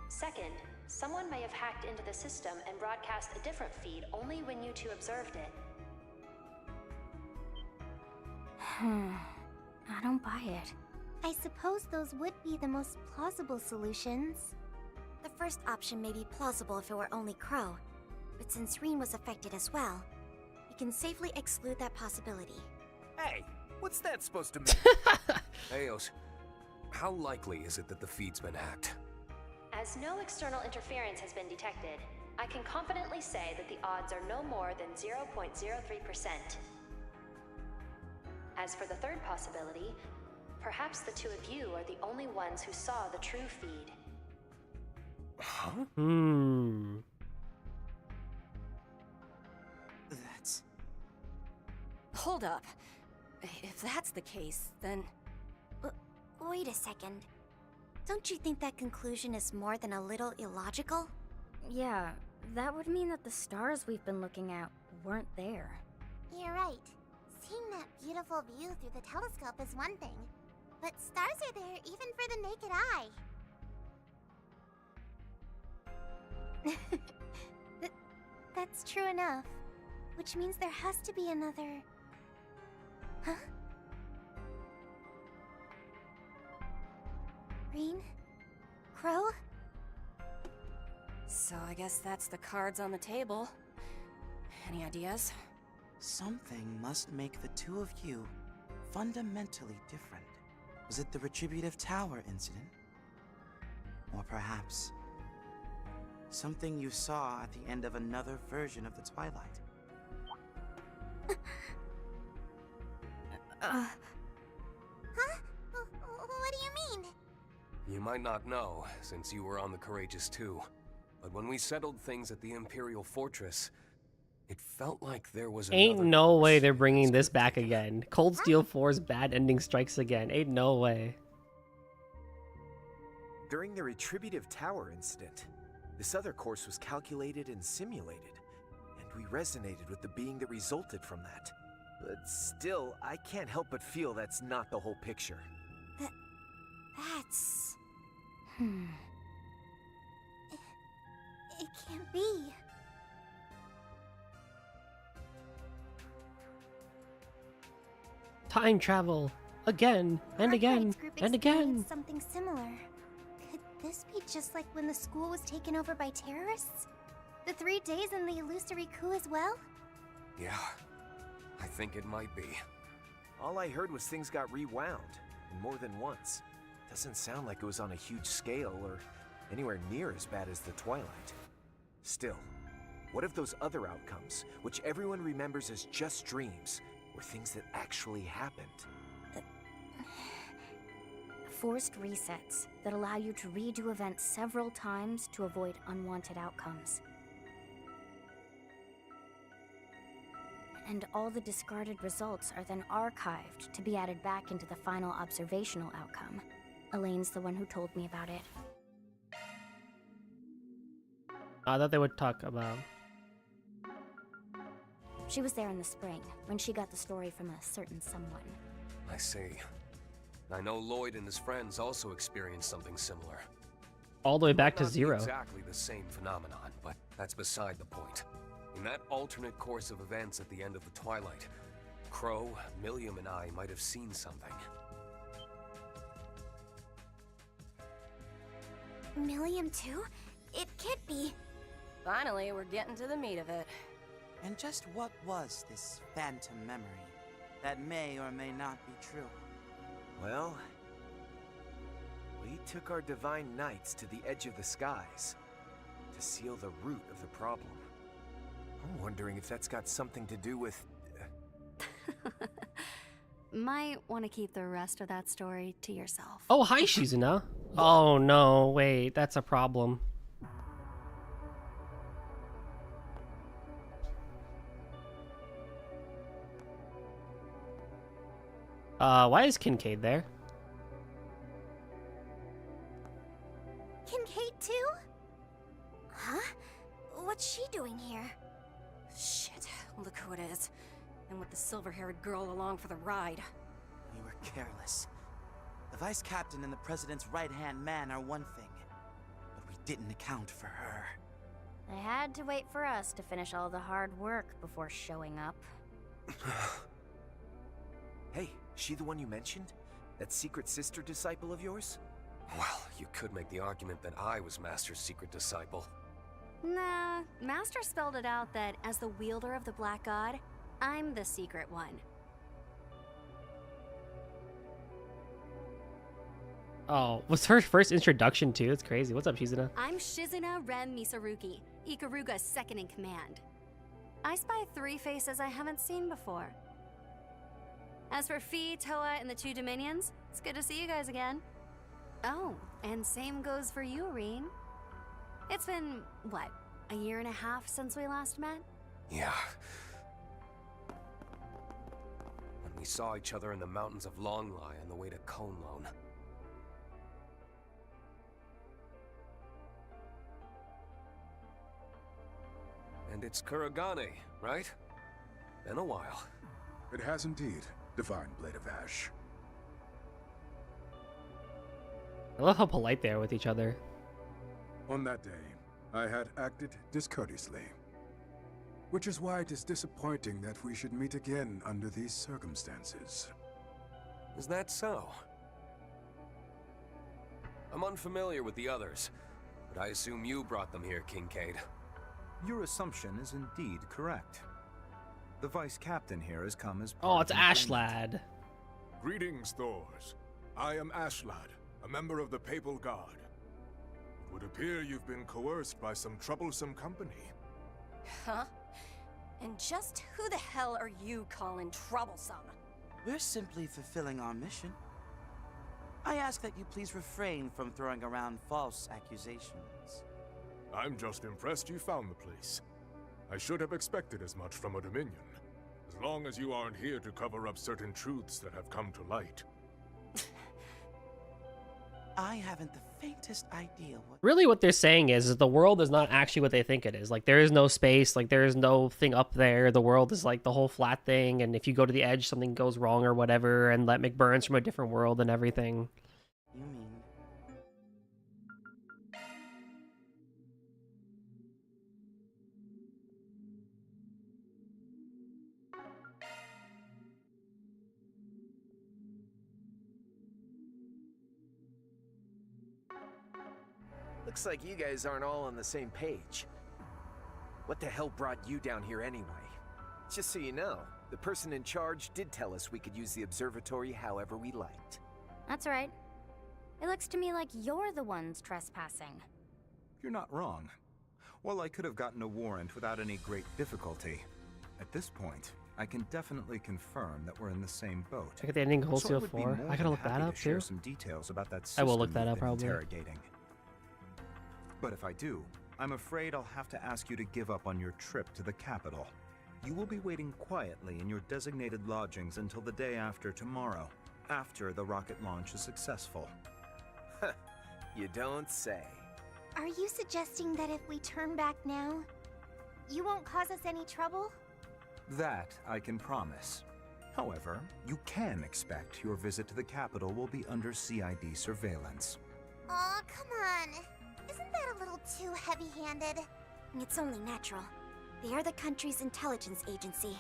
Second, someone may have hacked into the system and broadcast a different feed only when you two observed it. I don't buy it. I suppose those would be the most plausible solutions. The first option may be plausible if it were only Crow, but since Rean was affected as well, we can safely exclude that possibility. Hey, what's that supposed to mean? Eos, how likely is it that the feed's been hacked? As no external interference has been detected, I can confidently say that the odds are no more than 0.03%. As for the third possibility, perhaps the two of you are the only ones who saw the true feed. Huh? That's... Hold up. If that's the case, then... Wait a second. Don't you think that conclusion is more than a little illogical? Yeah, that would mean that the stars we've been looking at weren't there. You're right. Seeing that beautiful view through the telescope is one thing, but stars are there even for the naked eye. That's true enough. Which means there has to be another... Huh? Rean? Crow? So I guess that's the cards on the table. Any ideas? Something must make the two of you fundamentally different. Was it the Retributive Tower incident? Or perhaps something you saw at the end of another version of the Twilight? Huh? What do you mean? You might not know, since you were on the Courageous too, but when we settled things at the Imperial Fortress, it felt like there was Ain't another no way course they're bringing that was this back again. Cold Steel 4's bad ending strikes again. Ain't no way. During the Retributive Tower incident, this other course was calculated and simulated, and we resonated with the being that resulted from that. But still, I can't help but feel that's not the whole picture. That's... It can't be. Time travel again and again and again. Something similar. Could this be just like when the school was taken over by terrorists? The 3 days in the illusory coup as well? Yeah, I think it might be. All I heard was things got rewound, and more than once. Doesn't sound like it was on a huge scale or anywhere near as bad as the Twilight. Still, what if those other outcomes, which everyone remembers as just dreams, were things that actually happened? Forced resets that allow you to redo events several times to avoid unwanted outcomes. And all the discarded results are then archived to be added back into the final observational outcome. Elaine's the one who told me about it. I thought they would talk about... She was there in the spring, when she got the story from a certain someone. I see. I know Lloyd and his friends also experienced something similar. All the way back Might to not be zero. Exactly the same phenomenon, but that's beside the point. In that alternate course of events at the end of the Twilight, Crow, Milliam, and I might have seen something. Milliam too? It can't be. Finally, we're getting to the meat of it. And just what was this phantom memory that may or may not be true? Well, we took our divine knights to the edge of the skies to seal the root of the problem. I'm wondering if that's got something to do with... Might want to keep the rest of that story to yourself. Oh, hi, Shizuna. Oh, no. Wait, that's a problem. Why is Kincaid there? Kincaid too? Huh? What's she doing here? Shit, look who it is. And with the silver-haired girl along for the ride. We were careless. The vice captain and the president's right-hand man are one thing, but we didn't account for her. They had to wait for us to finish all the hard work before showing up. Hey, she the one you mentioned? That secret sister disciple of yours? Well, you could make the argument that I was Master's secret disciple. Nah, Master spelled it out that as the wielder of the Black God, I'm the secret one. Oh, was her first introduction too? It's crazy. What's up, Shizuna? I'm Shizuna Ren Misaruki, Ikaruga's second in command. I spy 3 faces I haven't seen before. As for Fi, Toa, and the 2 Dominions, it's good to see you guys again. Oh, and same goes for you, Reen. It's been, what, a year and a half since we last met? Yeah. When we saw each other in the mountains of Longlai on the way to Konlone. And it's Kuragane, right? Been a while. It has indeed, Divine Blade of Ash. I love how polite they are with each other. On that day, I had acted discourteously. Which is why it is disappointing that we should meet again under these circumstances. Is that so? I'm unfamiliar with the others, but I assume you brought them here, Kincaid. Your assumption is indeed correct. The vice captain here has come as Oh, it's Ashlad. Greetings, Thors. I am Ashlad, a member of the Papal Guard. It would appear you've been coerced by some troublesome company. Huh? And just who the hell are you calling troublesome? We're simply fulfilling our mission. I ask that you please refrain from throwing around false accusations. I'm just impressed you found the place. I should have expected as much from a Dominion, as long as you aren't here to cover up certain truths that have come to light. I haven't the faintest idea what. Really what they're saying is the world is not actually what they think it is. Like, there is no space, like there is no thing up there. The world is like the whole flat thing, and if you go to the edge, something goes wrong or whatever, and Let McBurn's from a different world and everything. You mean? Looks like you guys aren't all on the same page. What the hell brought you down here anyway? Just so you know, the person in charge did tell us we could use the observatory however we liked. That's right. It looks to me like you're the ones trespassing. You're not wrong. While I could have gotten a warrant without any great difficulty, at this point, I can definitely confirm that we're in the same boat. I got the ending So I Wholesale would be 4. more I gotta than look that happy up to share too. some details about that I will system look that you've up been probably. interrogating. But if I do, I'm afraid I'll have to ask you to give up on your trip to the capital. You will be waiting quietly in your designated lodgings until the day after tomorrow, after the rocket launch is successful. You don't say. Are you suggesting that if we turn back now, you won't cause us any trouble? That I can promise. However, you can expect your visit to the capital will be under CID surveillance. Aw, come on. Isn't that a little too heavy-handed? It's only natural. They are the country's intelligence agency.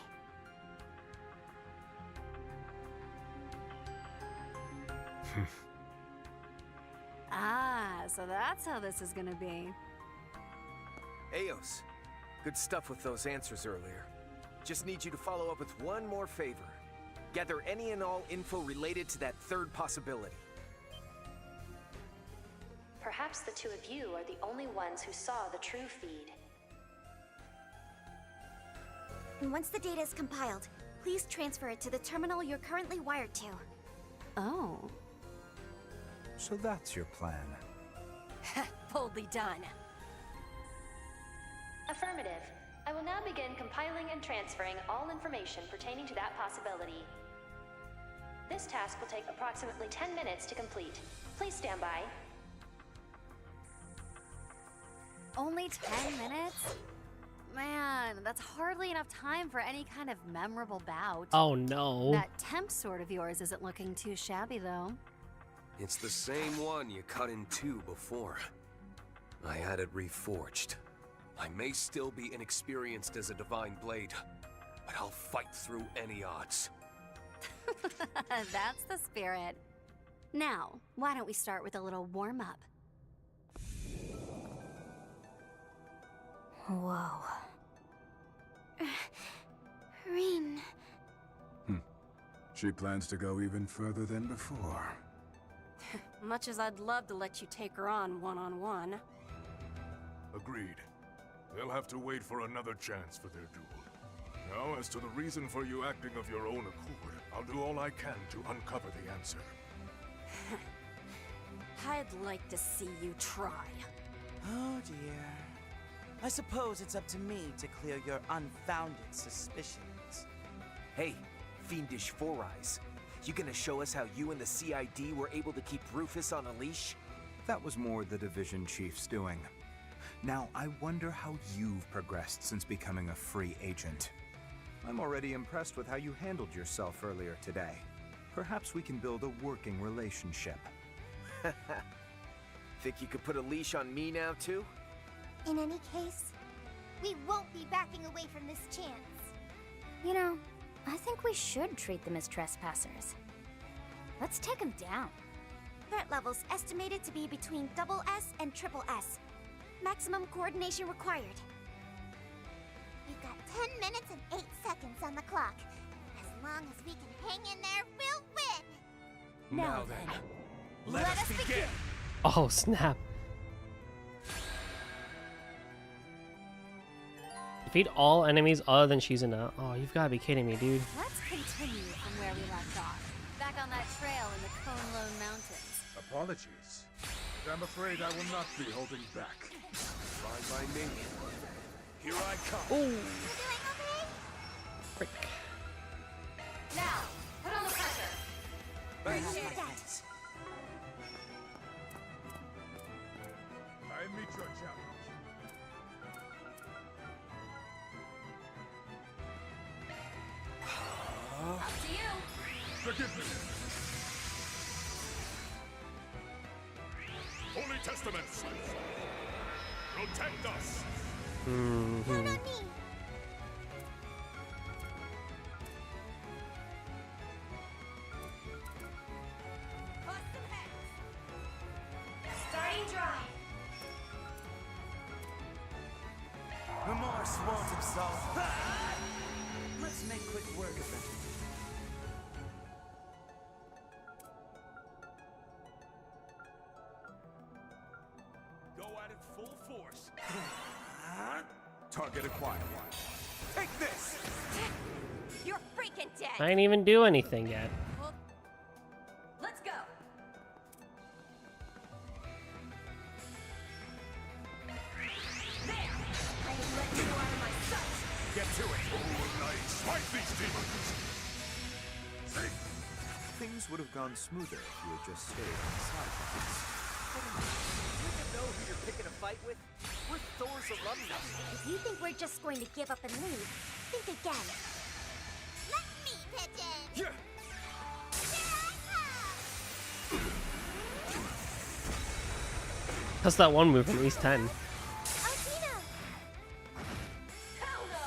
Ah, so that's how this is gonna be. Eos, good stuff with those answers earlier. Just need you to follow up with one more favor. Gather any and all info related to that third possibility. Perhaps the two of you are the only ones who saw the true feed. And once the data is compiled, please transfer it to the terminal you're currently wired to. Oh. So that's your plan. Boldly done. Affirmative. I will now begin compiling and transferring all information pertaining to that possibility. This task will take approximately 10 minutes to complete. Please stand by. Only 10 minutes? Man, that's hardly enough time for any kind of memorable bout. Oh no. That temp sword of yours isn't looking too shabby, though. It's the same one you cut in two before. I had it reforged. I may still be inexperienced as a divine blade, but I'll fight through any odds. That's the spirit. Now, why don't we start with a little warm-up? Whoa. Rin. She plans to go even further than before. Much as I'd love to let you take her on one-on-one. Agreed. They'll have to wait for another chance for their duel. Now, as to the reason for you acting of your own accord, I'll do all I can to uncover the answer. I'd like to see you try. Oh dear. I suppose it's up to me to clear your unfounded suspicions. Hey, Fiendish Four Eyes. You gonna show us how you and the CID were able to keep Rufus on a leash? That was more the division chief's doing. Now, I wonder how you've progressed since becoming a free agent. I'm already impressed with how you handled yourself earlier today. Perhaps we can build a working relationship. Think you could put a leash on me now, too? In any case, we won't be backing away from this chance. You know, I think we should treat them as trespassers. Let's take them down. Threat levels estimated to be between SS and SS. Maximum coordination required. We've got 10 minutes and 8 seconds on the clock. As long as we can hang in there, we'll win! Now then, let us begin! Oh snap. Defeat all enemies other than Shizuna. Oh, you've gotta be kidding me, dude. Let's continue from where we left off. Back on that trail in the Conelone Mountains. Apologies, but I'm afraid I will not be holding back. Fine by me. Here I come. Ooh. Frick. Now, put on the pressure. Right. meet your challenge. Up to you. Forgive me. Holy Testaments, protect us. Count on me. Bust some heads. Starting drive. Remorse won't absolve. Let's make quick work of it. Go at it full force. Target acquired. Take this! You're freaking dead. I didn't even do anything yet. Well, let's go. There. I ain't letting you out of my sight. Get to it. Oh, nice. Fight these demons. Things would have gone smoother if you had just stayed inside the house. You even know who you're picking a fight with? We're Thor's alumni. If you think we're just going to give up and leave, think again. Let me pitch in. Yeah. That's that one move from East 10. Alcina! Hell no.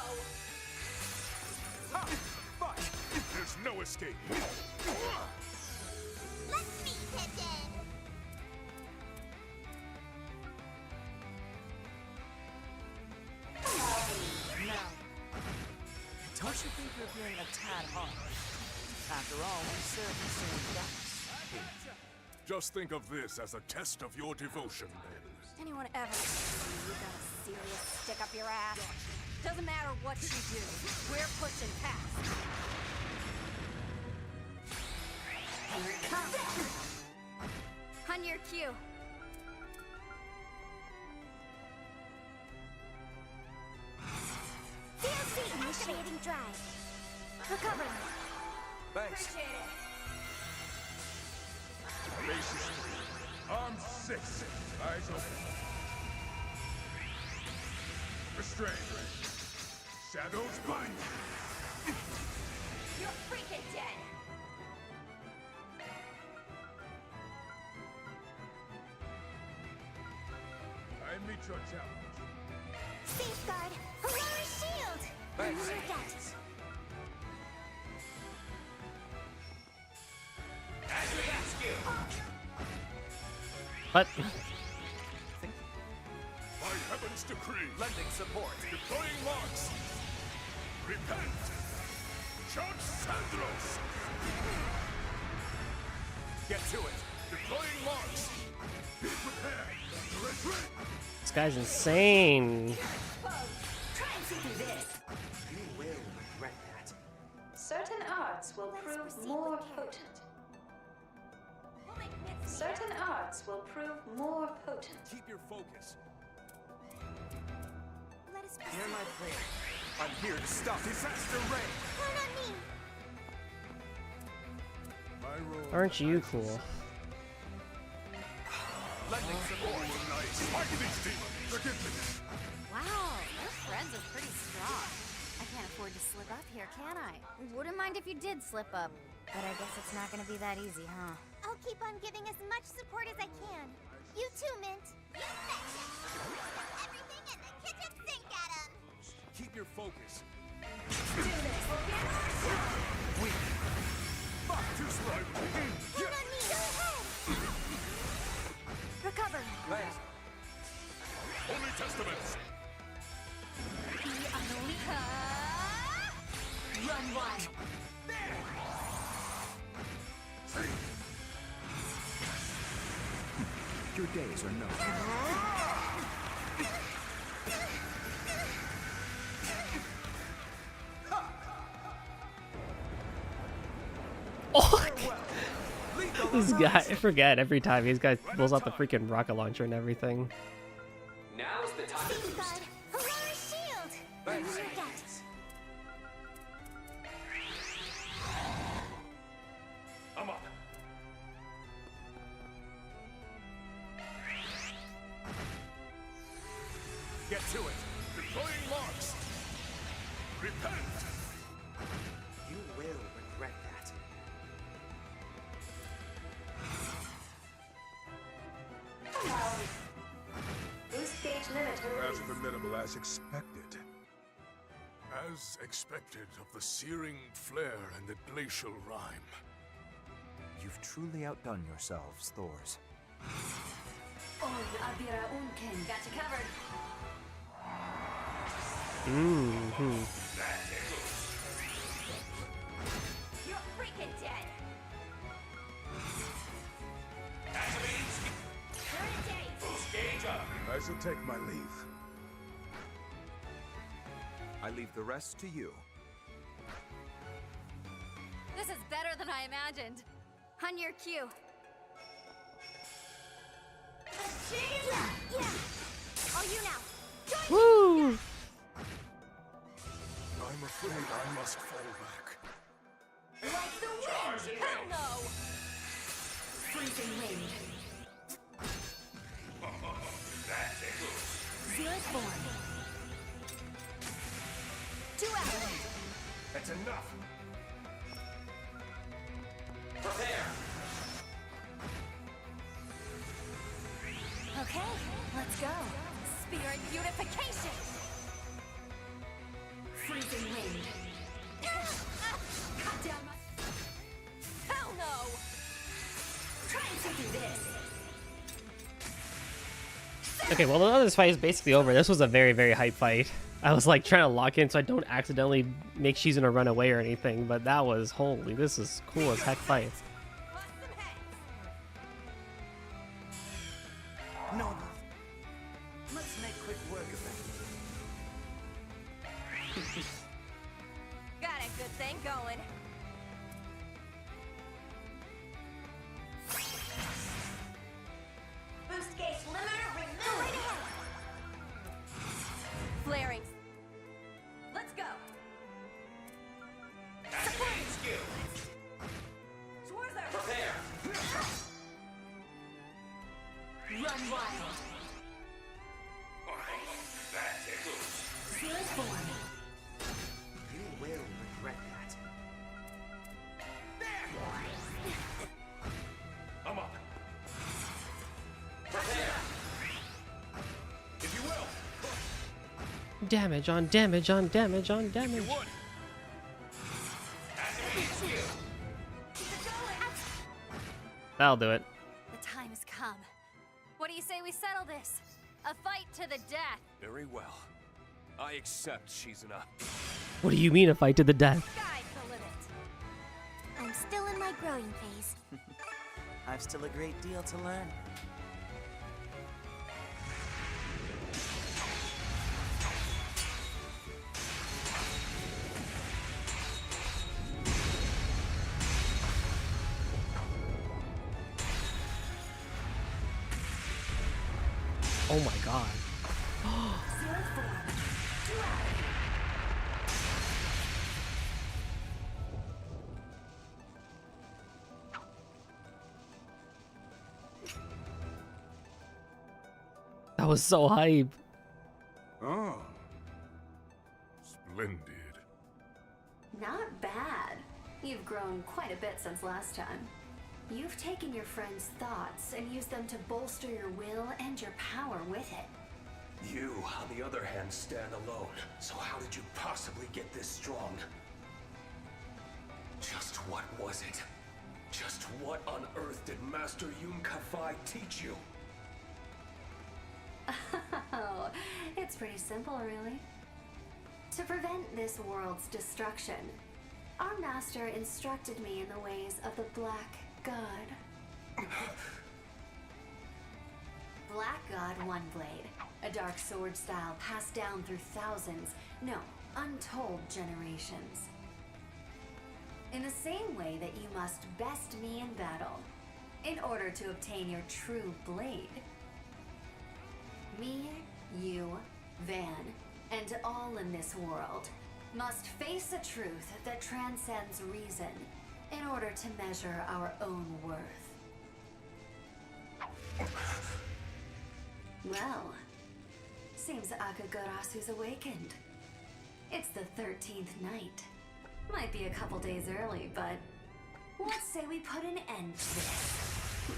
Ha! Fuck! There's no escape. Let me pitch in. Now, don't you think you're being a tad harsh? After all, we serve the same guys. Just think of this as a test of your devotion, then. Anyone ever tell you got a serious stick up your ass? Doesn't matter what you do, we're pushing past. Here it comes. On your cue. DLC initiating drive. Recover. Thanks. Appreciate it. Bases 3. Arms 6. Eyes open. Restrain. Shadows bind. You're freaking dead. I meet your challenge. Safeguard. Aurora Shield. Thanks. Forget. What? By heaven's decree. Lending support. Deploying locks. Repent. Judge Sandros. Get to it. Deploying locks. Be prepared. Retreat. This guy's insane. Try and see through this. You will regret that. Certain arts will prove more potent. We'll make bits. Certain arts will prove more potent. Keep your focus. Let us Hear my proceed. prayer. I'm here to stop disaster rain. Count on me. My role. Aren't you cool? Lending support. Nice. Fight these demons. Forgive me. Wow, your friends are pretty strong. I can't afford to slip up here, can I? Wouldn't mind if you did slip up, but I guess it's not gonna be that easy, huh? I'll keep on giving as much support as I can. You too, Mint. You betcha. Everything in the kitchen sink at 'em. Keep your focus. Weak. Fuck, too slow. Count on me. Go ahead. Recover. Thanks. Holy Testaments. Run one. Your days are numbered. Oh, this guy, I forget every time. This guy pulls out the freaking rocket launcher and everything. Now's the time to boost. Safeguard. Aurora Shield. Thanks. Forget. I'm up. You will regret that. Boost gauge limiter. As formidable as expected. As expected of the searing flare and the glacial rime. You've truly outdone yourselves, Thors. Oh, Avira Unken. Got you covered. You're freaking dead. I shall take my leave. I leave the rest to you. This is better than I imagined. On your cue. Yeah. All you now. Woo! I'm afraid I must fall back. Like the wind. Hell no. Freezing wind. Zealous born. 2 hours. That's enough. Prepare. Okay, let's go. Spirit unification. Freezing wind. Cut down my. Hell no. Try and do this. Okay, well, now this fight is basically over. This was a very, very hype fight. I was like trying to lock in so I don't accidentally make Shizuna run away or anything, but that was, holy, this is cool as heck fight. No. Let's make quick work of it. Got a good thing going. Boost gauge limiter removed. Flaring. Let's go. Activating skill. Schwarzer. Prepare. Run wild. That tickles. Zealous born. You will regret that. I'm up. Prepare. If you will. Damage on damage on damage on damage. Activating skill. That'll do it. The time has come. What do you say we settle this? A fight to the death. Very well. I accept, Shizuna. What do you mean a fight to the death? Sky's the limit. I'm still in my growing phase. I've still a great deal to learn. Oh my god. Zealous born. 2 hours. That was so hype. Oh. Splendid. Not bad. You've grown quite a bit since last time. You've taken your friends' thoughts and used them to bolster your will and your power with it. You, on the other hand, stand alone. So how did you possibly get this strong? Just what was it? Just what on earth did Master Yun Ka-Fai teach you? Oh, it's pretty simple, really. To prevent this world's destruction, our master instructed me in the ways of the Black God. Black God One Blade, a dark sword style passed down through thousands, no, untold generations. In the same way that you must best me in battle, in order to obtain your true blade. Me, you, Van, and all in this world must face a truth that transcends reason in order to measure our own worth. Well, seems Akagarasu's awakened. It's the 13th night. Might be a couple days early, but let's say we put an end to this.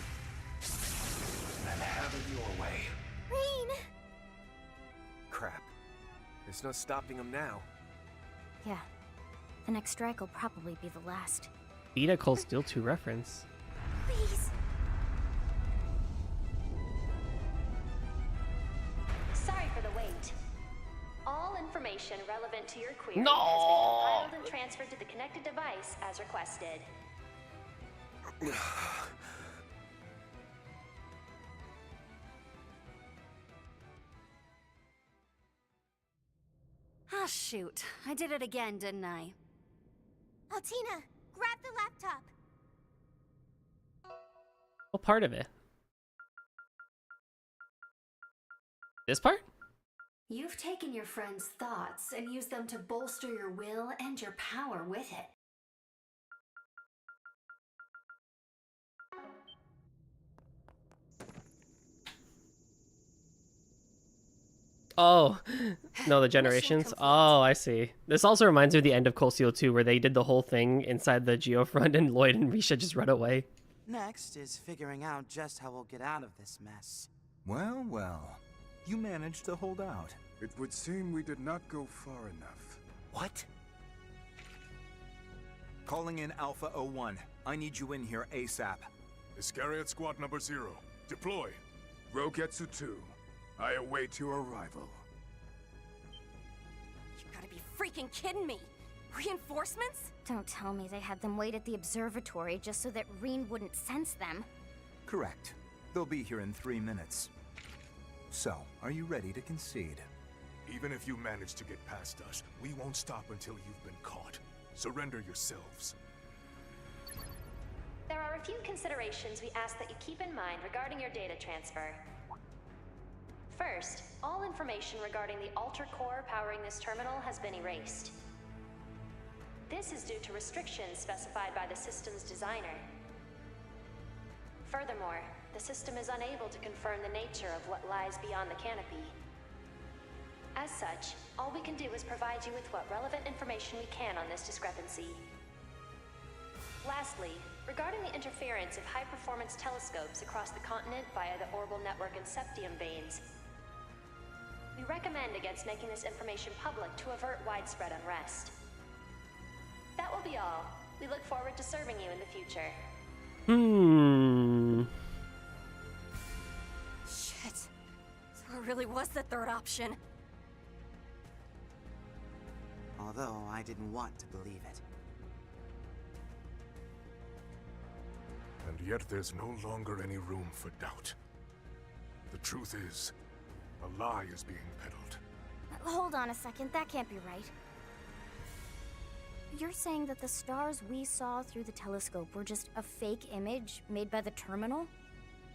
Then have it your way. Rean! Crap. There's no stopping him now. Yeah. The next strike will probably be the last. Vita Cold Steel 2 reference. Please. Sorry for the wait. All information relevant to your query No! has been compiled and transferred to the connected device as requested. Ah, shoot. I did it again, didn't I? Altina, grab the laptop. What part of it? This part? You've taken your friend's thoughts and used them to bolster your will and your power with it. Oh, no, the generations. Oh, I see. This also reminds me of the end of Cold Steel 2, where they did the whole thing inside the Geofront and Lloyd and Risha just run away. Next is figuring out just how we'll get out of this mess. Well, well. You managed to hold out. It would seem we did not go far enough. What? Calling in Alpha 01. I need you in here ASAP. Iscariot Squad number 0. Deploy. Rogetsu 2. I await your arrival. You gotta be freaking kidding me! Reinforcements? Don't tell me they had them wait at the observatory just so that Rean wouldn't sense them. Correct. They'll be here in 3 minutes. So, are you ready to concede? Even if you manage to get past us, we won't stop until you've been caught. Surrender yourselves. There are a few considerations we ask that you keep in mind regarding your data transfer. First, all information regarding the Alter Core powering this terminal has been erased. This is due to restrictions specified by the system's designer. Furthermore, the system is unable to confirm the nature of what lies beyond the canopy. As such, all we can do is provide you with what relevant information we can on this discrepancy. Lastly, regarding the interference of high-performance telescopes across the continent via the Orbital Network and Septium veins, we recommend against making this information public to avert widespread unrest. That will be all. We look forward to serving you in the future. Shit. So it really was the third option. Although I didn't want to believe it. And yet there's no longer any room for doubt. The truth is, a lie is being peddled. Hold on a second, that can't be right. You're saying that the stars we saw through the telescope were just a fake image made by the terminal?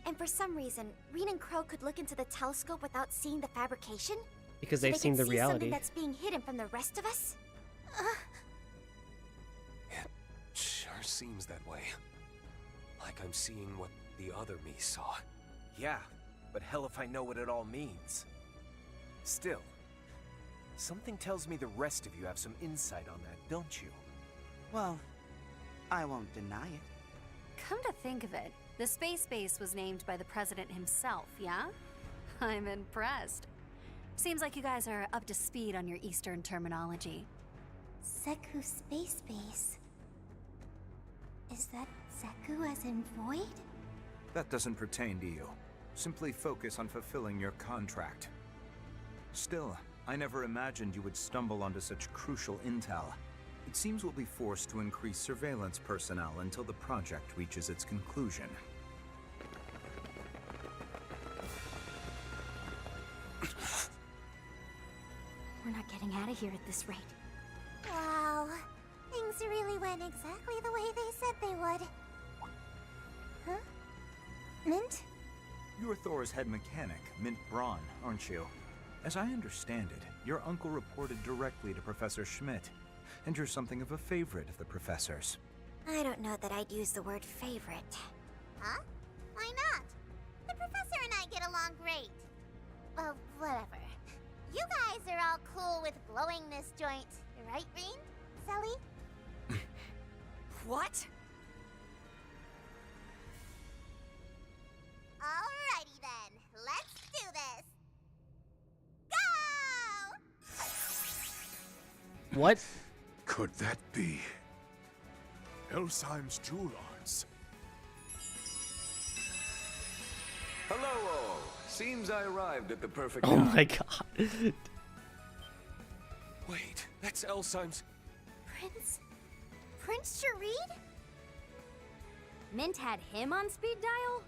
And for some reason, Rean and Crow could look into the telescope without seeing the fabrication? Because So they've they seen could the see reality. something that's being hidden from the rest of us? It sure seems that way. Like I'm seeing what the other me saw. Yeah, but hell if I know what it all means. Still, something tells me the rest of you have some insight on that, don't you? Well, I won't deny it. Come to think of it, the space base was named by the president himself, yeah? I'm impressed. Seems like you guys are up to speed on your Eastern terminology. Zeku Space Base. Is that Zeku as in void? That doesn't pertain to you. Simply focus on fulfilling your contract. Still, I never imagined you would stumble onto such crucial intel. It seems we'll be forced to increase surveillance personnel until the project reaches its conclusion. We're not getting out of here at this rate. Wow. Things really went exactly the way they said they would. Huh? Mint? You're Thor's head mechanic, Mint Braun, aren't you? As I understand it, your uncle reported directly to Professor Schmidt, and you're something of a favorite of the professor's. I don't know that I'd use the word favorite. Huh? Why not? The professor and I get along great. Well, whatever. You guys are all cool with blowing this joint, right, Rean? Sully? What? Alrighty then, let's do this. Go! What? Could that be Elsheim's jewel arts? Hello all. Seems I arrived at the perfect Oh time. my god. Wait, that's Elsheim's. Prince Sharid? Mint had him on speed dial?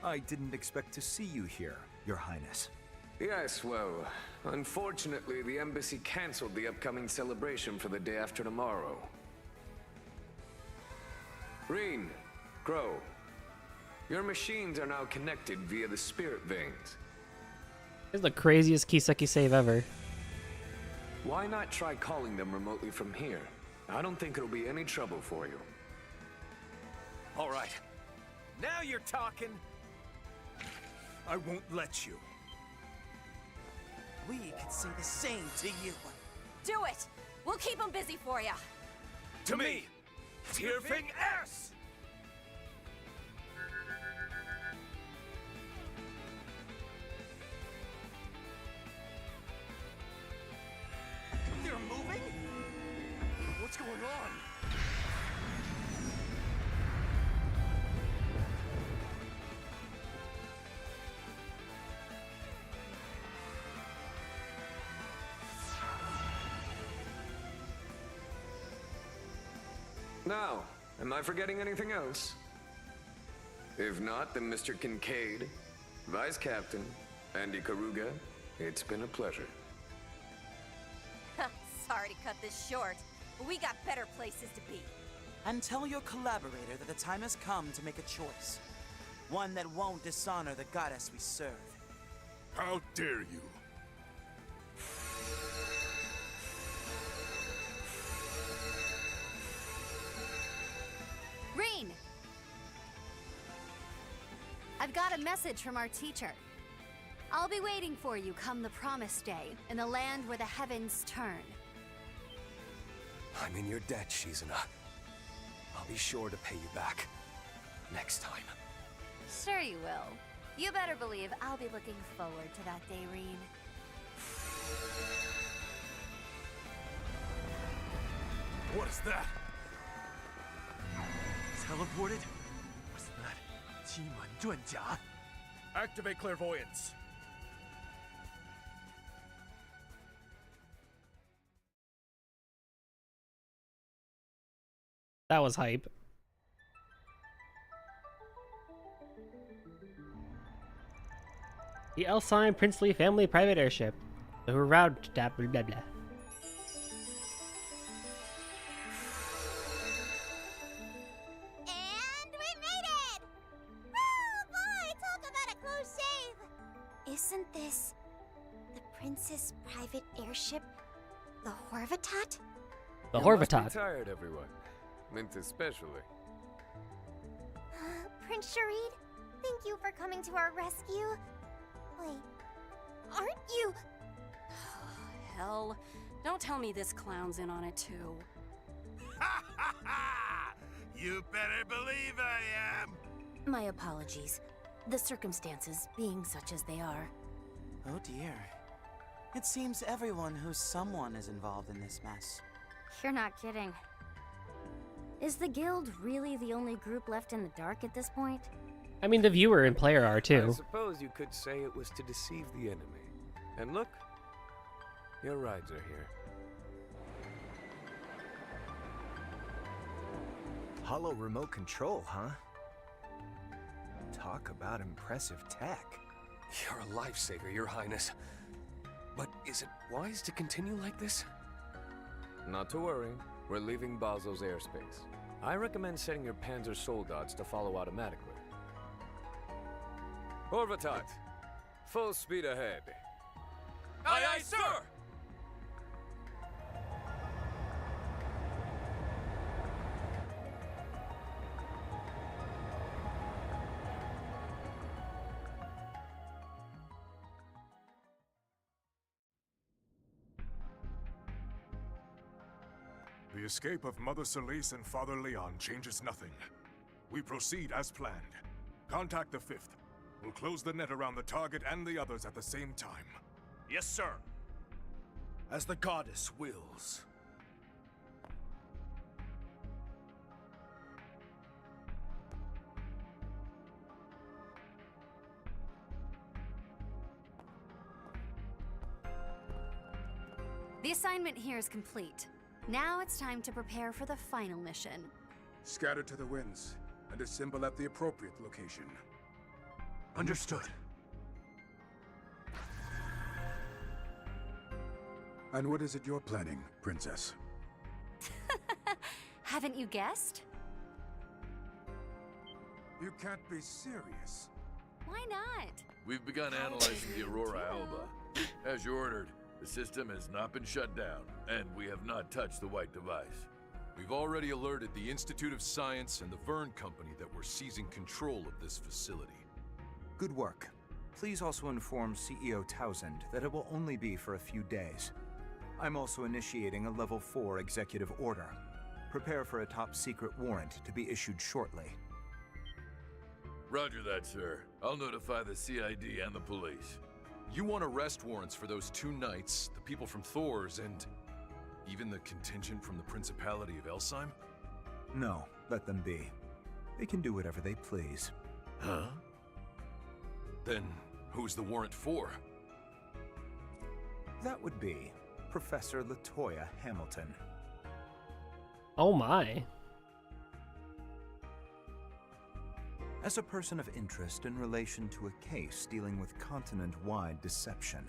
I didn't expect to see you here, Your Highness. Yes, well, unfortunately, the embassy canceled the upcoming celebration for the day after tomorrow. Rean, Crow, your machines are now connected via the spirit veins. This is the craziest Kiseki save ever. Why not try calling them remotely from here? I don't think it'll be any trouble for you. All right. Now you're talking. I won't let you. We could say the same to you. Do it! We'll keep them busy for you. To me, Tearfing S! They're moving? What's going on? Now, am I forgetting anything else? If not, then Mr. Kincaid, Vice Captain, and Ikaruga, it's been a pleasure. Sorry to cut this short, but we got better places to be. And tell your collaborator that the time has come to make a choice. One that won't dishonor the goddess we serve. How dare you? Rean! I've got a message from our teacher. I'll be waiting for you come the promised day, in the land where the heavens turn. I'm in your debt, Shizuna. I'll be sure to pay you back. Next time. Sure you will. You better believe I'll be looking forward to that day, Rean. What is that? Teleported? Wasn't that Qi Man Zhuanjia? Activate clairvoyance. That was hype. The Elsheim Princely Family Private Airship. The Hurrah blah blah blah. And we made it! Oh boy, talk about a close shave! Isn't this the Princess Private Airship, the Horvatat? The You Horvatat. must be tired, everyone. Mint especially. Prince Sharid, thank you for coming to our rescue. Wait, aren't you? Hell, don't tell me this clown's in on it too. You better believe I am! My apologies. The circumstances being such as they are. Oh dear. It seems everyone who's someone is involved in this mess. You're not kidding. Is the guild really the only group left in the dark at this point? I mean, the viewer and player are I too. suppose you could say it was to deceive the enemy. And look, your rides are here. Hollow remote control, huh? Talk about impressive tech. You're a lifesaver, Your Highness. But is it wise to continue like this? Not to worry. We're leaving Basel's airspace. I recommend setting your Panzer Soldats to follow automatically. Horvatat, full speed ahead. Aye, aye, sir! The escape of Mother Solis and Father Leon changes nothing. We proceed as planned. Contact the 5th. We'll close the net around the target and the others at the same time. Yes, sir. As the goddess wills. The assignment here is complete. Now it's time to prepare for the final mission. Scatter to the winds and assemble at the appropriate location. Understood. And what is it you're planning, Princess? Haven't you guessed? You can't be serious. Why not? We've begun analyzing the Aurora Alba. As you ordered, the system has not been shut down, and we have not touched the white device. We've already alerted the Institute of Science and the Vern Company that we're seizing control of this facility. Good work. Please also inform CEO Townsend that it will only be for a few days. I'm also initiating a Level 4 executive order. Prepare for a top-secret warrant to be issued shortly. Roger that, sir. I'll notify the CID and the police. You want arrest warrants for those 2 knights, the people from Thor's, and even the contingent from the Principality of Elsheim? No, let them be. They can do whatever they please. Huh? Then who's the warrant for? That would be Professor Latoya Hamilton. Oh my. As a person of interest in relation to a case dealing with continent-wide deception.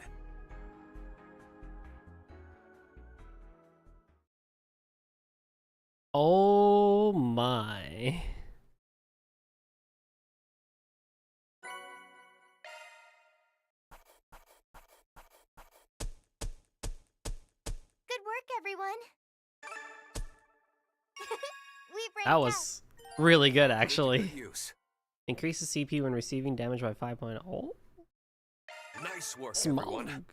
Oh my. Good work, everyone. That was really good, actually. Increases CP when receiving damage by 5.0. Nice work, Small. everyone.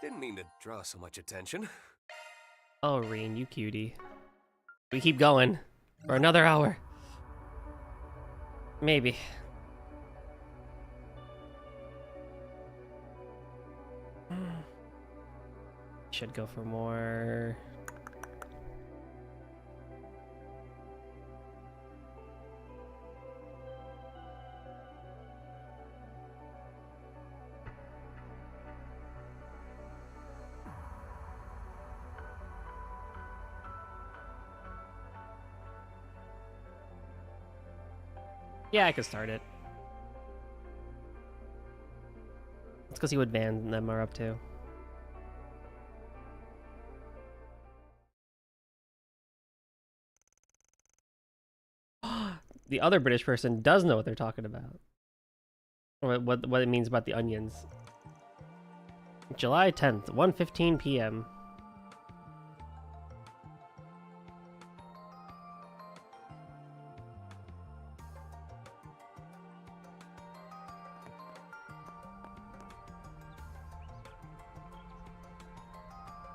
Didn't mean to draw so much attention. Oh, Reen, you cutie. We keep going for another hour. Maybe. Should go for more. Yeah, I could start it. Let's go see what Van them are up to. The other British person does know what they're talking about. What it means about the onions. July 10th, 1:15 p.m.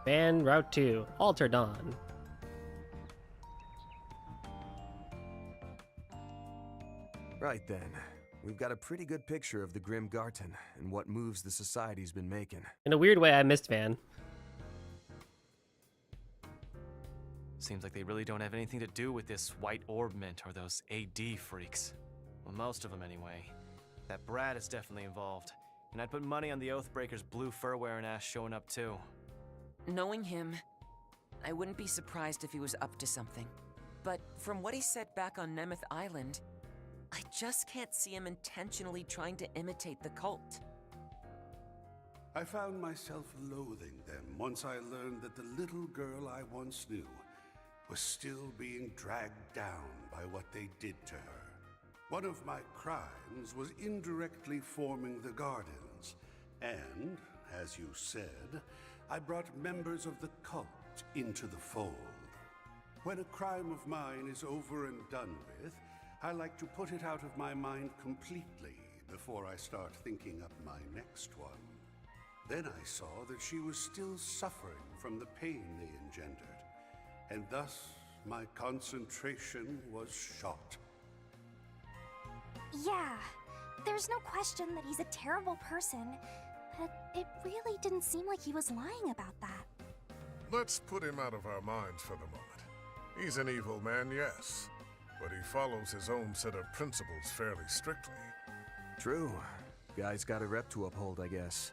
Van Route 2, Alter Dawn. Right then. We've got a pretty good picture of the Grim Garten and what moves the Society's been making. In a weird way, I missed Van. Seems like they really don't have anything to do with this White Orb Mint or those AD freaks. Well, most of them anyway. That Brad is definitely involved. And I'd put money on the Oathbreaker's blue fur-wearing ass showing up too. Knowing him, I wouldn't be surprised if he was up to something. But from what he said back on Nemeth Island, I just can't see him intentionally trying to imitate the cult. I found myself loathing them once I learned that the little girl I once knew was still being dragged down by what they did to her. One of my crimes was indirectly forming the Gardens, and, as you said, I brought members of the cult into the fold. When a crime of mine is over and done with, I like to put it out of my mind completely before I start thinking up my next one. Then I saw that she was still suffering from the pain they engendered, and thus my concentration was shot. Yeah, there's no question that he's a terrible person, but it really didn't seem like he was lying about that. Let's put him out of our minds for the moment. He's an evil man, yes, but he follows his own set of principles fairly strictly. True. Guy's got a rep to uphold, I guess.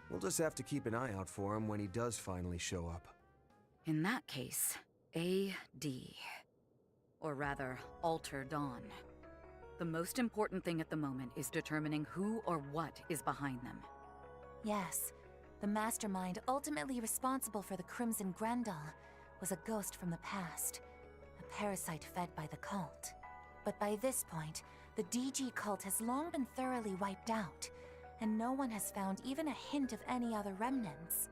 We'll just have to keep an eye out for him when he does finally show up. In that case, A.D. Or rather, Alter Dawn. The most important thing at the moment is determining who or what is behind them. Yes, the mastermind ultimately responsible for the Crimson Grendel was a ghost from the past, a parasite fed by the cult. But by this point, the DG cult has long been thoroughly wiped out, and no one has found even a hint of any other remnants.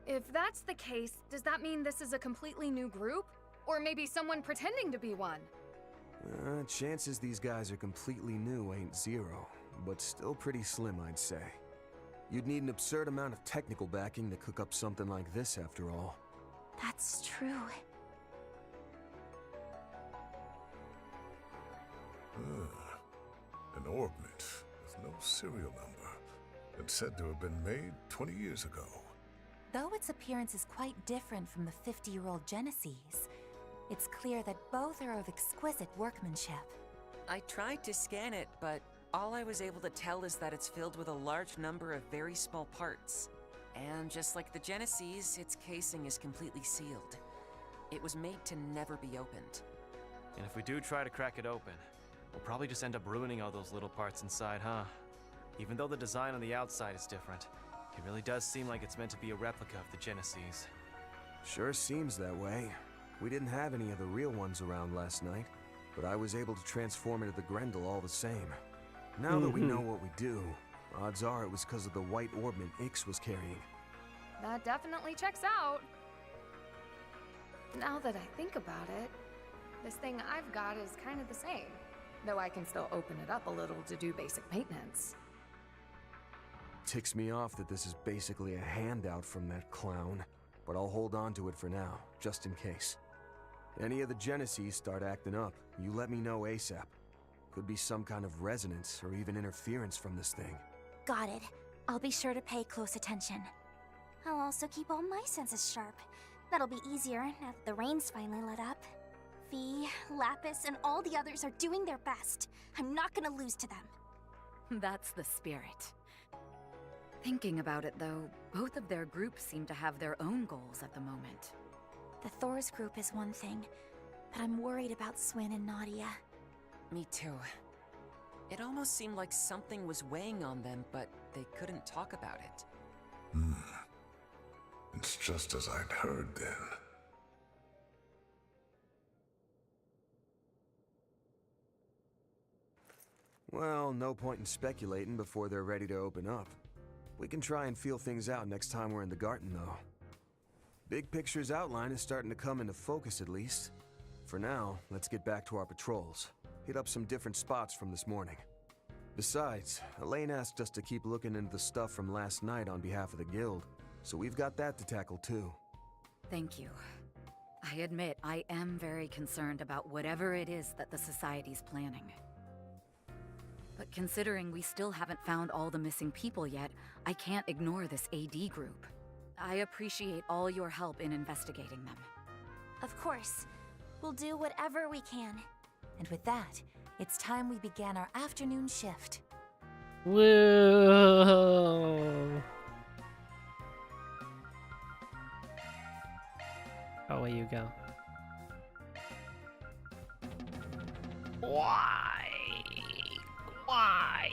If that's the case, does that mean this is a completely new group? Or maybe someone pretending to be one? Chances these guys are completely new ain't zero, but still pretty slim, I'd say. You'd need an absurd amount of technical backing to cook up something like this, after all. That's true. An orbment with no serial number, and said to have been made 20 years ago. Though its appearance is quite different from the 50-year-old Genesis, it's clear that both are of exquisite workmanship. I tried to scan it, but all I was able to tell is that it's filled with a large number of very small parts. And just like the Genesis, its casing is completely sealed. It was made to never be opened. And if we do try to crack it open, we'll probably just end up ruining all those little parts inside, huh? Even though the design on the outside is different, it really does seem like it's meant to be a replica of the Genesis. Sure seems that way. We didn't have any of the real ones around last night, but I was able to transform into the Grendel all the same. Now that we know what we do, odds are it was because of the white orbment Ix was carrying. That definitely checks out. Now that I think about it, this thing I've got is kind of the same, though I can still open it up a little to do basic maintenance. Ticks me off that this is basically a handout from that clown, but I'll hold on to it for now, just in case. Any of the Genesis start acting up, you let me know ASAP. Could be some kind of resonance or even interference from this thing. Got it. I'll be sure to pay close attention. I'll also keep all my senses sharp. That'll be easier now that the rain's finally let up. V, Lapis, and all the others are doing their best. I'm not gonna lose to them. That's the spirit. Thinking about it though, both of their groups seem to have their own goals at the moment. The Thor's group is one thing, but I'm worried about Swin and Nadia. Me too. It almost seemed like something was weighing on them, but they couldn't talk about it. It's just as I'd heard then. Well, no point in speculating before they're ready to open up. We can try and feel things out next time we're in the garden, though. Big picture's outline is starting to come into focus, at least. For now, let's get back to our patrols. Hit up some different spots from this morning. Besides, Elaine asked us to keep looking into the stuff from last night on behalf of the guild, so we've got that to tackle too. Thank you. I admit I am very concerned about whatever it is that the Society's planning. But considering we still haven't found all the missing people yet, I can't ignore this AD group. I appreciate all your help in investigating them. Of course. We'll do whatever we can. And with that, it's time we began our afternoon shift. Whoa! Away you go. Why? Why?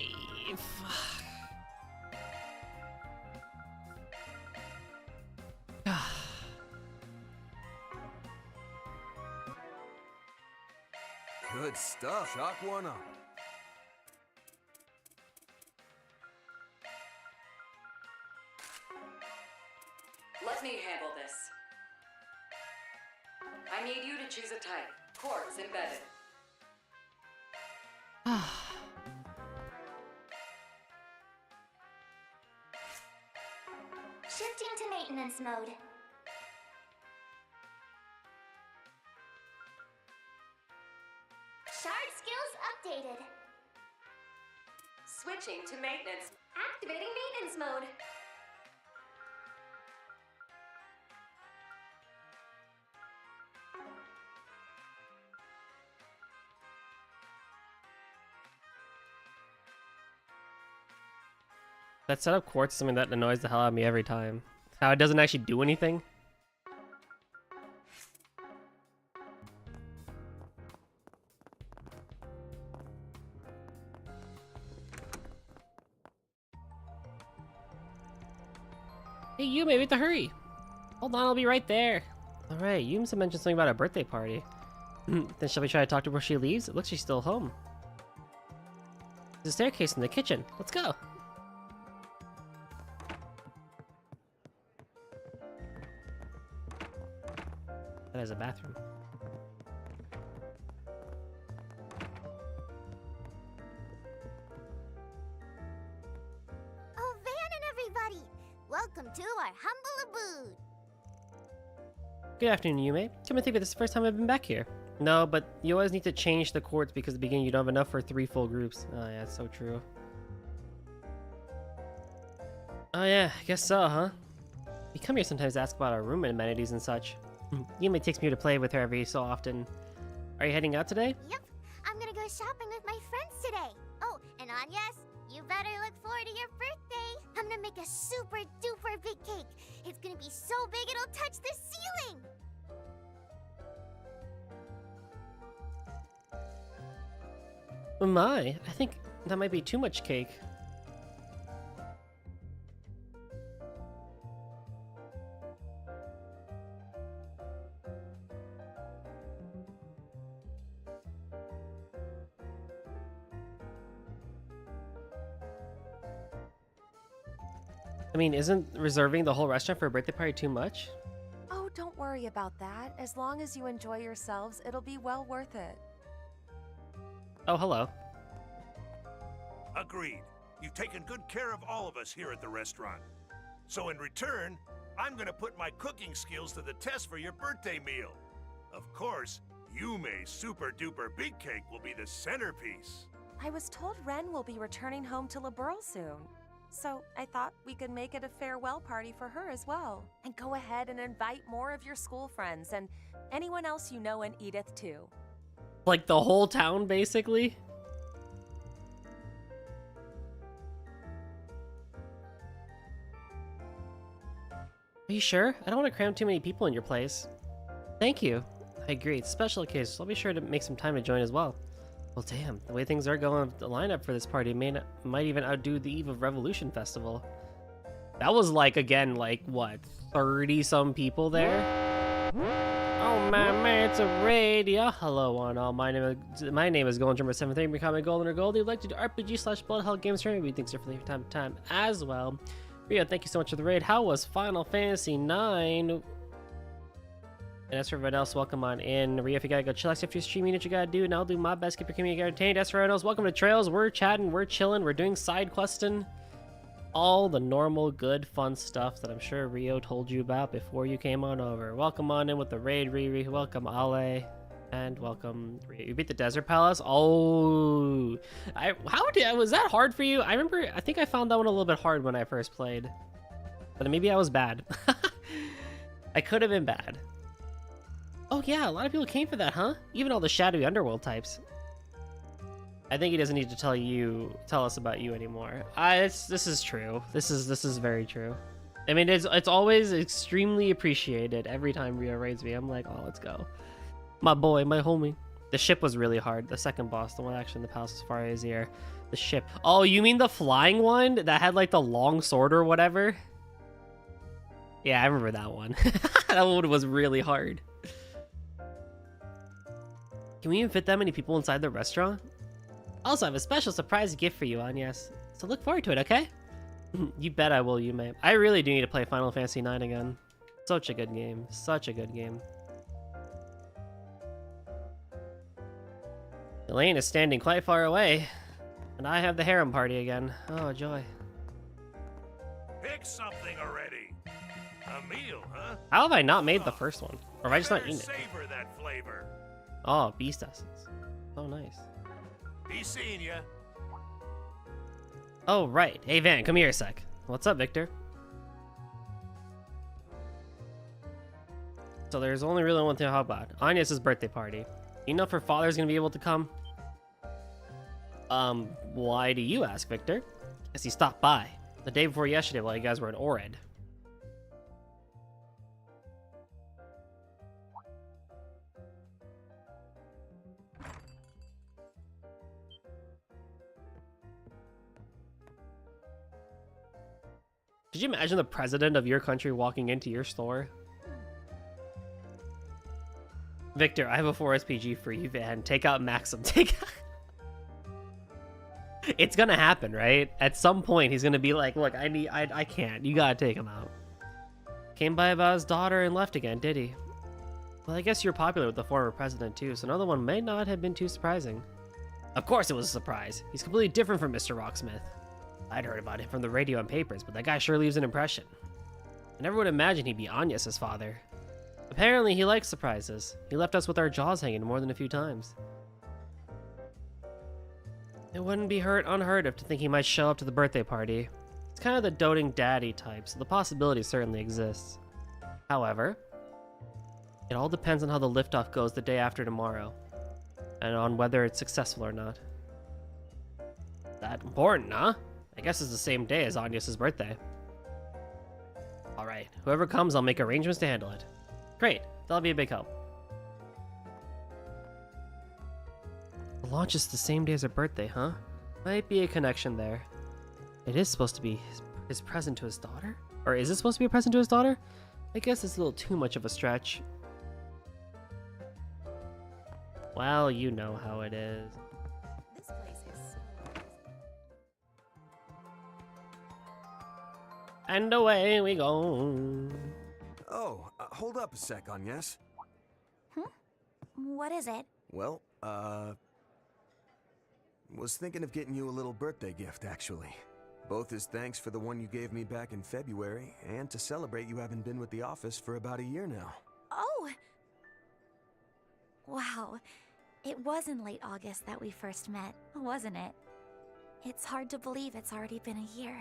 Good stuff. Chalk one up. Let me handle this. I need you to choose a type. Quartz embedded. maintenance mode. Shard skills updated. Switching to maintenance. Activating maintenance mode. That setup quartz is something that annoys the hell out of me every time. How it doesn't actually do anything. Hey, you maybe have to hurry. Hold on, I'll be right there. All right, you must have mentioned something about a birthday party. Then shall we try to talk to her before she leaves? It looks like she's still home. There's a staircase in the kitchen. Let's go. That is a bathroom. Oh, Van and everybody! Welcome to our humble abode. Good afternoon, Yume. Come and think of this is the first time I've been back here. No, but you always need to change the quartz because at the beginning you don't have enough for 3 full groups. Oh yeah, it's so true. Oh yeah, I guess so, huh? We come here sometimes to ask about our room amenities and such. Yume takes me here to play with her every so often. Are you heading out today? Yep, I'm gonna go shopping with my friends today. Oh, and Anyas, you better look forward to your birthday. I'm gonna make a super duper big cake. It's gonna be so big it'll touch the ceiling. Oh my, I think that might be too much cake. I mean, isn't reserving the whole restaurant for a birthday party too much? Oh, don't worry about that. As long as you enjoy yourselves, it'll be well worth it. Oh, hello. Agreed. You've taken good care of all of us here at the restaurant. So in return, I'm gonna put my cooking skills to the test for your birthday meal. Of course, Yume's super duper big cake will be the centerpiece. I was told Ren will be returning home to Liberl soon. So I thought we could make it a farewell party for her as well. And go ahead and invite more of your school friends and anyone else you know in Edith too. Like the whole town, basically? Are you sure? I don't want to cram too many people in your place. Thank you. I agree. It's a special occasion, so I'll be sure to make some time to join as well. Well, damn. The way things are going, the lineup for this party might even outdo the Eve of Revolution Festival. That was like, again, like, what, 30-some people there? Oh, man, it's a raid. Yeah, hello, one all. My name is Golden Drummer 73. Becoming Golden or Goldie. Would like to do RPG/Bloodhell games for me. Thanks for from time to time as well. Rio, thank you so much for the raid. How was Final Fantasy IX? And as for everyone else, welcome on in. Rio, if you gotta go chillax if you're streaming, what you gotta do, and I'll do my best to keep your community entertained. As for everyone else, welcome to Trails. We're chatting, we're chilling, we're doing side questing. All the normal, good, fun stuff that I'm sure Rio told you about before you came on over. Welcome on in with the raid, Riri. Welcome, Ale. And welcome, Rio. You beat the Desert Palace? Oh, was that hard for you? I think I found that one a little bit hard when I first played. But maybe I was bad. I could have been bad. Oh yeah, a lot of people came for that, huh? Even all the shadowy underworld types. I think he doesn't need to tell us about you anymore. This is true. This is very true. I mean, it's always extremely appreciated every time Rio raids me. I'm like, oh, let's go. My boy, my homie. The ship was really hard. The second boss, the one actually in the Palace of Farazier. The ship. Oh, you mean the flying one that had like the long sword or whatever? Yeah, I remember that one. That one was really hard. Can we even fit that many people inside the restaurant? Also, I have a special surprise gift for you, Anyas. So look forward to it, okay? You bet I will, Yume. I really do need to play Final Fantasy IX again. Such a good game. Such a good game. Elaine is standing quite far away. And I have the harem party again. Oh, joy. Pick something already. A huh? How have I not made the first one? Or have I just not eaten it? Savor that flavor. Oh, beast essence. Oh, nice. Be seeing ya. Oh, right. Hey, Van, come here a sec. What's up, Victor? So there's only really one thing to talk about. Agnes' birthday party. You know if her father's gonna be able to come? Why do you ask, Victor? Guess he stopped by the day before yesterday while you guys were in Ored. Could you imagine the president of your country walking into your store? Victor, I have a 4SPG for you, Van. Take out Maxim. It's gonna happen, right? At some point, he's gonna be like, look, I can't. You gotta take him out. Came by about his daughter and left again, did he? Well, I guess you're popular with the former president, too, so another one may not have been too surprising. Of course it was a surprise. He's completely different from Mr. Rocksmith. I'd heard about him from the radio and papers, but that guy sure leaves an impression. I never would imagine he'd be Agnes' father. Apparently, he likes surprises. He left us with our jaws hanging more than a few times. It wouldn't be unheard of to think he might show up to the birthday party. It's kind of the doting daddy type, so the possibility certainly exists. However, it all depends on how the liftoff goes the day after tomorrow, and on whether it's successful or not. That important, huh? I guess it's the same day as Agnes' birthday. Alright, whoever comes, I'll make arrangements to handle it. Great, that'll be a big help. The launch is the same day as her birthday, huh? Might be a connection there. It is supposed to be his present to his daughter? Or is it supposed to be a present to his daughter? I guess it's a little too much of a stretch. Well, you know how it is. This place is so... And away we go. Oh, hold up a sec, Agnes. What is it? Well, was thinking of getting you a little birthday gift, actually. Both as thanks for the one you gave me back in February, and to celebrate you haven't been with the office for about a year now. Oh! Wow. It was in late August that we first met, wasn't it? It's hard to believe it's already been a year.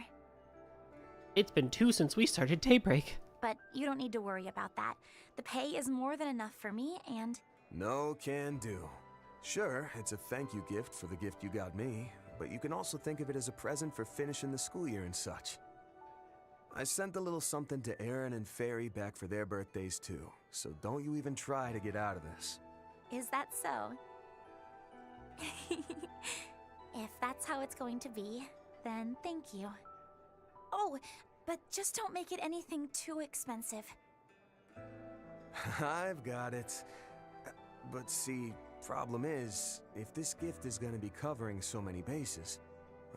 It's been 2 since we started Daybreak. But you don't need to worry about that. The pay is more than enough for me, and... No can do. Sure, it's a thank you gift for the gift you got me, but you can also think of it as a present for finishing the school year and such. I sent a little something to Aaron and Fairy back for their birthdays too, so don't you even try to get out of this. Is that so? If that's how it's going to be, then thank you. Oh, but just don't make it anything too expensive. I've got it. But see, problem is, if this gift is gonna be covering so many bases,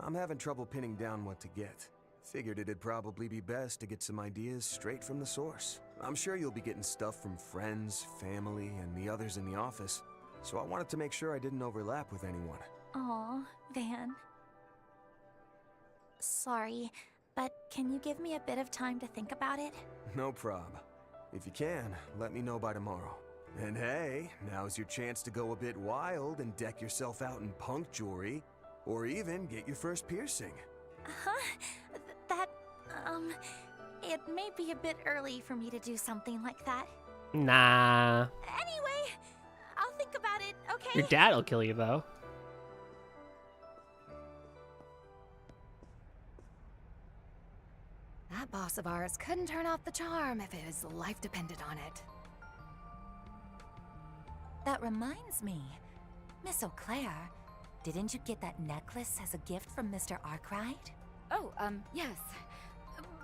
I'm having trouble pinning down what to get. Figured it'd probably be best to get some ideas straight from the source. I'm sure you'll be getting stuff from friends, family, and the others in the office, so I wanted to make sure I didn't overlap with anyone. Aw, Van. Sorry, but can you give me a bit of time to think about it? No prob. If you can, let me know by tomorrow. And hey, now's your chance to go a bit wild and deck yourself out in punk jewelry, or even get your first piercing. It may be a bit early for me to do something like that. Nah. Anyway, I'll think about it, okay? Your dad'll kill you, though. That boss of ours couldn't turn off the charm if his life depended on it. That reminds me. Miss O'Clair, didn't you get that necklace as a gift from Mr. Arkwright? Oh, yes.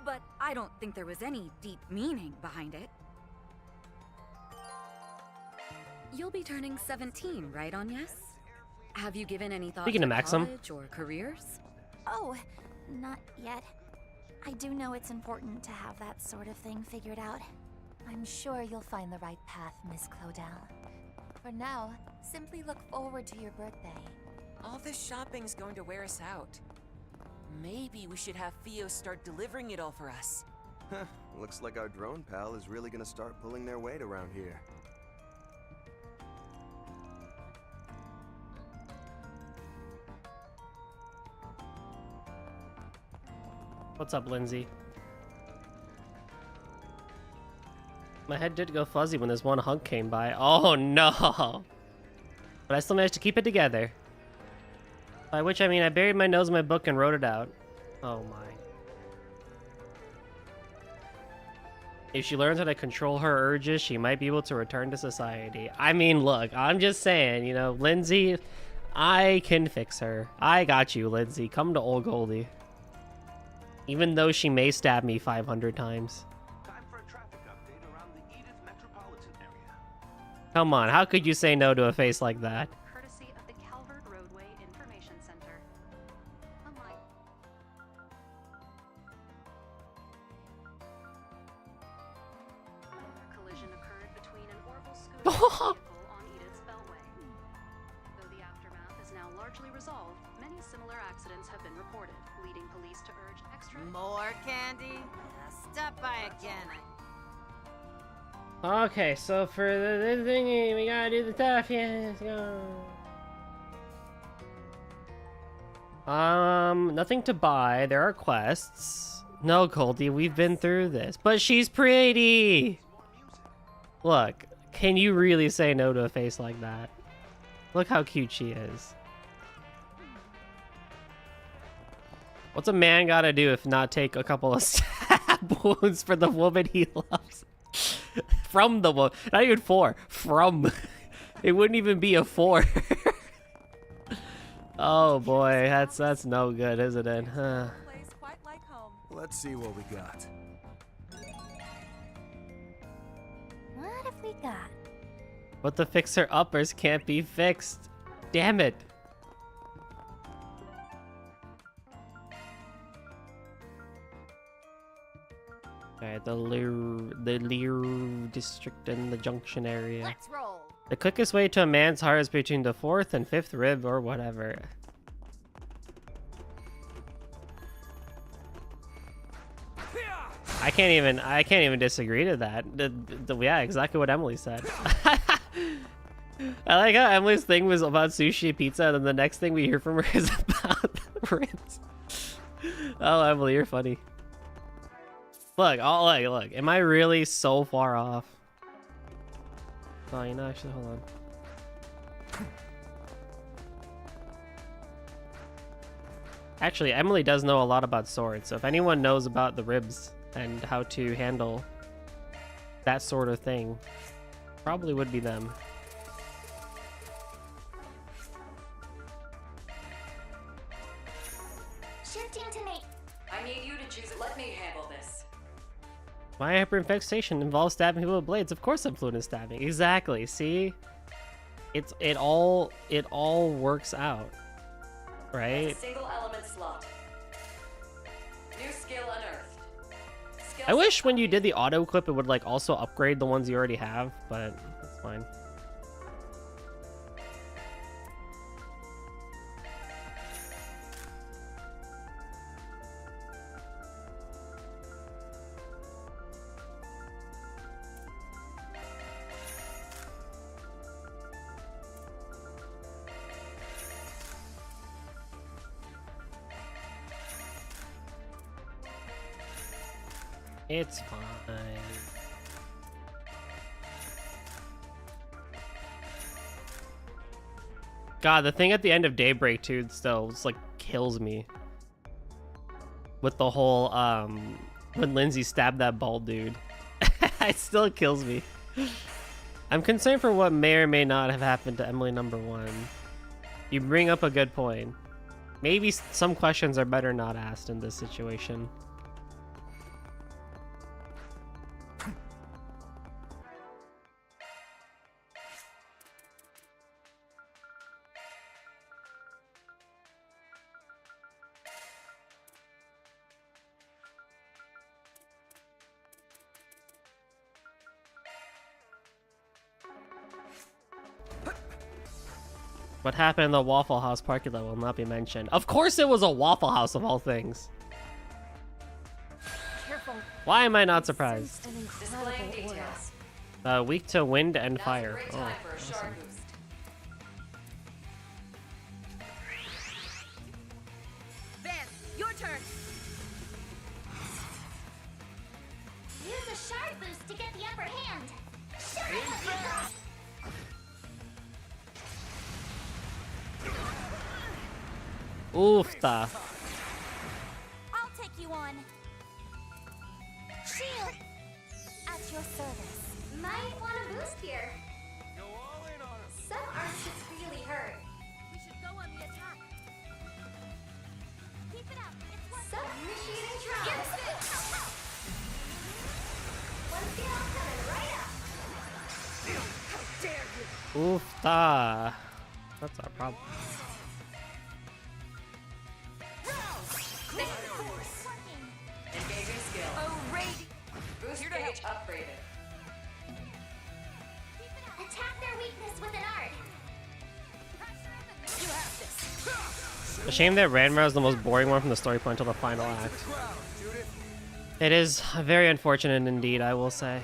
But I don't think there was any deep meaning behind it. You'll be turning 17, right, Agnes? Have you given any thought Speaking to of Maxim. college or careers? Oh, not yet. I do know it's important to have that sort of thing figured out. I'm sure you'll find the right path, Miss Claudel. For now, simply look forward to your birthday. All this shopping's going to wear us out. Maybe we should have Theo start delivering it all for us. Looks like our drone pal is really gonna start pulling their weight around here. What's up, Lindsay? My head did go fuzzy when this one hunk came by. Oh no! But I still managed to keep it together. By which I mean I buried my nose in my book and wrote it out. Oh my. If she learns how to control her urges, she might be able to return to society. I mean, look, I'm just saying, you know, Lindsay, I can fix her. I got you, Lindsay. Come to old Goldie. Even though she may stab me 500 times. Come on, how could you say no to a face like that? Courtesy of the Calvert Roadway Information Center. Unlike a collision occurred between an Orville scooter vehicle on Edith's Beltway. Though the aftermath is now largely resolved, many similar accidents have been reported, leading police to urge extra... More candy? Stop by again. Okay, so for the thingy, we gotta do the stuff. Yeah, let's go. Nothing to buy. There are quests. No, Goldie, we've been through this. But she's pretty! Look, can you really say no to a face like that? Look how cute she is. What's a man gotta do if not take a couple of stab wounds for the woman he loves? From the woman. Not even for. From. It wouldn't even be a for. Oh boy, that's no good, isn't it? Huh. Let's see what we got. What have we got? But the fixer-uppers can't be fixed. Damn it. Alright, the Lear district and the junction area. Let's roll. The quickest way to a man's heart is between the 4th and 5th rib or whatever. I can't even disagree to that. Yeah, exactly what Emily said. I like how Emily's thing was about sushi and pizza, and then the next thing we hear from her is about ribs. Oh, Emily, you're funny. Look, look. Am I really so far off? Oh, you know, actually, hold on. Actually, Emily does know a lot about swords, so if anyone knows about the ribs and how to handle that sort of thing, probably would be them. Shifting to me. I need you to choose it. Let me handle this. My hyperinfestation involves stabbing people with blades. Of course I'm fluent in stabbing. Exactly, see? It all works out. Right? Single element slot. New skill unearthed. I wish when you did the auto clip it would like also upgrade the ones you already have, but that's fine. It's fine. God, the thing at the end of Daybreak 2 still just like kills me. With the whole when Lindsay stabbed that bald dude. It still kills me. I'm concerned for what may or may not have happened to Emily number 1. You bring up a good point. Maybe some questions are better not asked in this situation. What happened in the Waffle House parking lot will not be mentioned. Of course it was a Waffle House of all things. Careful. Why am I not surprised? Displaying details. Weak to wind and Now's fire. a great Oh, time for a shark awesome. boost. Van, your turn. Use a shard boost to get the upper hand. Oofta. I'll take you on. Shield. At your service. Might want a boost here. Some arms just really hurt. We should go on the attack. Keep it up. It's working. Subinitiating trial. One skill coming right up. How dare you! Oofta. That's our problem. Engaging skill. Boost gauge upgraded. Attack their weakness with an art. You have this. A shame that Ranma is the most boring one from the story point until the final act. It is very unfortunate indeed, I will say.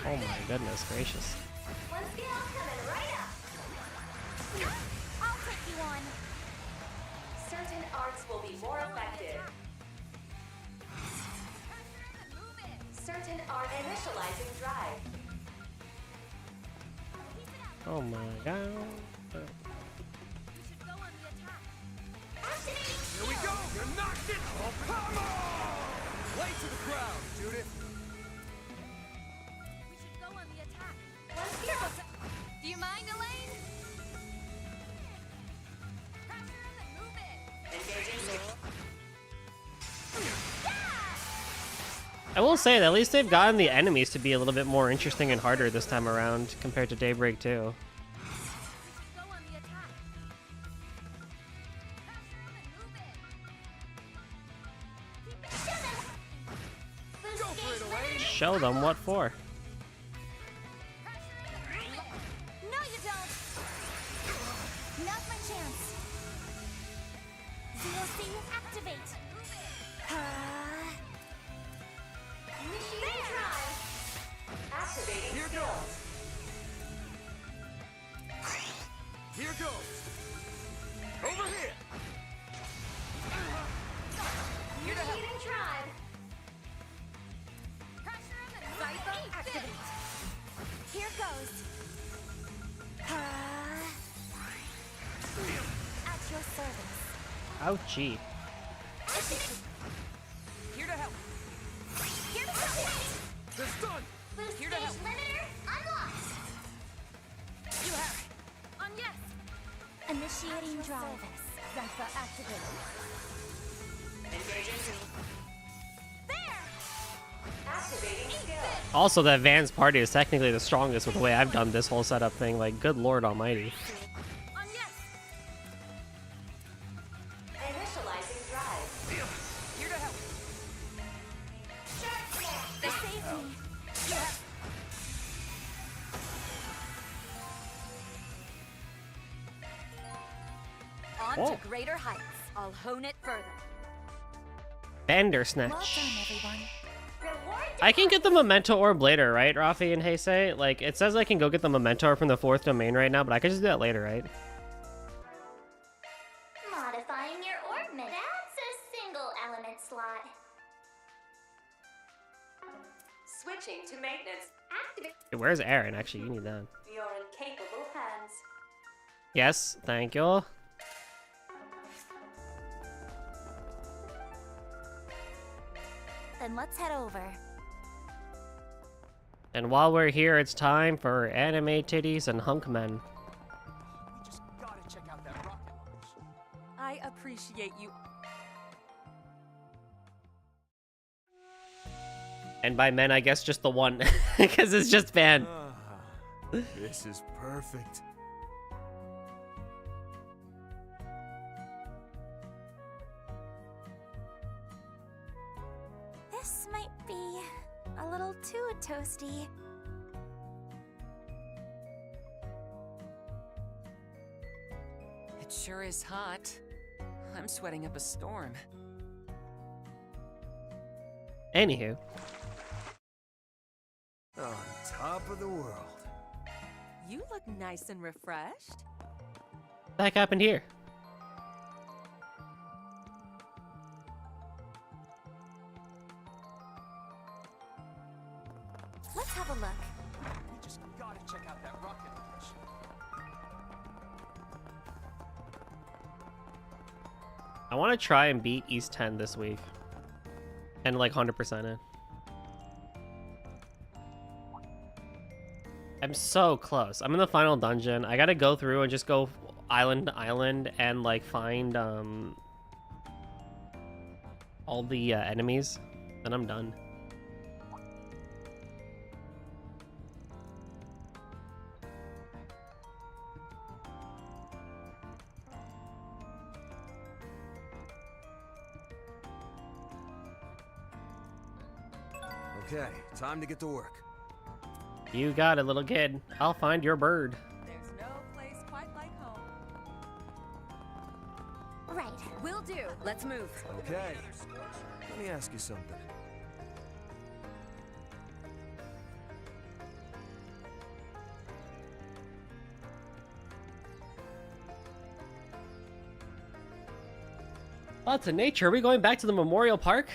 Oh my goodness gracious. One skill coming right up. I'll take you on. Certain arts will be more effective. Certain art initializing drive. Oh my god. Here we go! You knocked it! Oh, come on! Lay to the ground, Judith! We should go on the attack. Do you mind, Elaine? Engaging skill. I will say that at least they've gotten the enemies to be a little bit more interesting and harder this time around compared to Daybreak 2. Show them what for. No, you don't. Now's my chance. ZOC, activate. Initiating trial. Activating Here skill. goes! Here goes! Over here! Initiating tribe. Viper, activate. Here goes. At your service. Ouchie. Here to help! Here to help. They're stunned! Boost Here to gauge help. limiter unlocked. You have it. On yes. Initiating drive. Viper, activate. Engaging skill. There. Activating skill. Also, that Van's party is technically the strongest with the way I've done this whole setup thing. Like, good lord almighty. On yes. Initializing drive. Here to help! They saved me. You have On Oh. to greater heights. I'll hone it further. Bandersnatch. well done, everyone. I can get the Memento Orb later, right, Rafi and Heisei? Like, it says I can go get the Memento Orb from the 4th domain right now, but I can just do that later, right? Modifying your orbment. That's a single element slot. Switching to maintenance. Activate. Hey, where's Aaron? Actually, you need that. You're in capable hands. Yes, thank you. Then let's head over. And while we're here, it's time for anime titties and hunk men. We just gotta check out that rocket launch. I appreciate you. And by men, I guess just the one, because it's just Van. This is perfect. This might be a little too toasty. It sure is hot. I'm sweating up a storm. Anywho. On top of the world. You look nice and refreshed. What the heck happened here? Let's have a look. We just gotta check out that rocket launch. I want to try and beat East 10 this week. And like 100% it. I'm so close. I'm in the final dungeon. I gotta go through and just go island to island and like find all the enemies. Then I'm done. Okay, time to get to work. You got it, little kid. I'll find your bird. There's no place quite like home. Right. Will do. Let's move. Okay. Let me ask you something. Lots of nature. Are we going back to the Memorial Park?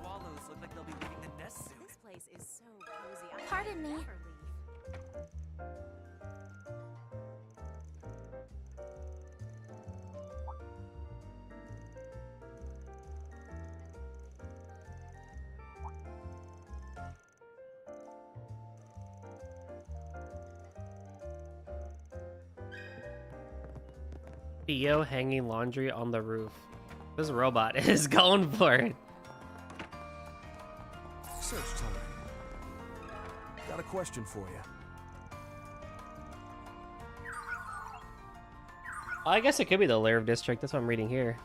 Swallows look like they'll be leaving the nest soon. This place is so cozy. I Pardon me. never leave. Theo hanging laundry on the roof. This robot is going for it. Search time. Got a question for you. I guess it could be the Laird District. That's what I'm reading here.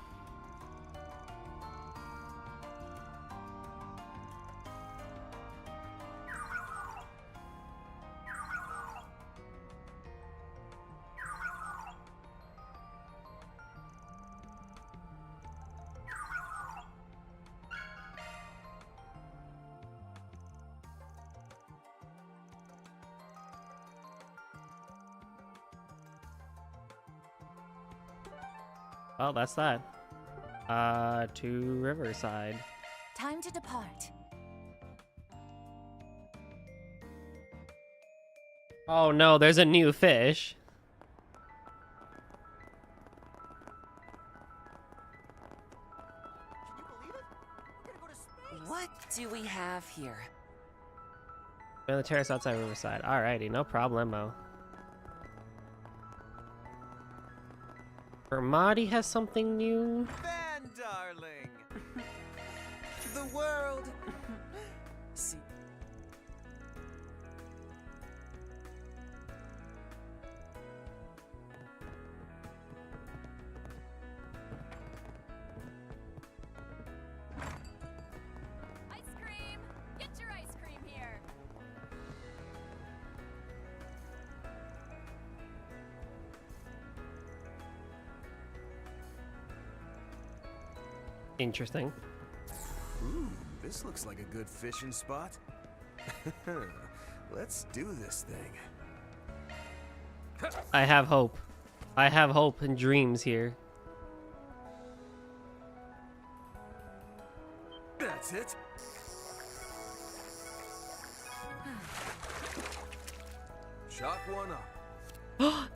Oh, that's that. To Riverside. Time to depart. Oh no, there's a new fish. What do we have here? On the terrace outside Riverside. Alrighty, no problemo. Hermati has something new. Van, darling! The world! See. Ice cream! Get your ice cream here! Interesting. Ooh, this looks like a good fishing spot. Let's do this thing. I have hope. I have hope and dreams here. That's it. Chalk one up.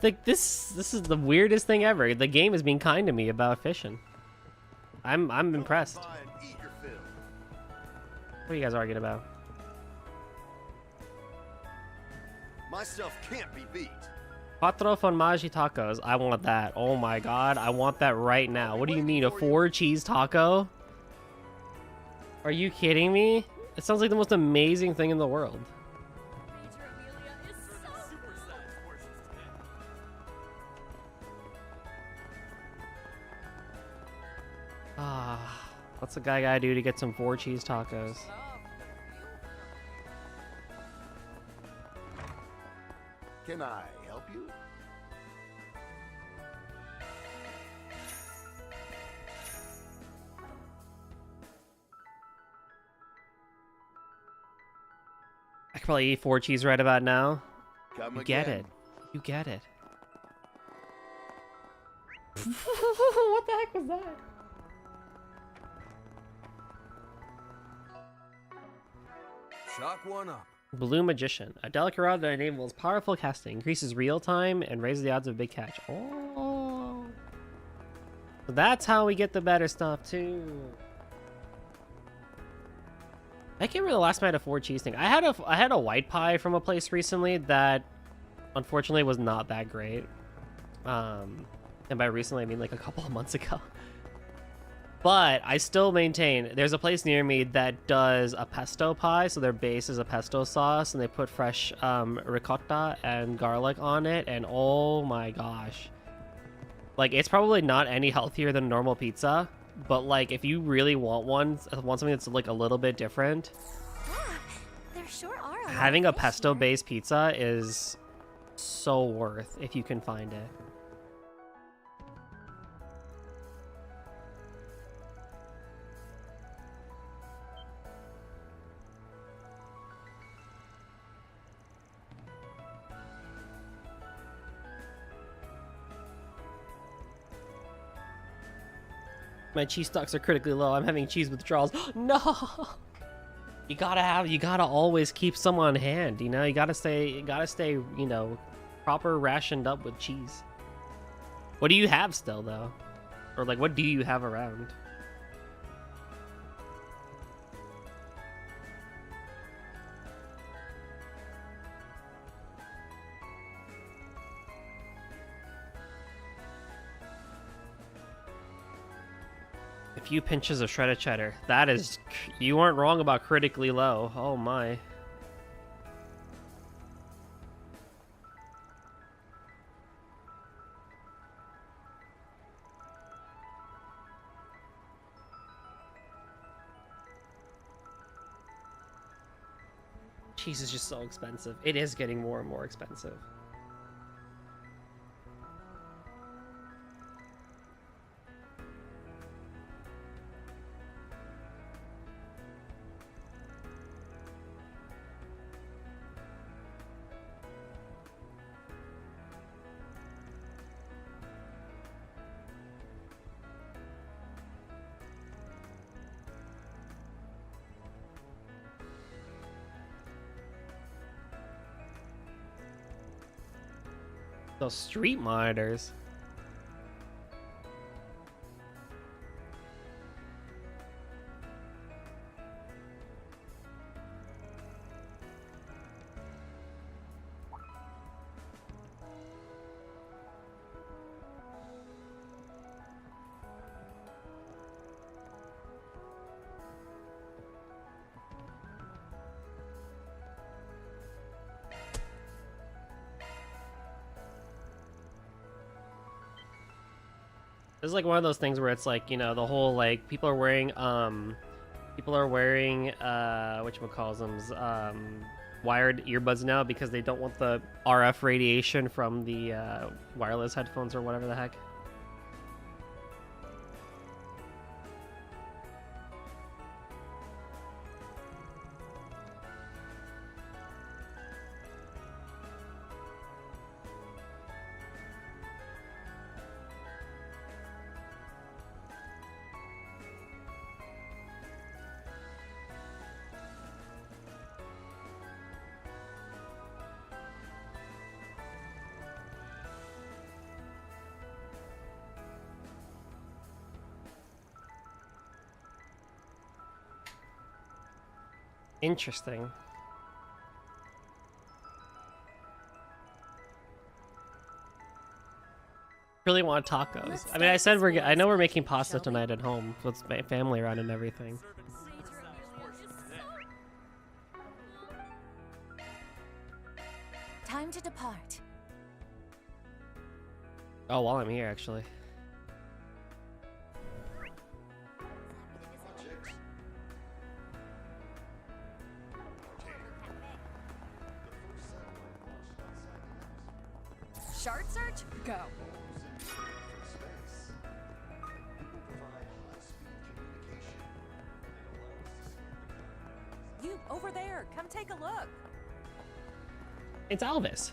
Like this is the weirdest thing ever. The game is being kind to me about fishing. I'm impressed. What are you guys arguing about? My stuff can't be beat. Quattro formaggi tacos. I want that. Oh my god, I want that right now. What do you mean, a 4-cheese taco? Are you kidding me? It sounds like the most amazing thing in the world. Ah, what's a guy gotta do to get some 4 cheese tacos? Can I help you? I could probably eat 4 cheese right about now. Come You get again. it. You get it. What the heck was that? Chalk one up. Blue Magician. A delicate rod that enables powerful casting, increases real time, and raises the odds of a big catch. Oh. So that's how we get the better stuff, too. I can't remember the last time I had a 4 cheese thing. I had a white pie from a place recently that unfortunately was not that great. And by recently I mean like a couple of months ago. But I still maintain there's a place near me that does a pesto pie, so their base is a pesto sauce and they put fresh ricotta and garlic on it, and oh my gosh. Like, it's probably not any healthier than normal pizza, but like if you really want something that's like a little bit different, There sure are a lot having of a fish pesto here. based pizza is so worth if you can find it. My cheese stocks are critically low. I'm having cheese withdrawals. No. You gotta always keep some on hand. You know, you gotta stay, you know, proper rationed up with cheese. What do you have still though, or like what do you have around? A few pinches of shredded cheddar. That is, you weren't wrong about critically low. Oh my. Cheese is just so expensive. It is getting more and more expensive. Those street monitors. This is like one of those things where it's like, you know, the whole like people are wearing whatchamacallsums, wired earbuds now because they don't want the RF radiation from the wireless headphones or whatever the heck. Interesting. Really want tacos. I mean, I said I know we're making pasta tonight at home with my family around and everything. Time to depart. Oh, while I'm here, actually. Shard search? Go. You, over there, come take a look. It's Alvis.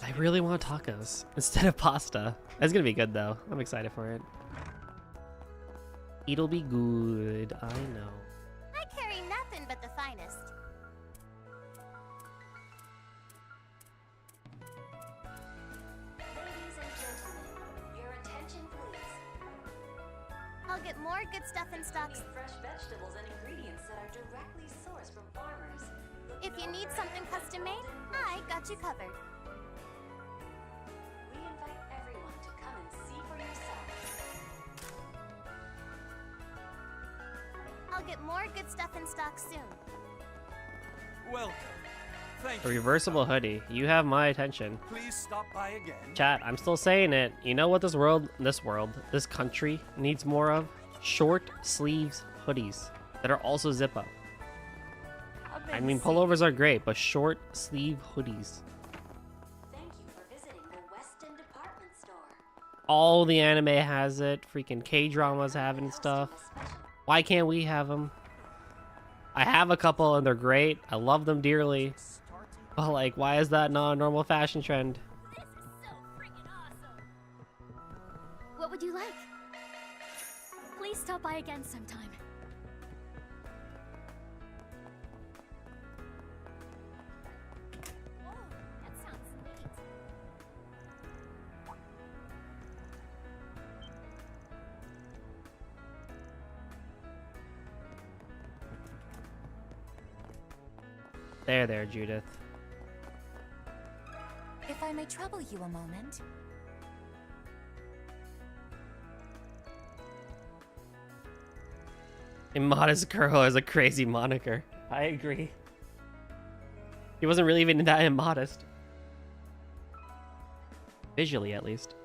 I really want tacos instead of pasta. That's gonna be good though. I'm excited for it. It'll be good, I know. I carry nothing but the finest. Ladies and gentlemen, your attention please. I'll get more good stuff in stock. Need fresh vegetables and ingredients that are directly sourced from farmers. If you need something custom made, I got you covered. We invite everyone to come and see for yourselves. I'll get more good stuff in stock soon. Welcome. Thank A you. reversible hoodie. You have my attention. Please stop by again. Chat, I'm still saying it. You know what this country needs more of? Short sleeves hoodies that are also zip up. I mean, pullovers are great, but short sleeve hoodies. Thank you for visiting the Weston Department Store. All the anime has it. Freaking K-dramas have it and stuff. Why can't we have them? I have a couple and they're great. I love them dearly. But like, why is that not a normal fashion trend? This is so freaking awesome. What would you like? Please stop by again sometime. Oh, that sounds neat. There, Judith. If I may trouble you a moment. Immodest Girl is a crazy moniker. I agree. He wasn't really even that immodest. Visually, at least.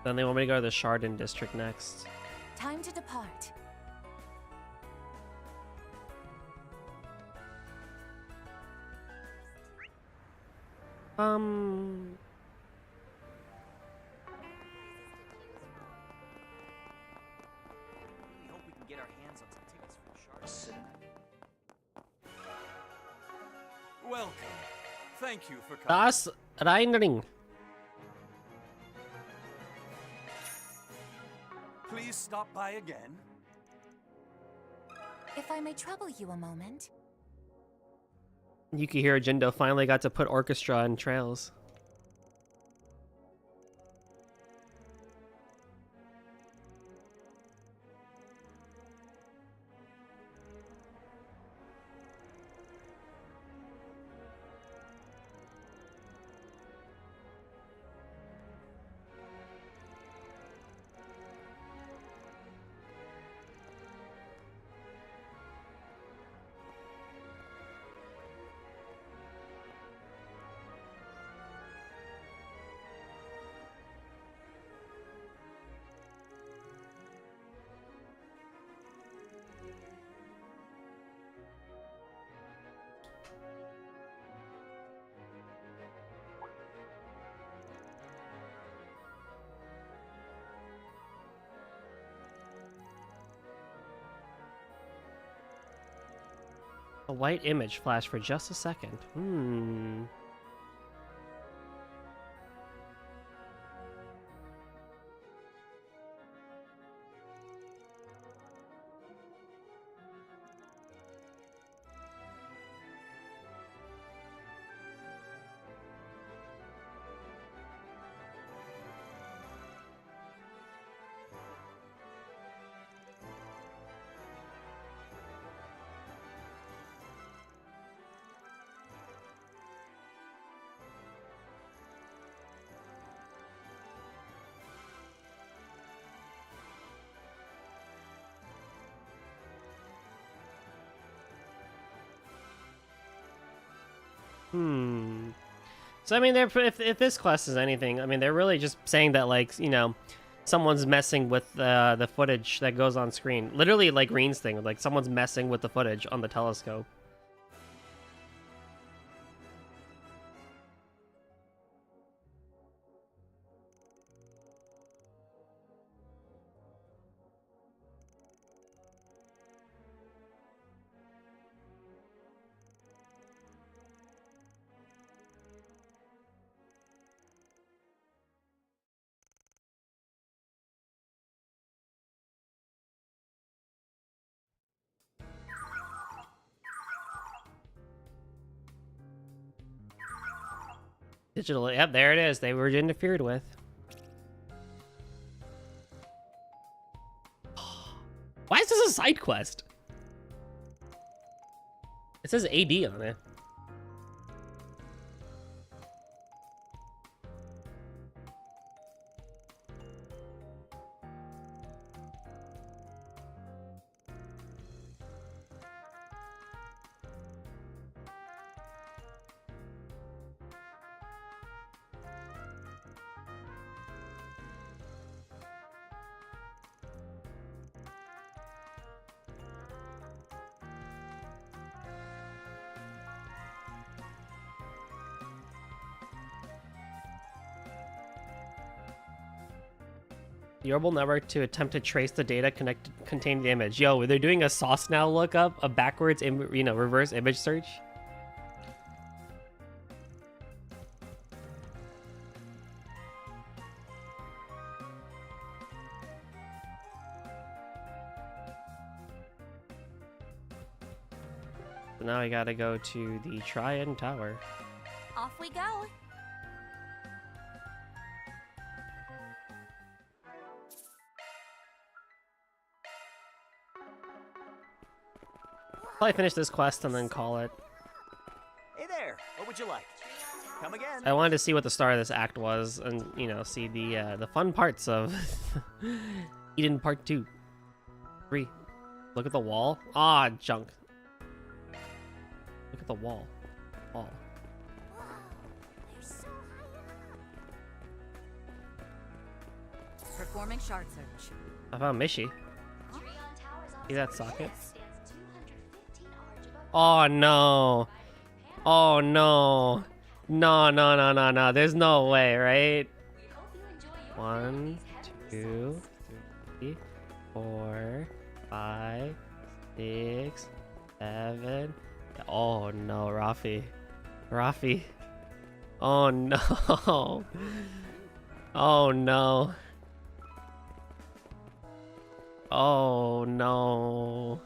Then they want me to go to the Chardon district next. Time to depart. We hope we can get our hands on some tickets for the Shard. Welcome. Thank you for coming. Das Reinring. Please stop by again. If I may trouble you a moment. Yukihiro Jindo finally got to put orchestra in Trails. A white image flashed for just a second. So I mean, if this quest is anything, I mean, they're really just saying that, like, you know, someone's messing with the footage that goes on screen. Literally, like Green's thing, like someone's messing with the footage on the telescope. Digital, yep, there it is. They were interfered with. Why is this a side quest? It says AD on it. The orbital network to attempt to trace the data containing the image. Yo, they're doing a sauce now lookup, a backwards, reverse image search. So now I gotta go to the Triad Tower. Off we go. Probably finish this quest and then call it. Hey there, what would you like? Come again. I wanted to see what the start of this act was, and you know, see the fun parts of Eden Part 2. 3. Look at the wall. Ah, junk. Look at the wall. Wall. Performing shard search. I found Mishi. See that socket? Oh no. Oh no. No, no, no, no, no. There's no way, right? 1, 2, 3, 4, 5, 6, 7. Oh no, Rafi. Rafi. Oh no. Oh no. Oh no.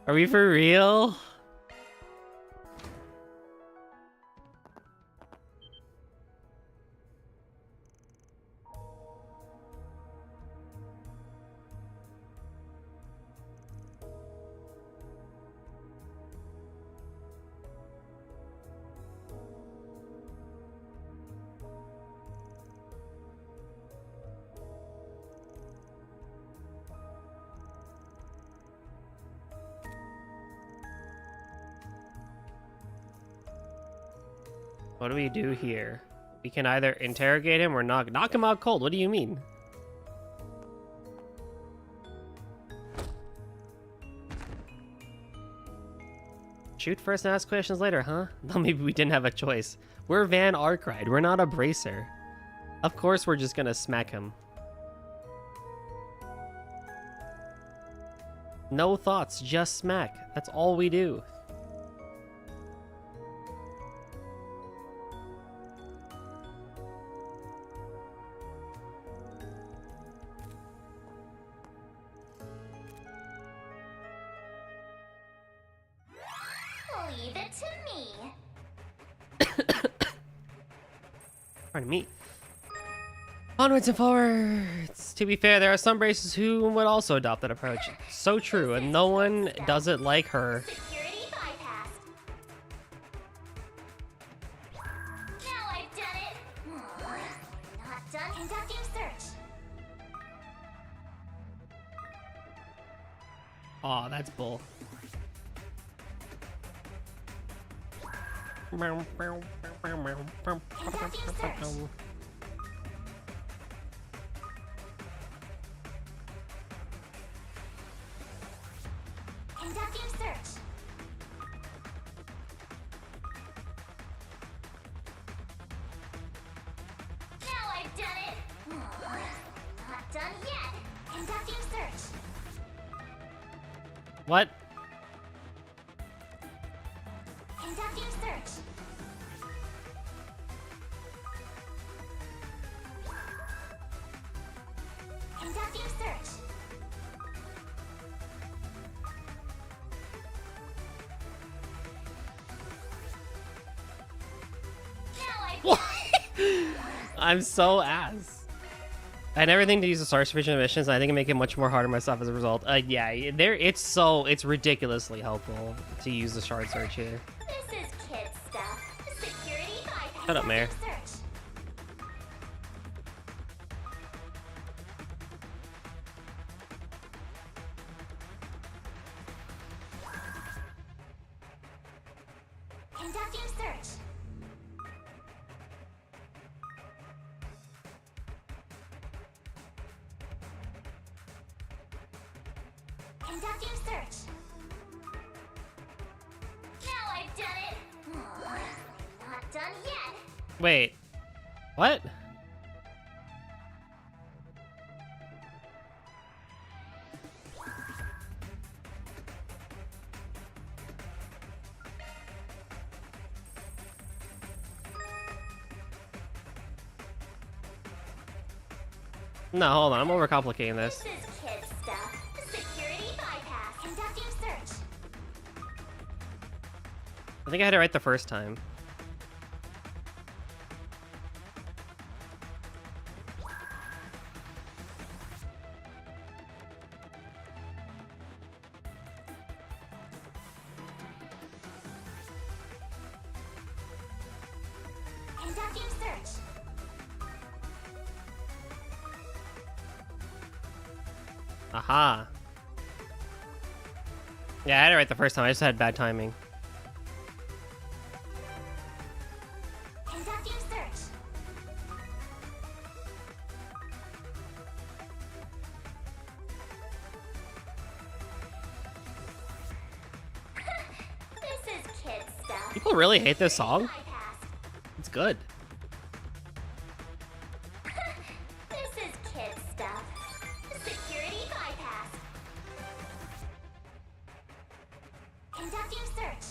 Are we for real? What do we do here? We can either interrogate him or knock him out cold. What do you mean? Shoot first and ask questions later, huh? Well, maybe we didn't have a choice. We're Van Arkride. We're not a bracer. Of course we're just gonna smack him. No thoughts, just smack. That's all we do. Leave it to me. Pardon me. Onwards and forwards. To be fair, there are some bracers who would also adopt that approach. So true, and no one does it like her. Security bypassed. Now I've done it. Not done conducting search. Aw, that's bull. Conducting search. Now I've done it. Not done yet. Conducting search. What? Conducting search. Conducting search. Now I've I'm so ass. I never think to use the star sufficient missions, and I think I make it much more harder myself as a result. Yeah, it's ridiculously helpful to use the shard search here. This is kid stuff. Security bypass. Shut up, Mayor. Search. Conducting search. Conducting search. Now I've done it. Not done yet. Wait. What? No, hold on. I'm overcomplicating this. This is kid stuff. Security bypass. Conducting search. I think I had it right the first time. Conducting search. Aha. Yeah, I had it right the first time. I just had bad timing. Conducting search. This is kid stuff. People really hate this song? It's good. This is kid stuff. Security bypass. Conducting search.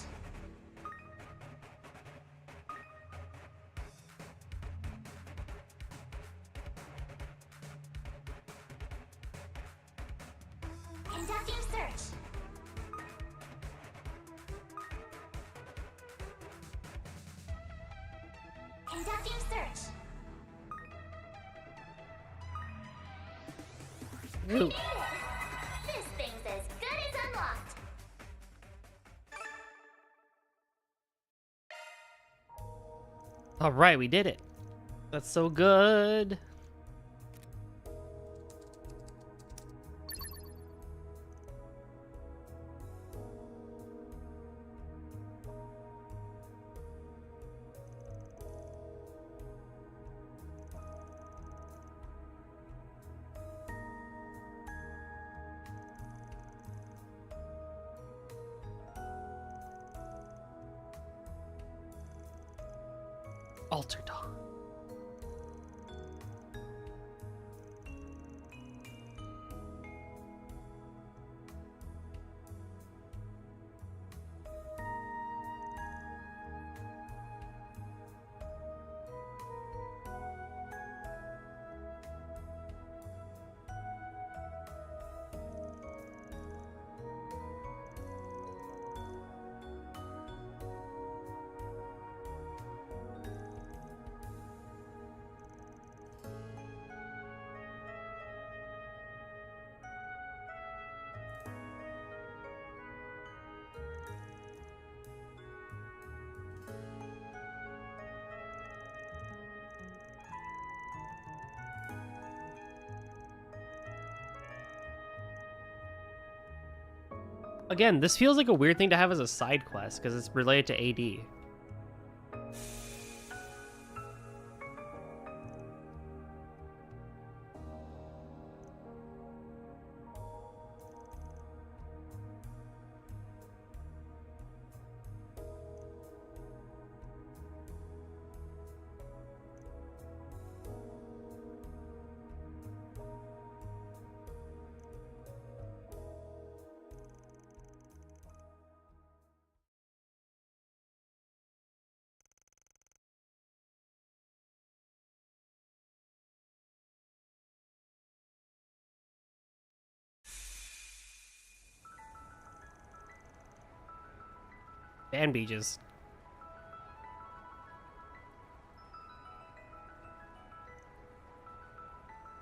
Conducting search. Conducting search. Ooh. This thing's as good as unlocked. All right, we did it. That's so good. Altar Dawn. Again, this feels like a weird thing to have as a side quest because it's related to AD. And beaches.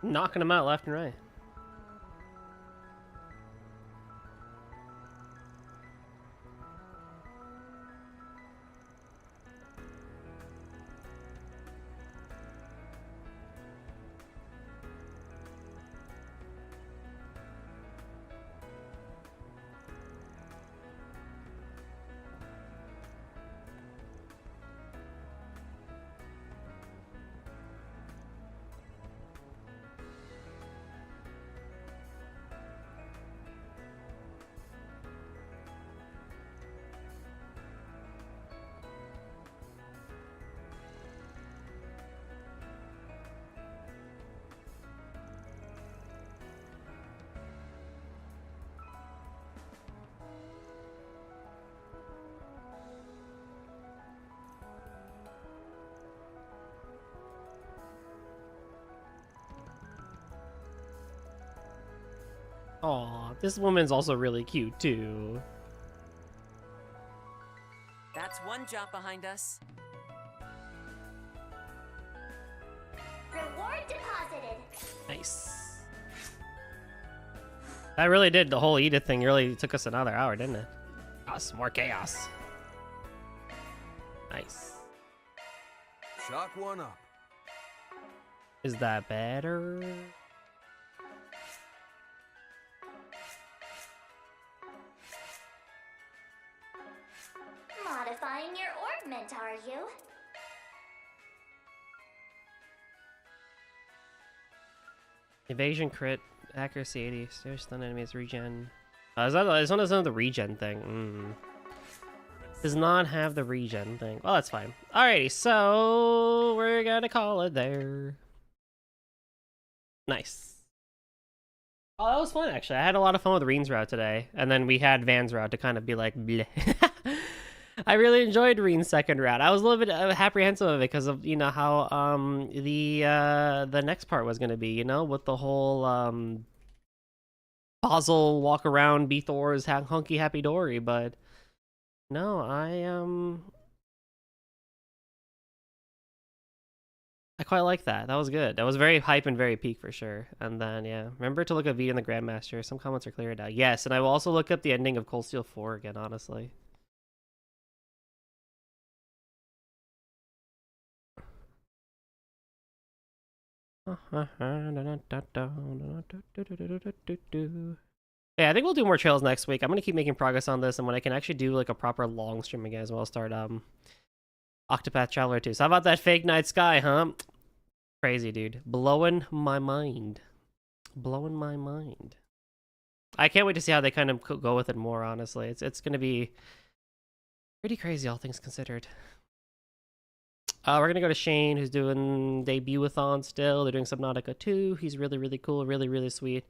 Knocking them out left and right. Aw, this woman's also really cute too. That's one job behind us. Reward deposited. Nice. That really did, the whole Edith thing really took us another hour, didn't it? Us, more chaos. Nice. Shock one up. Is that better? Modifying your orbment, are you? Evasion crit, accuracy 80, stare stun enemies, regen. Is that the regen thing? Does not have the regen thing. Well, that's fine. Alrighty, so we're gonna call it there. Nice. Oh, that was fun actually. I had a lot of fun with Reen's route today, and then we had Van's route to kind of be like, bleh. I really enjoyed Reen's second route. I was a little bit apprehensive of it because of, you know, how the next part was going to be, you know, with the whole Basel walk around, be Thor's hunky happy dory, but no, I quite like that. That was good. That was very hype and very peak for sure. And then, yeah, remember to look at V and the Grandmaster. Some comments are cleared now. Yes, and I will also look up the ending of Cold Steel 4 again, honestly. Yeah, I think we'll do more trails next week. I'm gonna keep making progress on this, and when I can actually do like a proper long stream again as well, I'll start Octopath Traveler 2. So how about that Fake Night Sky, huh? Crazy, dude. Blowing my mind. Blowing my mind. I can't wait to see how they kind of go with it more, honestly. It's gonna be pretty crazy, all things considered. We're gonna go to Shane, who's doing debut-a-thon still. They're doing Subnautica 2. He's really, really cool, really, really sweet.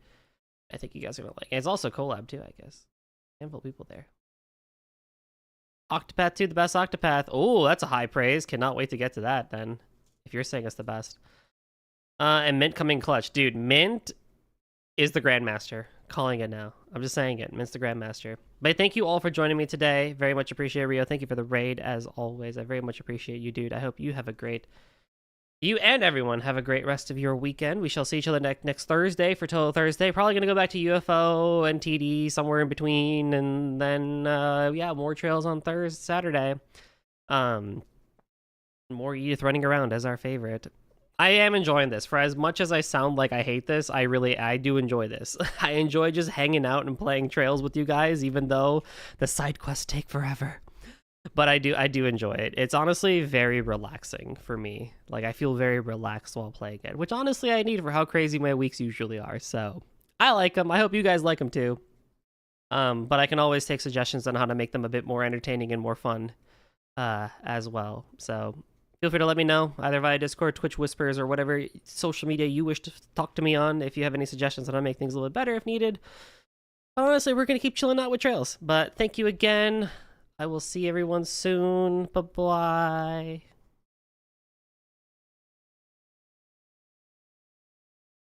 I think you guys are gonna like it. It's also collab too, I guess. Handful of people there. Octopath 2, the best Octopath. Oh, that's a high praise. Cannot wait to get to that then, if you're saying it's the best. And Mint coming clutch. Dude, Mint is the Grandmaster. Calling it now. I'm just saying it. Mint's the Grandmaster. But thank you all for joining me today. Very much appreciate it, Rio. Thank you for the raid, as always. I very much appreciate you, dude. I hope you have a great... You and everyone have a great rest of your weekend. We shall see each other next Thursday for Total Thursday. Probably going to go back to UFO and TD somewhere in between. And then, yeah, more trails on Saturday. More Edith running around as our favorite. I am enjoying this. For as much as I sound like I hate this, I do enjoy this. I enjoy just hanging out and playing trails with you guys, even though the side quests take forever. But I do enjoy it. It's honestly very relaxing for me. Like, I feel very relaxed while playing it, which honestly I need for how crazy my weeks usually are. So I like them. I hope you guys like them too. But I can always take suggestions on how to make them a bit more entertaining and more fun as well. So feel free to let me know, either via Discord, Twitch Whispers, or whatever social media you wish to talk to me on if you have any suggestions on how to make things a little bit better if needed. Honestly, we're going to keep chilling out with trails. But thank you again. I will see everyone soon. Bye-bye.